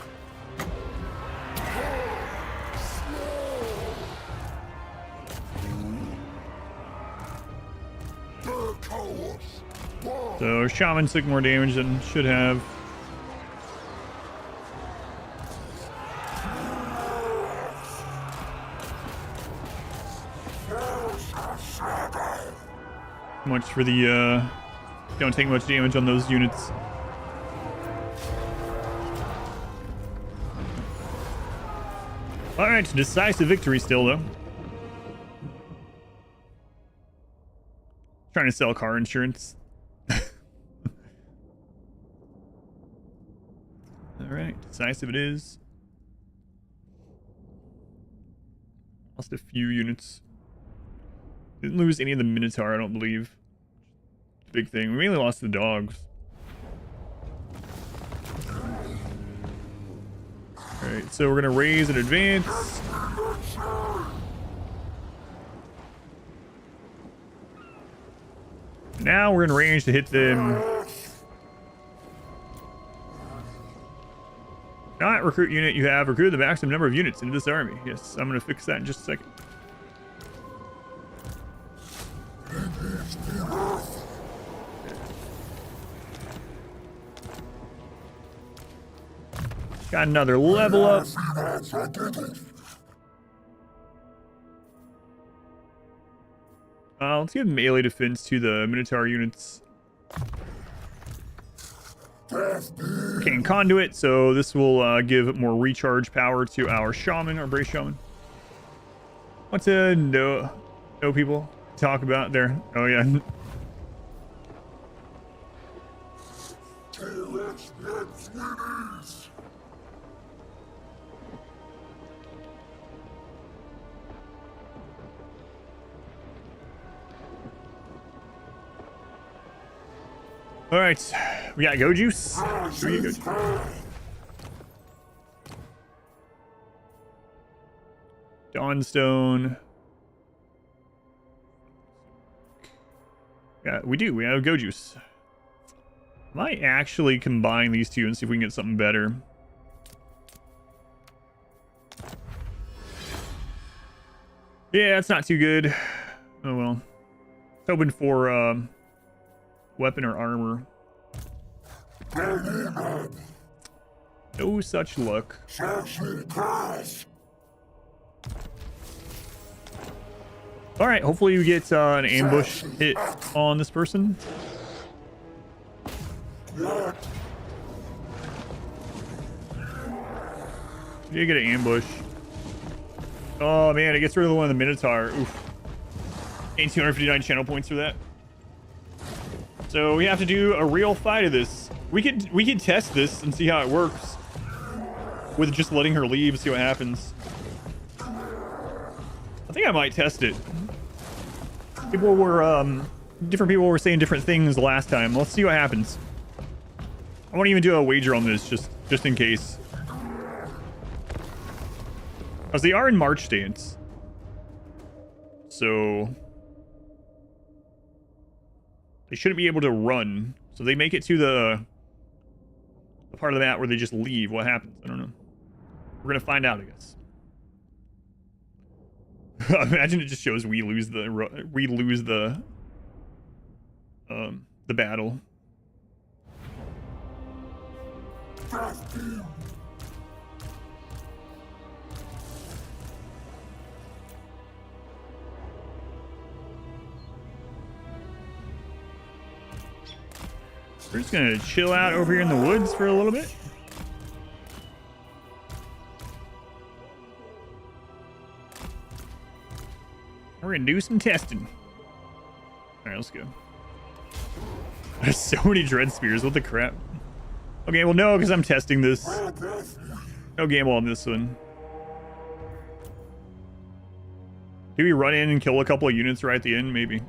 So shaman took more damage than should have. Much for the don't take much damage on those units. All right, decisive victory still though. Trying to sell car insurance. Alright, decisive it is. Lost a few units. Didn't lose any of the Minotaur, I don't believe. Big thing. We mainly lost the dogs. Alright, so we're gonna raise and advance. Now we're in range to hit them. Not recruit unit, you have recruited the maximum number of units into this army. Yes, I'm going to fix that in just a second. Got another level up. Let's give melee defense to the Minotaur units. Can't conduit, so this will give more recharge power to our shaman, our brace shaman. Want to know people talk about there? Oh yeah. All right, we got go juice. Sure you go. Dawnstone. Yeah, we do. We have Go Juice. Might actually combine these two and see if we can get something better. Yeah, it's not too good. Oh well. Hoping for weapon or armor. No such luck. All right, hopefully you get an ambush hit on this person. You get an ambush. Oh man, it gets rid of the one of the Minotaur. Oof. Gain 259 channel points for that. So we have to do a real fight of this. We could test this and see how it works with just letting her leave, see what happens. I think I might test it. People were different people were saying different things last time. Let's see what happens. I won't even do a wager on this just in case. Because they are in March stance. So they shouldn't be able to run. So they make it to the part of the map where they just leave. What happens? I don't know. We're gonna find out, I guess. Imagine it just shows we lose the battle. We're just gonna chill out over here in the woods for a little bit. We're gonna do some testing. All right, let's go. There's so many dread spears. What the crap? Okay, well, no, because I'm testing this. No gamble on this one. Do we run in and kill a couple of units right at the end? Maybe.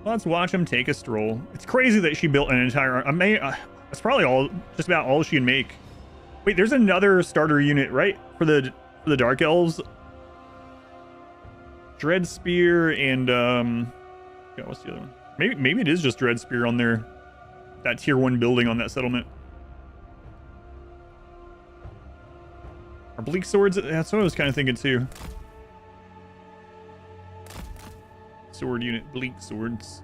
Let's watch him take a stroll. It's crazy that she built an entire... that's probably all, just about all she can make. Wait, there's another starter unit, right? For the Dark Elves. Dread Spear and yeah, what's the other one? Maybe it is just Dread Spear on there. That tier 1 building on that settlement. Are Bleak Swords? That's what I was kind of thinking too. Sword unit, Bleak Swords.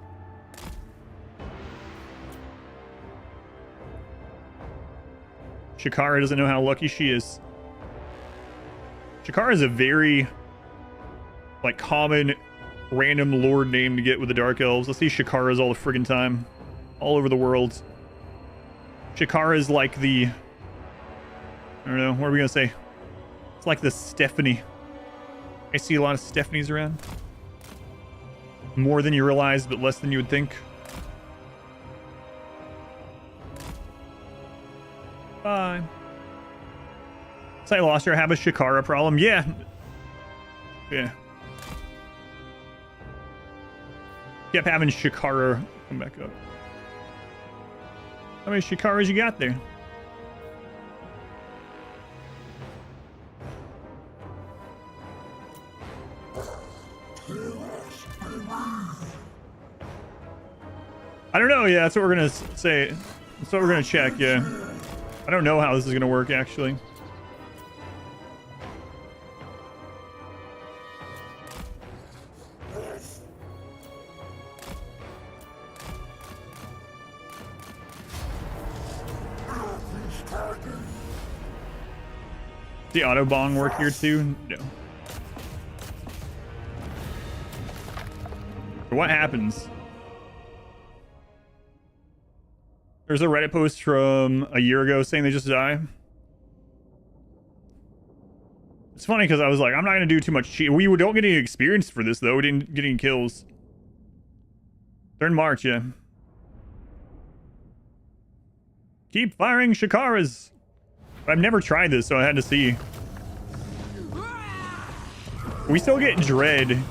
Shakara doesn't know how lucky she is. Shakara is a very like common random lord name to get with the Dark Elves. I see Shakaras all the friggin' time. All over the world. Shakara is like the... I don't know, what are we gonna say? It's like the Stephanie. I see a lot of Stephanies around. More than you realize, but less than you would think. Bye. Cylostra have a Shakara problem? Yeah. Yeah. Kept having Shakara come back up. How many Shakaras you got there? I don't know. Yeah, that's what we're gonna say. That's what we're gonna check. Yeah, I don't know how this is gonna work actually. The auto bong work here too? No. What happens? There's a Reddit post from a year ago saying they just die. It's funny because I was like, I'm not going to do too much cheat. We don't get any experience for this though. We didn't get any kills. They're in March, yeah. Keep firing Shakaras. I've never tried this, so I had to see. We still get Dread.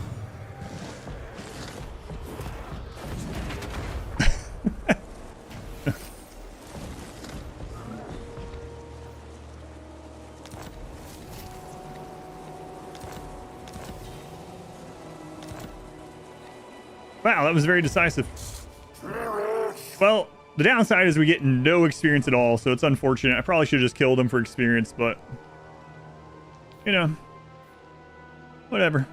Wow, that was very decisive. Well, the downside is we get no experience at all, so it's unfortunate. I probably should have just killed him for experience, but you know, whatever.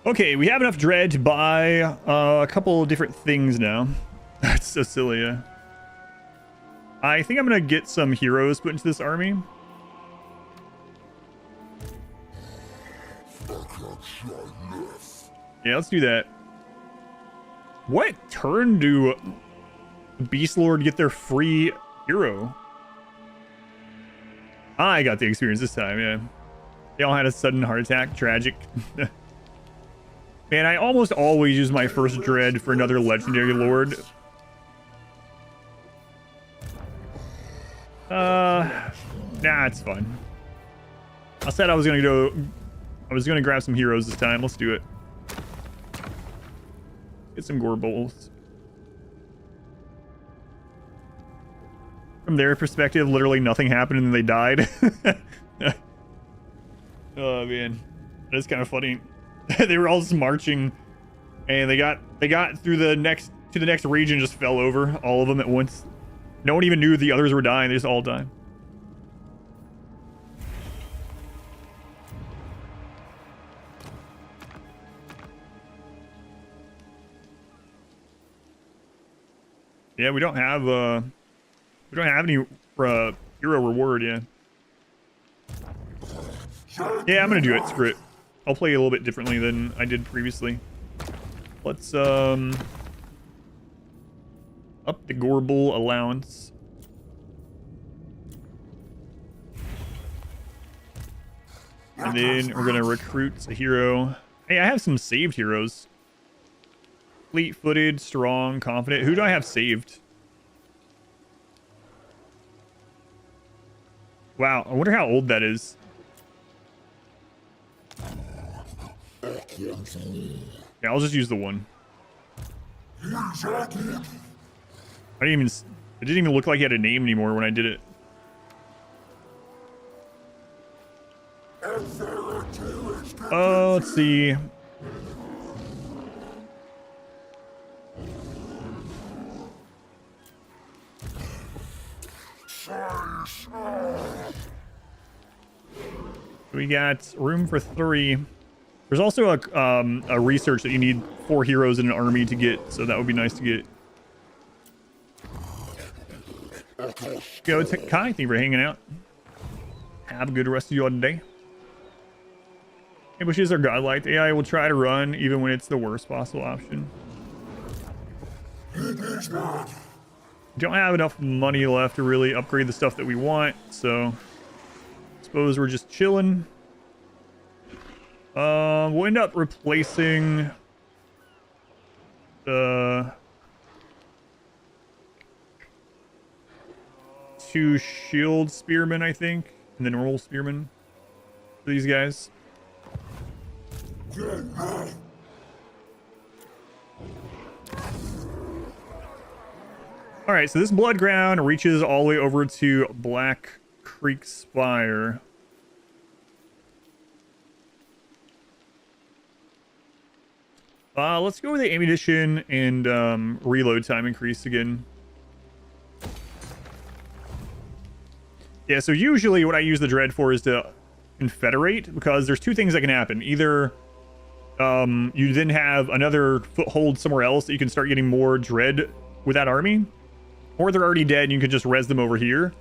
Okay, we have enough dread to buy a couple of different things now. That's so silly, yeah. I think I'm gonna get some heroes put into this army. Yeah, let's do that. What turn do Beast Lord get their free hero? I got the experience this time, yeah. They all had a sudden heart attack. Tragic. Man, I almost always use my first dread for another legendary lord. Nah, it's fun. I said I was gonna grab some heroes this time. Let's do it. Get some gore bowls. From their perspective, literally nothing happened and they died. Oh man, that's kind of funny. They were all just marching, and they got through the next region, just fell over, all of them at once. No one even knew the others were dying. They just all died. Yeah, we don't have any hero reward yet. Yeah, I'm gonna do it. Screw it. I'll play a little bit differently than I did previously. Let's up the Gorble allowance. And then we're gonna recruit a hero. Hey, I have some saved heroes. Fleet-footed, strong, confident. Who do I have saved? Wow, I wonder how old that is. Yeah, I'll just use the one. It didn't even look like he had a name anymore when I did it. Oh, let's see. We got room for 3. There's also a research that you need 4 heroes in an army to get, so that would be nice to get. Go to Kai, thank you for hanging out. Have a good rest of your day. Ambushes are godlike. The AI will try to run even when it's the worst possible option. Don't have enough money left to really upgrade the stuff that we want, so suppose we're just chilling. We'll end up replacing the 2 shield spearmen, I think, and the normal spearmen for these guys. All right, so this blood ground reaches all the way over to Black Creek Spire. Let's go with the ammunition and reload time increase again. Yeah, so usually what I use the dread for is to confederate, because there's 2 things that can happen. Either you then have another foothold somewhere else that you can start getting more dread with that army, or they're already dead and you can just res them over here.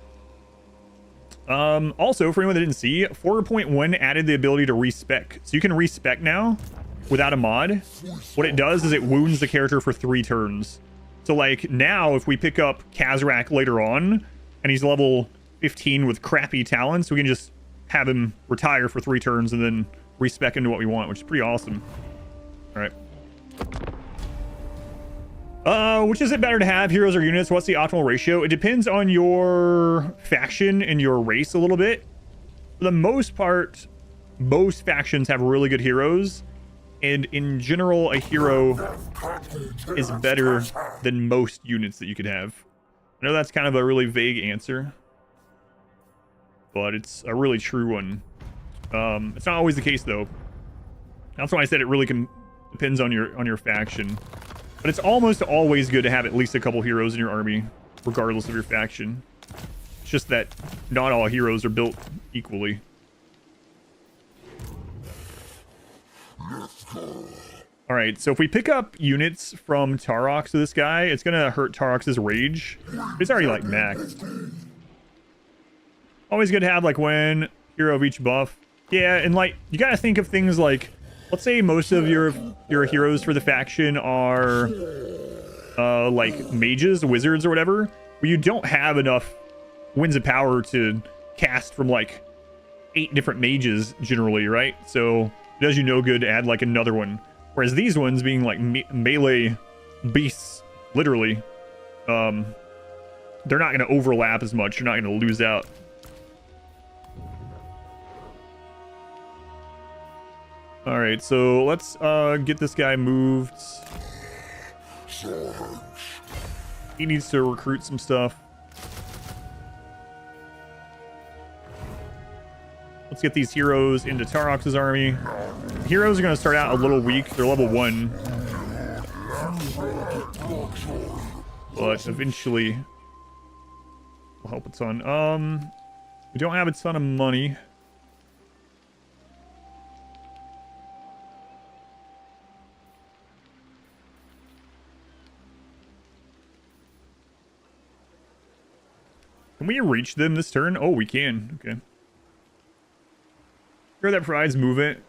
Also, for anyone that didn't see, 4.1 added the ability to respec. So you can respec now without a mod. What it does is it wounds the character for 3 turns. So like now, if we pick up Kazrak later on and he's level 15 with crappy talents, we can just have him retire for 3 turns and then respec into what we want, which is pretty awesome. All right. Which is it better to have, heroes or units? What's the optimal ratio? It depends on your faction and your race a little bit. For the most part, most factions have really good heroes, and in general, a hero is better than most units that you could have. I know that's kind of a really vague answer, but it's a really true one. It's not always the case though. That's why I said it really depends on your faction. But it's almost always good to have at least a couple heroes in your army, regardless of your faction. It's just that not all heroes are built equally. Alright, so if we pick up units from Taurox to this guy, it's gonna hurt Taurox's rage. He's already like maxed. Always good to have like when hero of each buff. Yeah, and like you gotta think of things like, let's say most of your heroes for the faction are like mages, wizards, or whatever, where you don't have enough winds of power to cast from like 8 different mages generally, right? So it does you no good to add like another one. Whereas these ones being like melee beasts, literally, they're not going to overlap as much. You're not going to lose out. All right, so let's get this guy moved. He needs to recruit some stuff. Let's get these heroes into Taurox's army. Heroes are going to start out a little weak. They're level 1. But eventually will help a ton. We don't have a ton of money. Can we reach them this turn? Oh, we can. Okay. Hero that provides movement.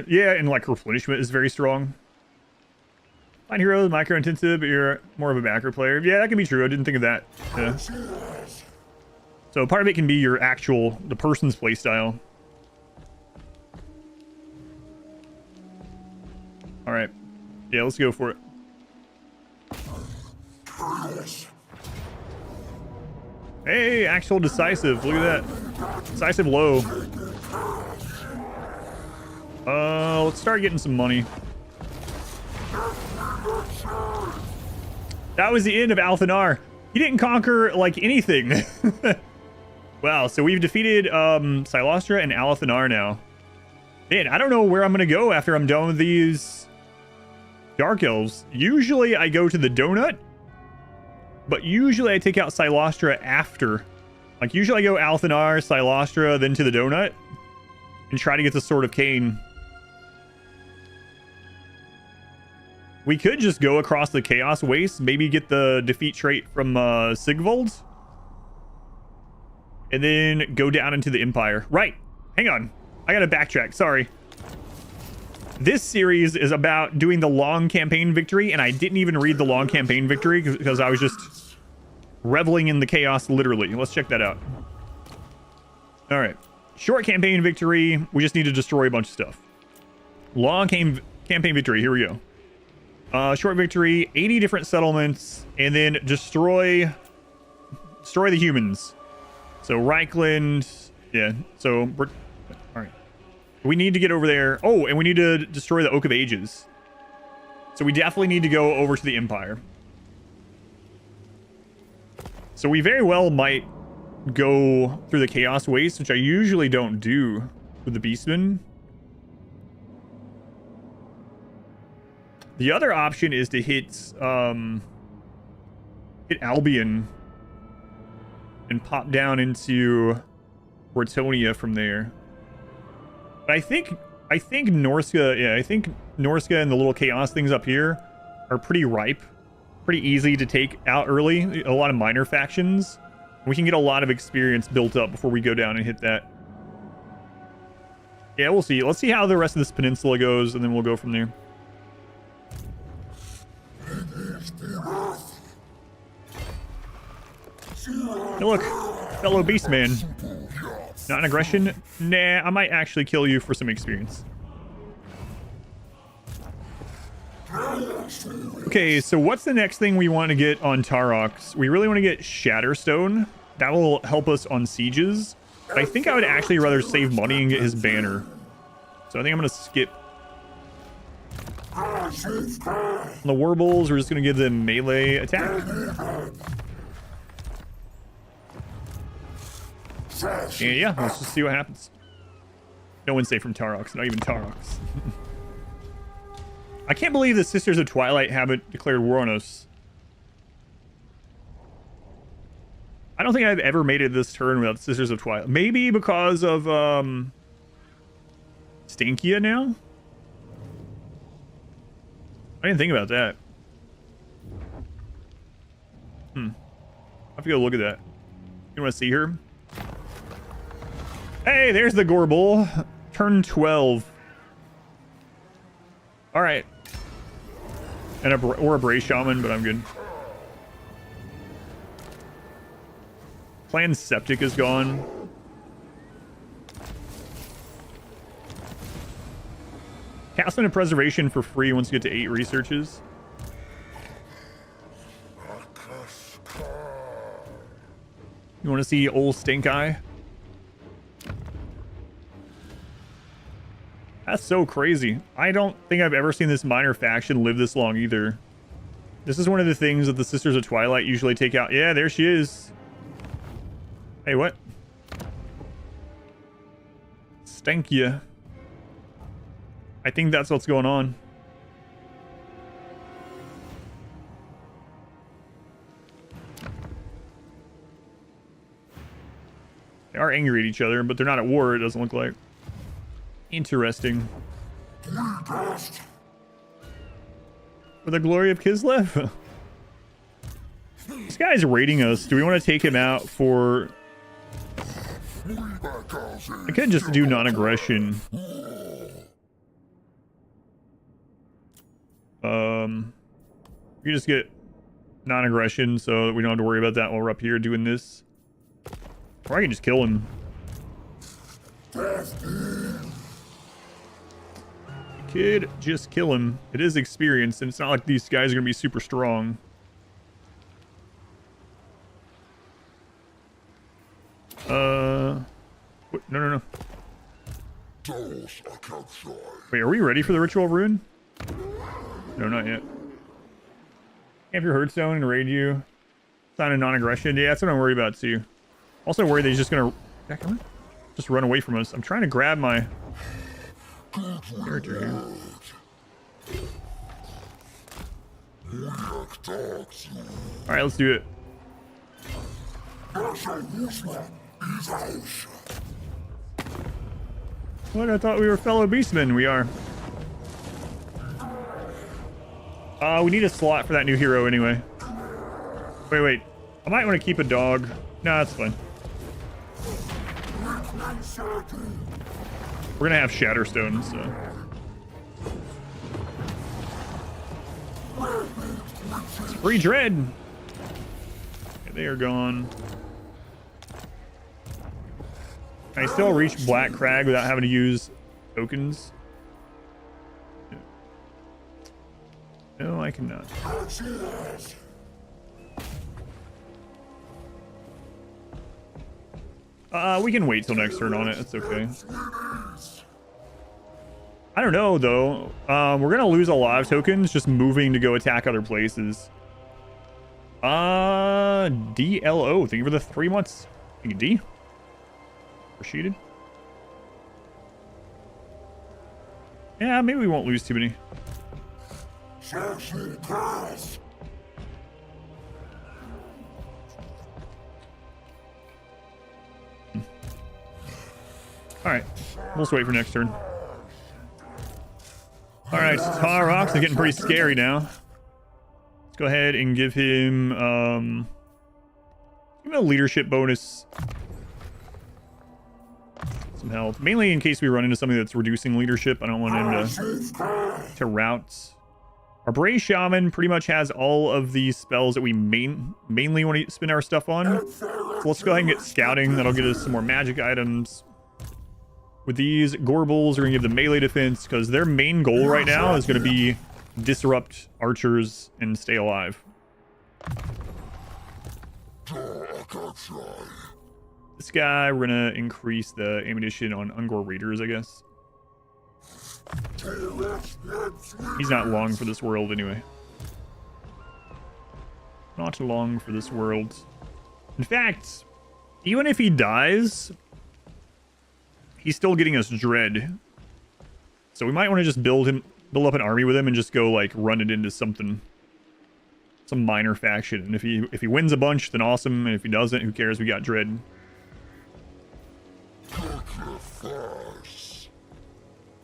Yeah, and like replenishment is very strong. Fine hero, micro intensive, but you're more of a macro player. Yeah, that can be true. I didn't think of that. Yeah. So part of it can be your the person's playstyle. All right. Yeah, let's go for it. Hey, actual decisive. Look at that. Decisive low. Let's start getting some money. That was the end of Anar. He didn't conquer like anything. Wow, so we've defeated Cylostra and Alith and Anar now. Man, I don't know where I'm gonna go after I'm done with these Dark Elves. Usually I go to the donut, but usually I take out Cylostra after. Like usually I go Alith and Anar, Cylostra, then to the donut, and try to get the Sword of Cain. We could just go across the Chaos Waste, maybe get the defeat trait from Sigvald, and then go down into the Empire. Right, hang on. I gotta backtrack, sorry. This series is about doing the long campaign victory, and I didn't even read the long campaign victory because I was just reveling in the chaos, literally. Let's check that out. All right. Short campaign victory, we just need to destroy a bunch of stuff. Long campaign victory, here we go. Short victory, 80 different settlements, and then destroy the humans. So Reichland, yeah. So we're all right. We need to get over there. Oh, and we need to destroy the Oak of Ages. So we definitely need to go over to the Empire. So we very well might go through the Chaos Waste, which I usually don't do with the Beastmen. The other option is to hit Albion and pop down into Ratonia from there. But I think Norska, yeah, I think Norska and the little chaos things up here are pretty ripe, pretty easy to take out early. A lot of minor factions. We can get a lot of experience built up before we go down and hit that. Yeah, we'll see. Let's see how the rest of this peninsula goes, and then we'll go from there. Hey, look, fellow Beastman. Not an aggression? Nah, I might actually kill you for some experience. Okay, so what's the next thing we want to get on Taurox? We really want to get Shatterstone. That will help us on sieges. But I think I would actually rather save money and get his banner. So I think I'm going to skip. The Warbles, we're just going to give them melee attack. And yeah, let's just see what happens. No one's safe from Taurox, not even Taurox. I can't believe the Sisters of Twilight haven't declared war on us. I don't think I've ever made it this turn without Sisters of Twilight. Maybe because of Stankia now? I didn't think about that. I have to go look at that. You want to see her? Hey, there's the Gorbel. Turn 12. All right. And or a Bray Shaman, but I'm good. Clan Septic is gone. Cast into Preservation for free once you get to 8 researches. You want to see old Stink Eye? That's so crazy. I don't think I've ever seen this minor faction live this long either. This is one of the things that the Sisters of Twilight usually take out. Yeah, there she is. Hey, what? Stank ya. I think that's what's going on. They are angry at each other, but they're not at war, it doesn't look like. Interesting. For the glory of Kislev? This guy's raiding us. Do we want to take him out for... I could just do non-aggression. You just get non-aggression so that we don't have to worry about that while we're up here doing this. Or I can just kill him. Kid, just kill him. It is experience, and it's not like these guys are gonna be super strong. What? No. Wait, are we ready for the Ritual of Ruin? No, not yet. Camp your herdstone and raid you. Sign a non-aggression. Yeah, that's what I'm worried about too. Also worried that he's just gonna just run away from us. I'm trying to grab my character here. Alright, let's do it. What? I thought we were fellow beastmen. We are. We need a slot for that new hero anyway. Wait. I might want to keep a dog. No, that's fine. We're gonna have Shatterstone, so. Free Dread! Okay, they are gone. Can I still reach Black Crag without having to use tokens? No, I cannot. We can wait till next turn on it. That's okay. I don't know, though. We're going to lose a lot of tokens just moving to go attack other places. DLO. Thank you for the 3 months. Thank you, D. Appreciated. Yeah, maybe we won't lose too many. Alright, we'll just wait for next turn. Alright, Taurox is getting pretty scary now. Let's go ahead and give him a leadership bonus. Some health. Mainly in case we run into something that's reducing leadership. I don't want him to rout. Our Bray Shaman pretty much has all of these spells that we mainly want to spend our stuff on. So let's go ahead and get scouting. That'll get us some more magic items. With these Gorbels, we're going to give them melee defense because their main goal right now is going to be disrupt archers and stay alive. This guy, we're going to increase the ammunition on Ungor Raiders, I guess. He's not long for this world anyway. Not long for this world. In fact, even if he dies... he's still getting us dread. So we might want to just build up an army with him and just go like run it into something, some minor faction. And if he wins a bunch, then awesome. And if he doesn't, who cares? We got dread.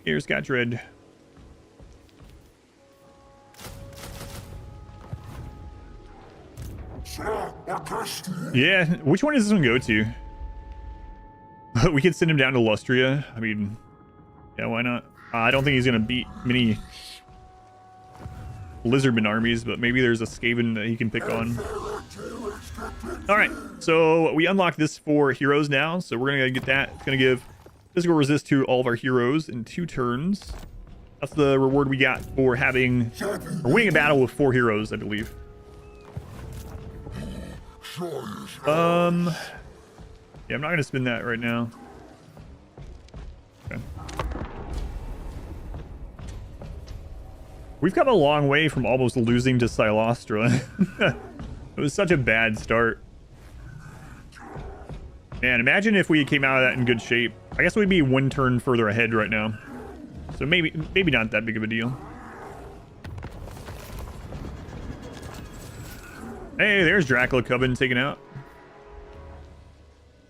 Here's got dread. Yeah, which one does this one go to? We could send him down to Lustria. I mean, yeah, why not? I don't think he's gonna beat many Lizardman armies, but maybe there's a Skaven that he can pick on. All right, so we unlock this for heroes now, so we're gonna get that. It's gonna give physical resist to all of our heroes in 2 turns. That's the reward we got for having or winning a battle with 4 heroes, I believe. Yeah, I'm not gonna spin that right now. Okay. We've come a long way from almost losing to Cylostra. It was such a bad start. Man, imagine if we came out of that in good shape. I guess we'd be 1 turn further ahead right now. So maybe not that big of a deal. Hey, there's Dracula Coven taken out.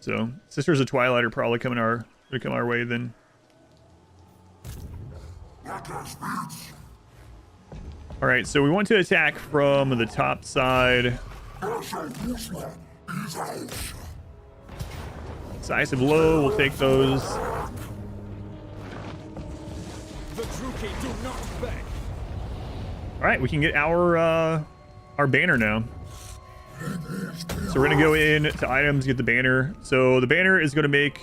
So Sisters of Twilight are probably coming our way then. All right, so we want to attack from the top side. Decisive blow, we'll take those. All right, we can get our banner now. So we're gonna go in to items, get the banner. So the banner is gonna make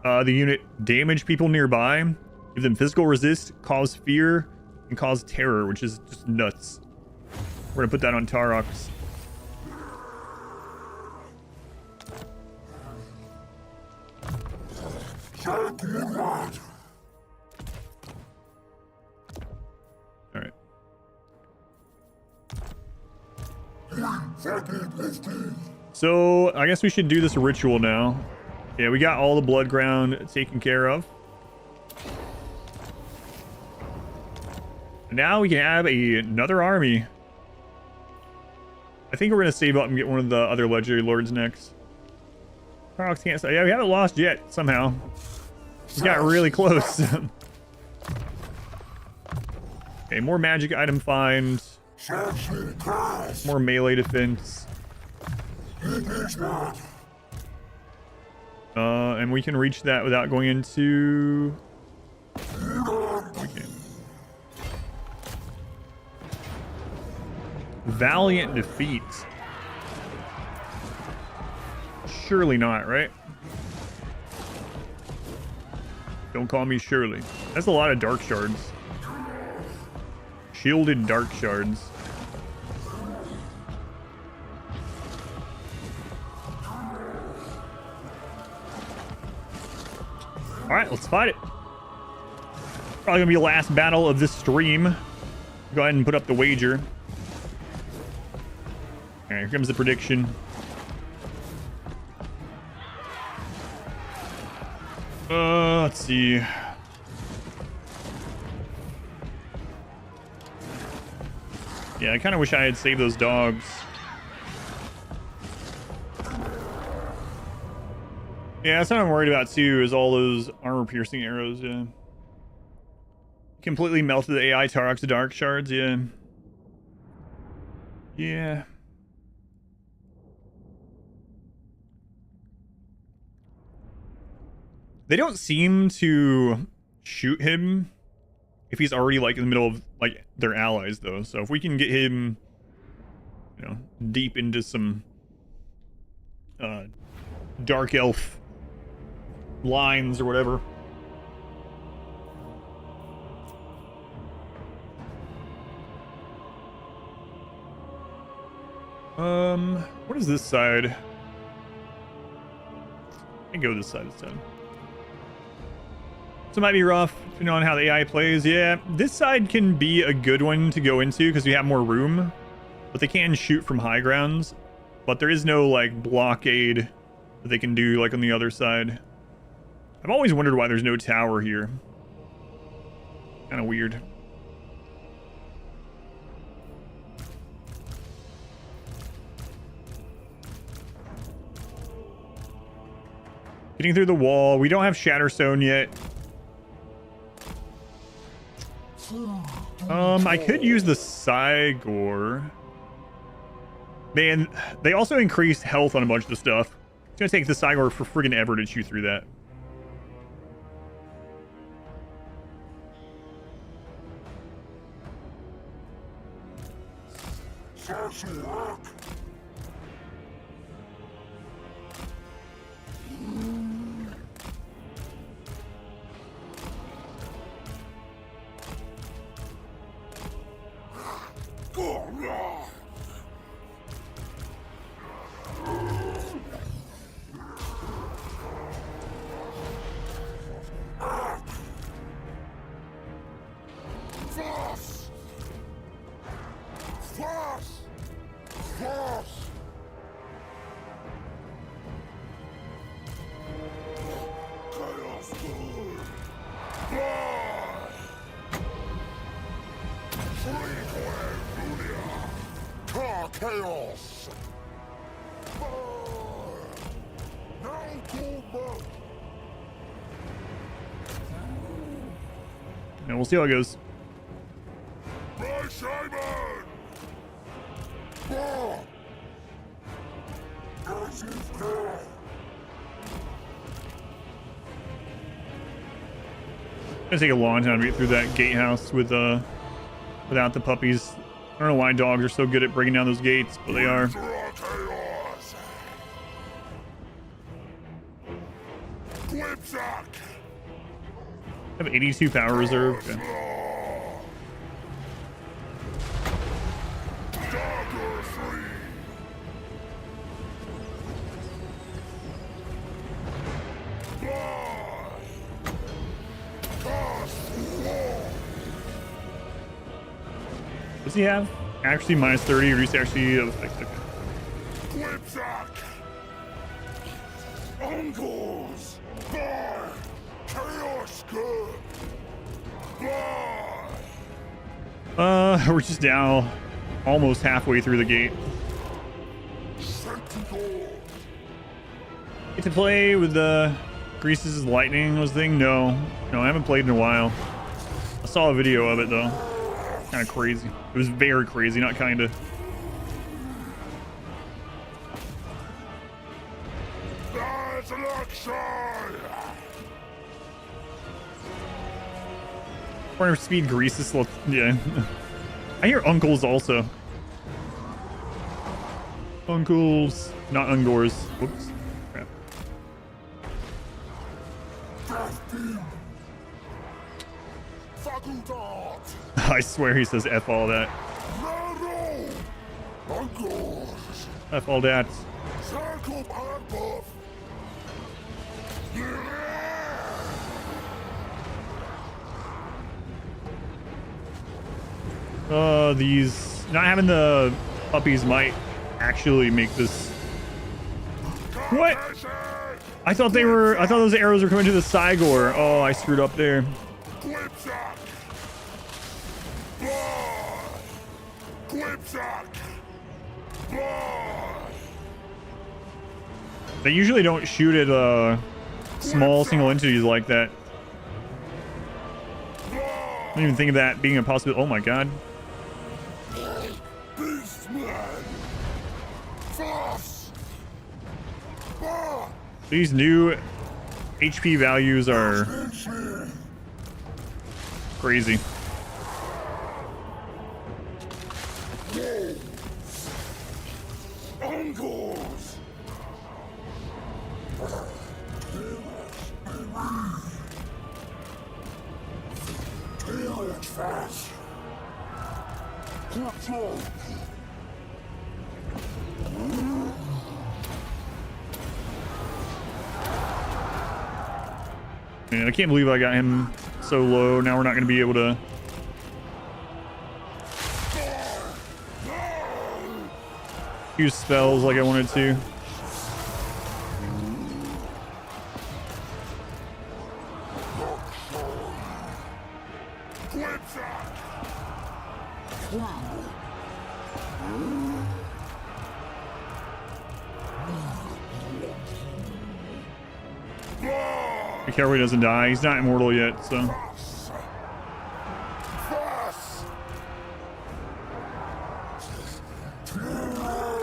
the unit damage people nearby, give them physical resist, cause fear, and cause terror, which is just nuts. We're gonna put that on Taurox. All right. So I guess we should do this ritual now. Yeah, we got all the blood ground taken care of. Now we can have another army. I think we're gonna save up and get one of the other legendary lords next. Taurox can't say. Yeah, we haven't lost yet somehow. We got really close. Okay, more magic item finds. More melee defense. And we can reach that without going into... We can. Valiant defeat. Surely not, right? Don't call me Shirley. That's a lot of dark shards. Shielded dark shards. Alright, let's fight it. Probably gonna be the last battle of this stream. Go ahead and put up the wager. Alright, here comes the prediction. Let's see. Yeah, I kind of wish I had saved those dogs. Yeah, that's what I'm worried about too, is all those armor-piercing arrows, yeah. Completely melted the AI Taurox the Dark Shards, yeah. Yeah. They don't seem to shoot him if he's already like in the middle of like their allies though. So if we can get him, you know, deep into some dark elf lines or whatever. What is this side? I can go this side instead. So it might be rough, depending on how the AI plays. Yeah, this side can be a good one to go into because we have more room. But they can shoot from high grounds. But there is no, like, blockade that they can do, like, on the other side. I've always wondered why there's no tower here. Kind of weird. Getting through the wall. We don't have Shatterstone yet. I could use the Cygor. Man, they also increase health on a bunch of the stuff. It's gonna take the Cygor for friggin' ever to chew through that. Chaos! And we'll see how it goes. My Simon! It's gonna take a long time to get through that gatehouse with without the puppies. I don't know why dogs are so good at breaking down those gates, but they are. Whipsack! I have 82 power reserve. Okay. Dagger free! What's he have? Actually, minus 30, reduce actually of effect. Okay. Whipsack! Uncles! Bar! Chaos good! Bar! We're just now almost halfway through the gate. Sentinel! Get to play with the Grease's lightning was the thing? No, I haven't played in a while. I saw a video of it though. Kind of crazy. It was very crazy, not kind of. That's an action! 400 speed Grease's. Yeah. I hear uncles also. Uncles, not ungors. Whoops. Crap. Facultat! I swear he says F all that. Raro! Uncles! F all that. Circle purple! These not having the puppies might actually make this. What? I thought those arrows were coming to the Cygor. Oh, I screwed up there. Whipsack! Whipsack! They usually don't shoot at small single entities like that. I don't even think of that being a possibility. Oh my god. Beastmen! Fast! These new HP values are crazy. Uncles! Fast! Control! Man, I can't believe I got him so low. Now we're not going to be able to use spells like I wanted to. Be careful he doesn't die. He's not immortal yet, so.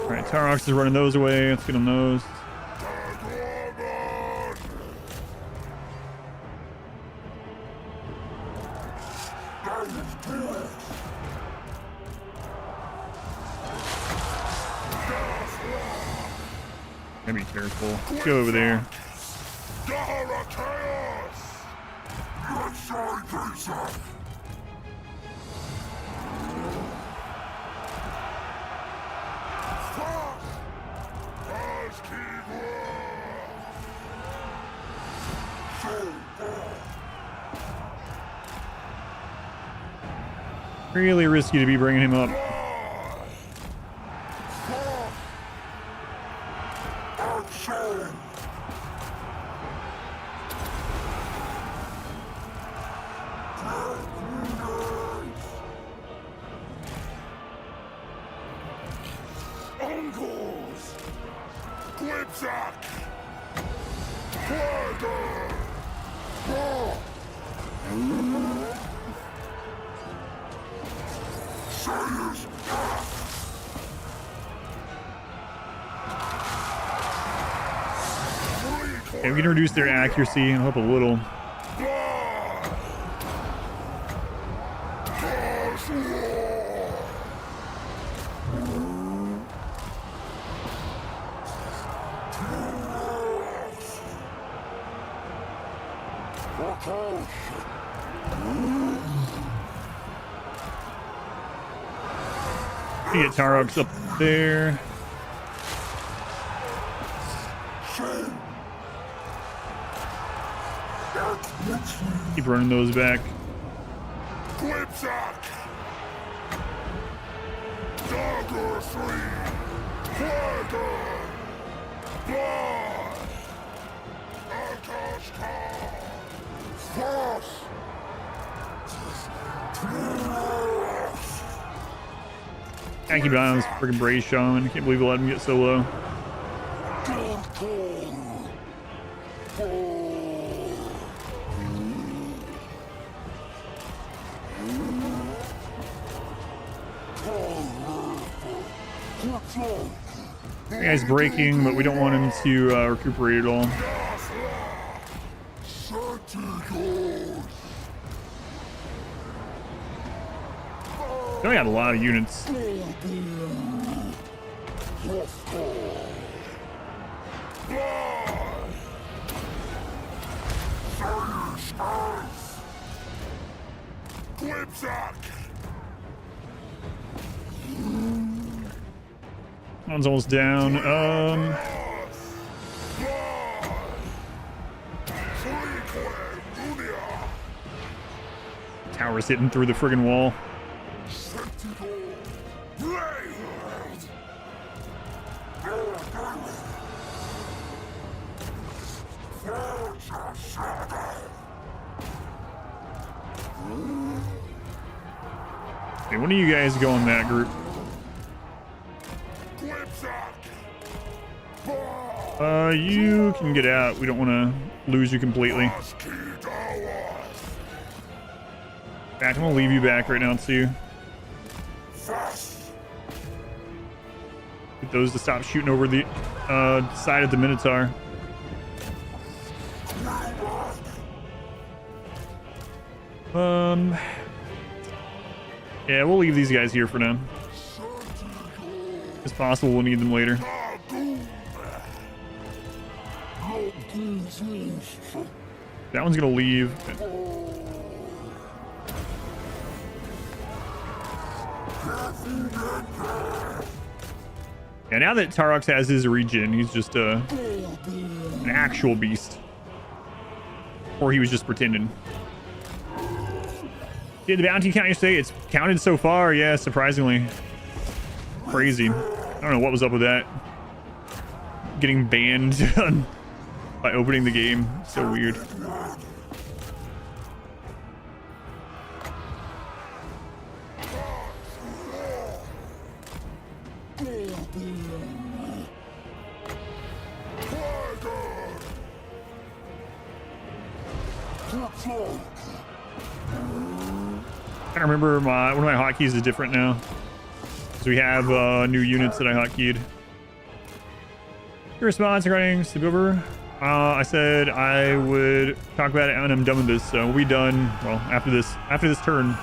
Alright, Taurox is running those away. Let's get him those. Gotta be careful. Let's go over there. Really risky to be bringing him up. Okay, we can reduce their accuracy and hope a little. Get Taurox up there. Keep running those back. I keep an eye on this freaking Braze Shaman. I can't believe we let him get so low. That guy's breaking, but we don't want him to recuperate at all. They only got a lot of units. One's almost down. Tower's hitting through the friggin' wall. Hey, when do you guys go in that group? You can get out. We don't want to lose you completely. In fact, I'm gonna leave you back right now too. Get those to stop shooting over the side of the Minotaur. Yeah, we'll leave these guys here for now. It's possible we'll need them later. That one's gonna leave. Yeah, now that Taurox has his regen, he's just an actual beast. Or he was just pretending. Did the bounty count yesterday? It's counted so far, yeah, surprisingly. Crazy. I don't know what was up with that. Getting banned by opening the game. So weird. I don't remember one of my hotkeys is different now. So we have new units that I hotkeyed. Your response regarding sleep over. I said I would talk about it when I'm done with this, so we'll be done. Well, after this turn.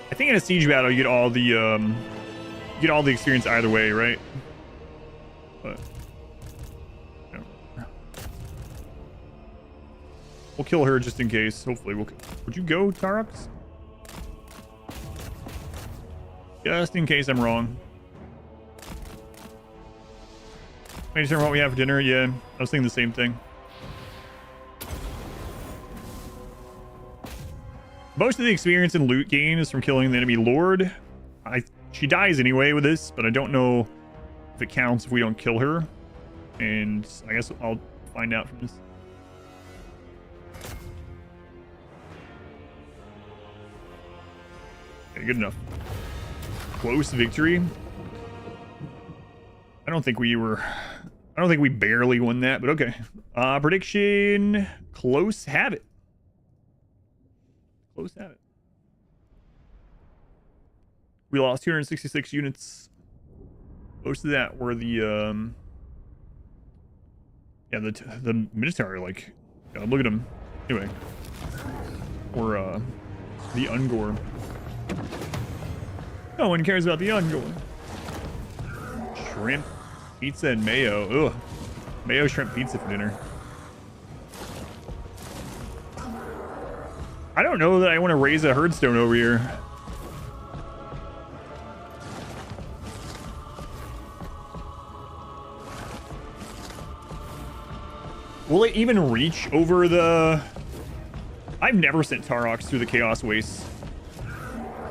I think in a siege battle you get all the experience either way, right? But yeah. We'll kill her just in case. Hopefully we'll. Would you go, Taurox? Just in case I'm wrong. Wait, determine what we have for dinner? Yeah, I was thinking the same thing. Most of the experience and loot gain is from killing the enemy lord. She dies anyway with this, but I don't know if it counts if we don't kill her. And I guess I'll find out from this. Okay, good enough. Close victory. I don't think we barely won that, but okay. Prediction, close habit. Close habit. We lost 266 units. Most of that were the the military, like, look at them. Anyway. Or the Ungor. No one cares about the Ungor. Shrimp, pizza, and mayo. Ugh. Mayo shrimp pizza for dinner. I don't know that I want to raise a herdstone over here. Will it even reach over the... I've never sent Taurox through the Chaos Waste.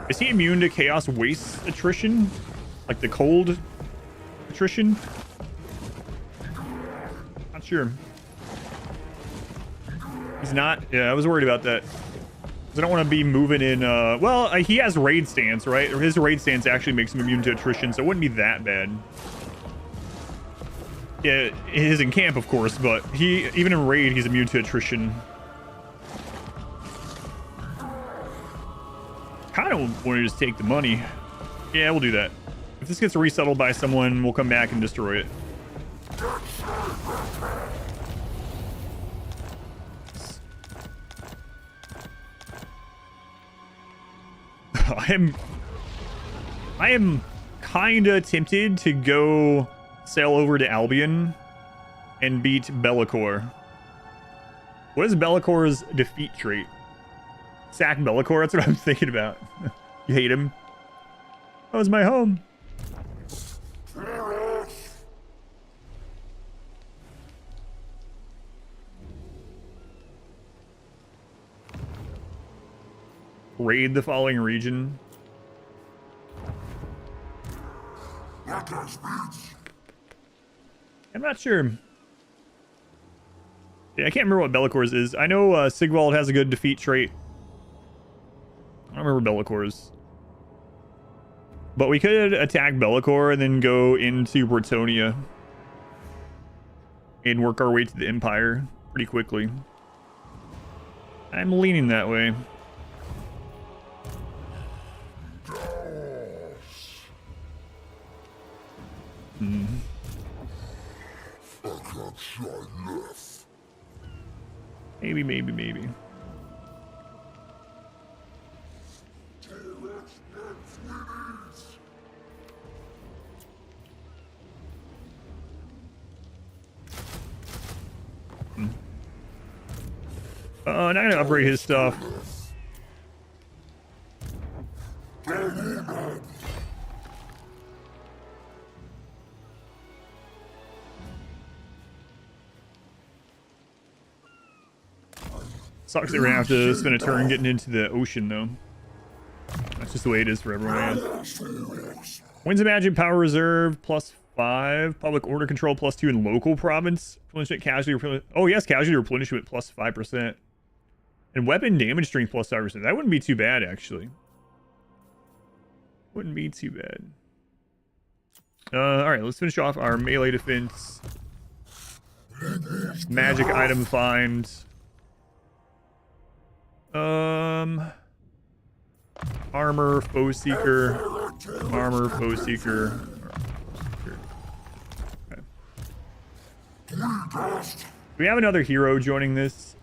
Is he immune to Chaos Waste attrition? Like the cold attrition? Not sure. He's not? Yeah, I was worried about that. Because I don't want to be moving in... well, he has raid stance, right? Or his raid stance actually makes him immune to attrition, so it wouldn't be that bad. Yeah, he is in camp, of course, but even in raid, he's immune to attrition. Kind of want to just take the money. Yeah, we'll do that. If this gets resettled by someone, we'll come back and destroy it. I am kind of tempted to go sail over to Albion and beat Bellicor. What is Bellicor's defeat trait? Sack Bellicor? That's what I'm thinking about. You hate him? That was my home. Raid the following region. I'm not sure. Yeah, I can't remember what Bellicor's is. I know Sigvald has a good defeat trait. I don't remember Bellicor's. But we could attack Bellicor and then go into Bretonia and work our way to the Empire pretty quickly. I'm leaning that way. Maybe. Not gonna upgrade his stuff. Sucks that we're gonna have to spend a turn getting into the ocean, though. That's just the way it is for everyone. Winds of Magic, Power Reserve, +5. Public Order Control, +2 in local province. Replenishment, casualty, oh yes, casualty replenishment, +5%. And weapon damage strength, +5%. That wouldn't be too bad, actually. Wouldn't be too bad. All right, let's finish off our melee defense. Magic item find. Armor, foe seeker. Armor, foe seeker. Okay. We have another hero joining this.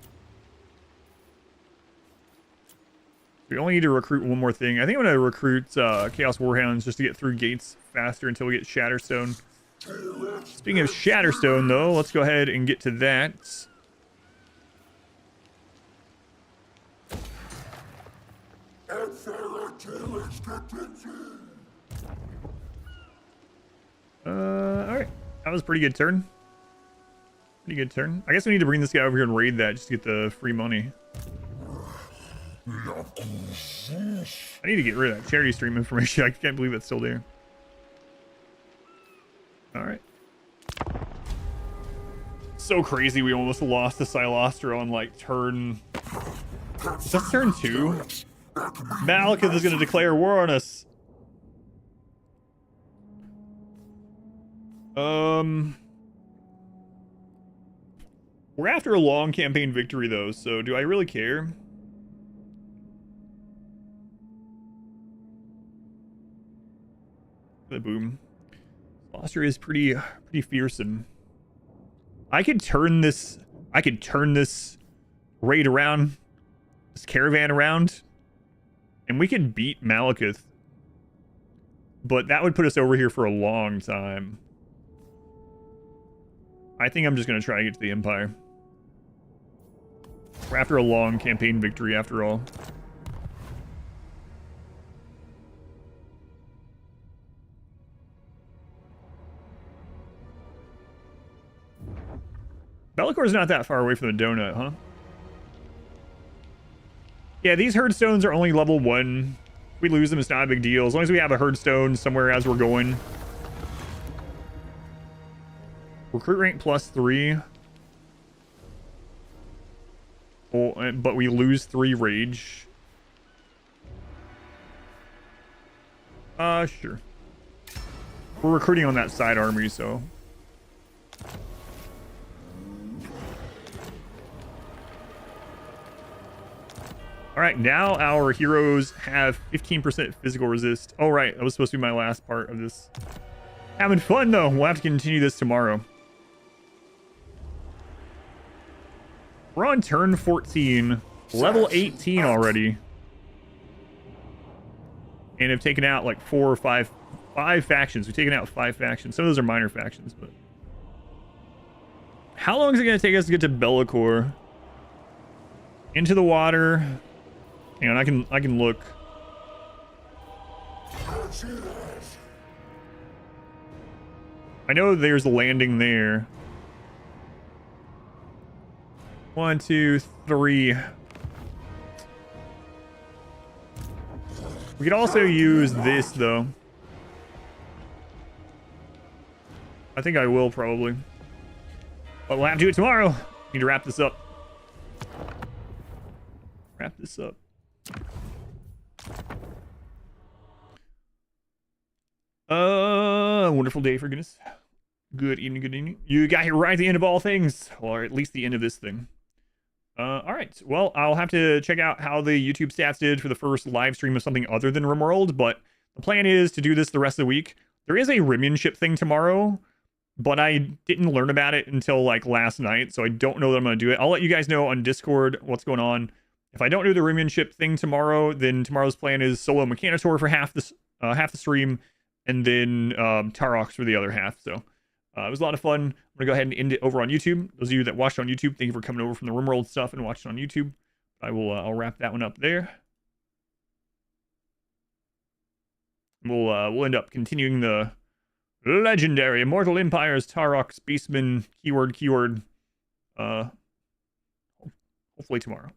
We only need to recruit one more thing. I think I'm going to recruit Chaos Warhounds just to get through gates faster until we get Shatterstone. Speaking of Shatterstone, though, let's go ahead and get to that. Alright. That was a pretty good turn. Pretty good turn. I guess we need to bring this guy over here and raid that just to get the free money. I need to get rid of that charity stream information. I can't believe it's still there. Alright. So crazy we almost lost the Cylostra on like turn... Is that turn 2? Malekith is going to declare war on us. We're after a long campaign victory though, so do I really care? The boom. Cylostra is pretty fearsome. I could turn this raid around, this caravan around, and we could beat Malekith. But that would put us over here for a long time. I think I'm just going to try to get to the Empire. We're after a long campaign victory after all. Bellacor's not that far away from the donut, huh? Yeah, these herdstones are only level 1. If we lose them, it's not a big deal. As long as we have a herdstone somewhere as we're going. Recruit rank +3. Oh, but we lose 3 rage. Sure. We're recruiting on that side army, so... All right, now our heroes have 15% physical resist. Oh, right. That was supposed to be my last part of this. Having fun, though. We'll have to continue this tomorrow. We're on turn 14. Level 18 already. And have taken out like 4 or 5 factions. We've taken out 5 factions. Some of those are minor factions, but... How long is it going to take us to get to Be'lakor? Into the water... Hang on, I can look. I know there's a landing there. 1, 2, 3. We could also use this though. I think I will probably. But we'll have to do it tomorrow. Need to wrap this up. Wrap this up. Wonderful day for goodness. Good evening, good evening. You got here right at the end of all things, or at least the end of this thing. All right. Well, I'll have to check out how the YouTube stats did for the first live stream of something other than RimWorld, but the plan is to do this the rest of the week. There is a Rimionship thing tomorrow, but I didn't learn about it until like last night, so I don't know that I'm going to do it. I'll let you guys know on Discord what's going on. If I don't do the Rimionship thing tomorrow, then tomorrow's plan is solo Mechanitor for half the stream, and then Taurox for the other half. So it was a lot of fun. I'm gonna go ahead and end it over on YouTube. Those of you that watched on YouTube, thank you for coming over from the RimWorld stuff and watching on YouTube. I'll wrap that one up there. We'll end up continuing the legendary Immortal Empires, Taurox, Beastmen, keyword. Hopefully tomorrow.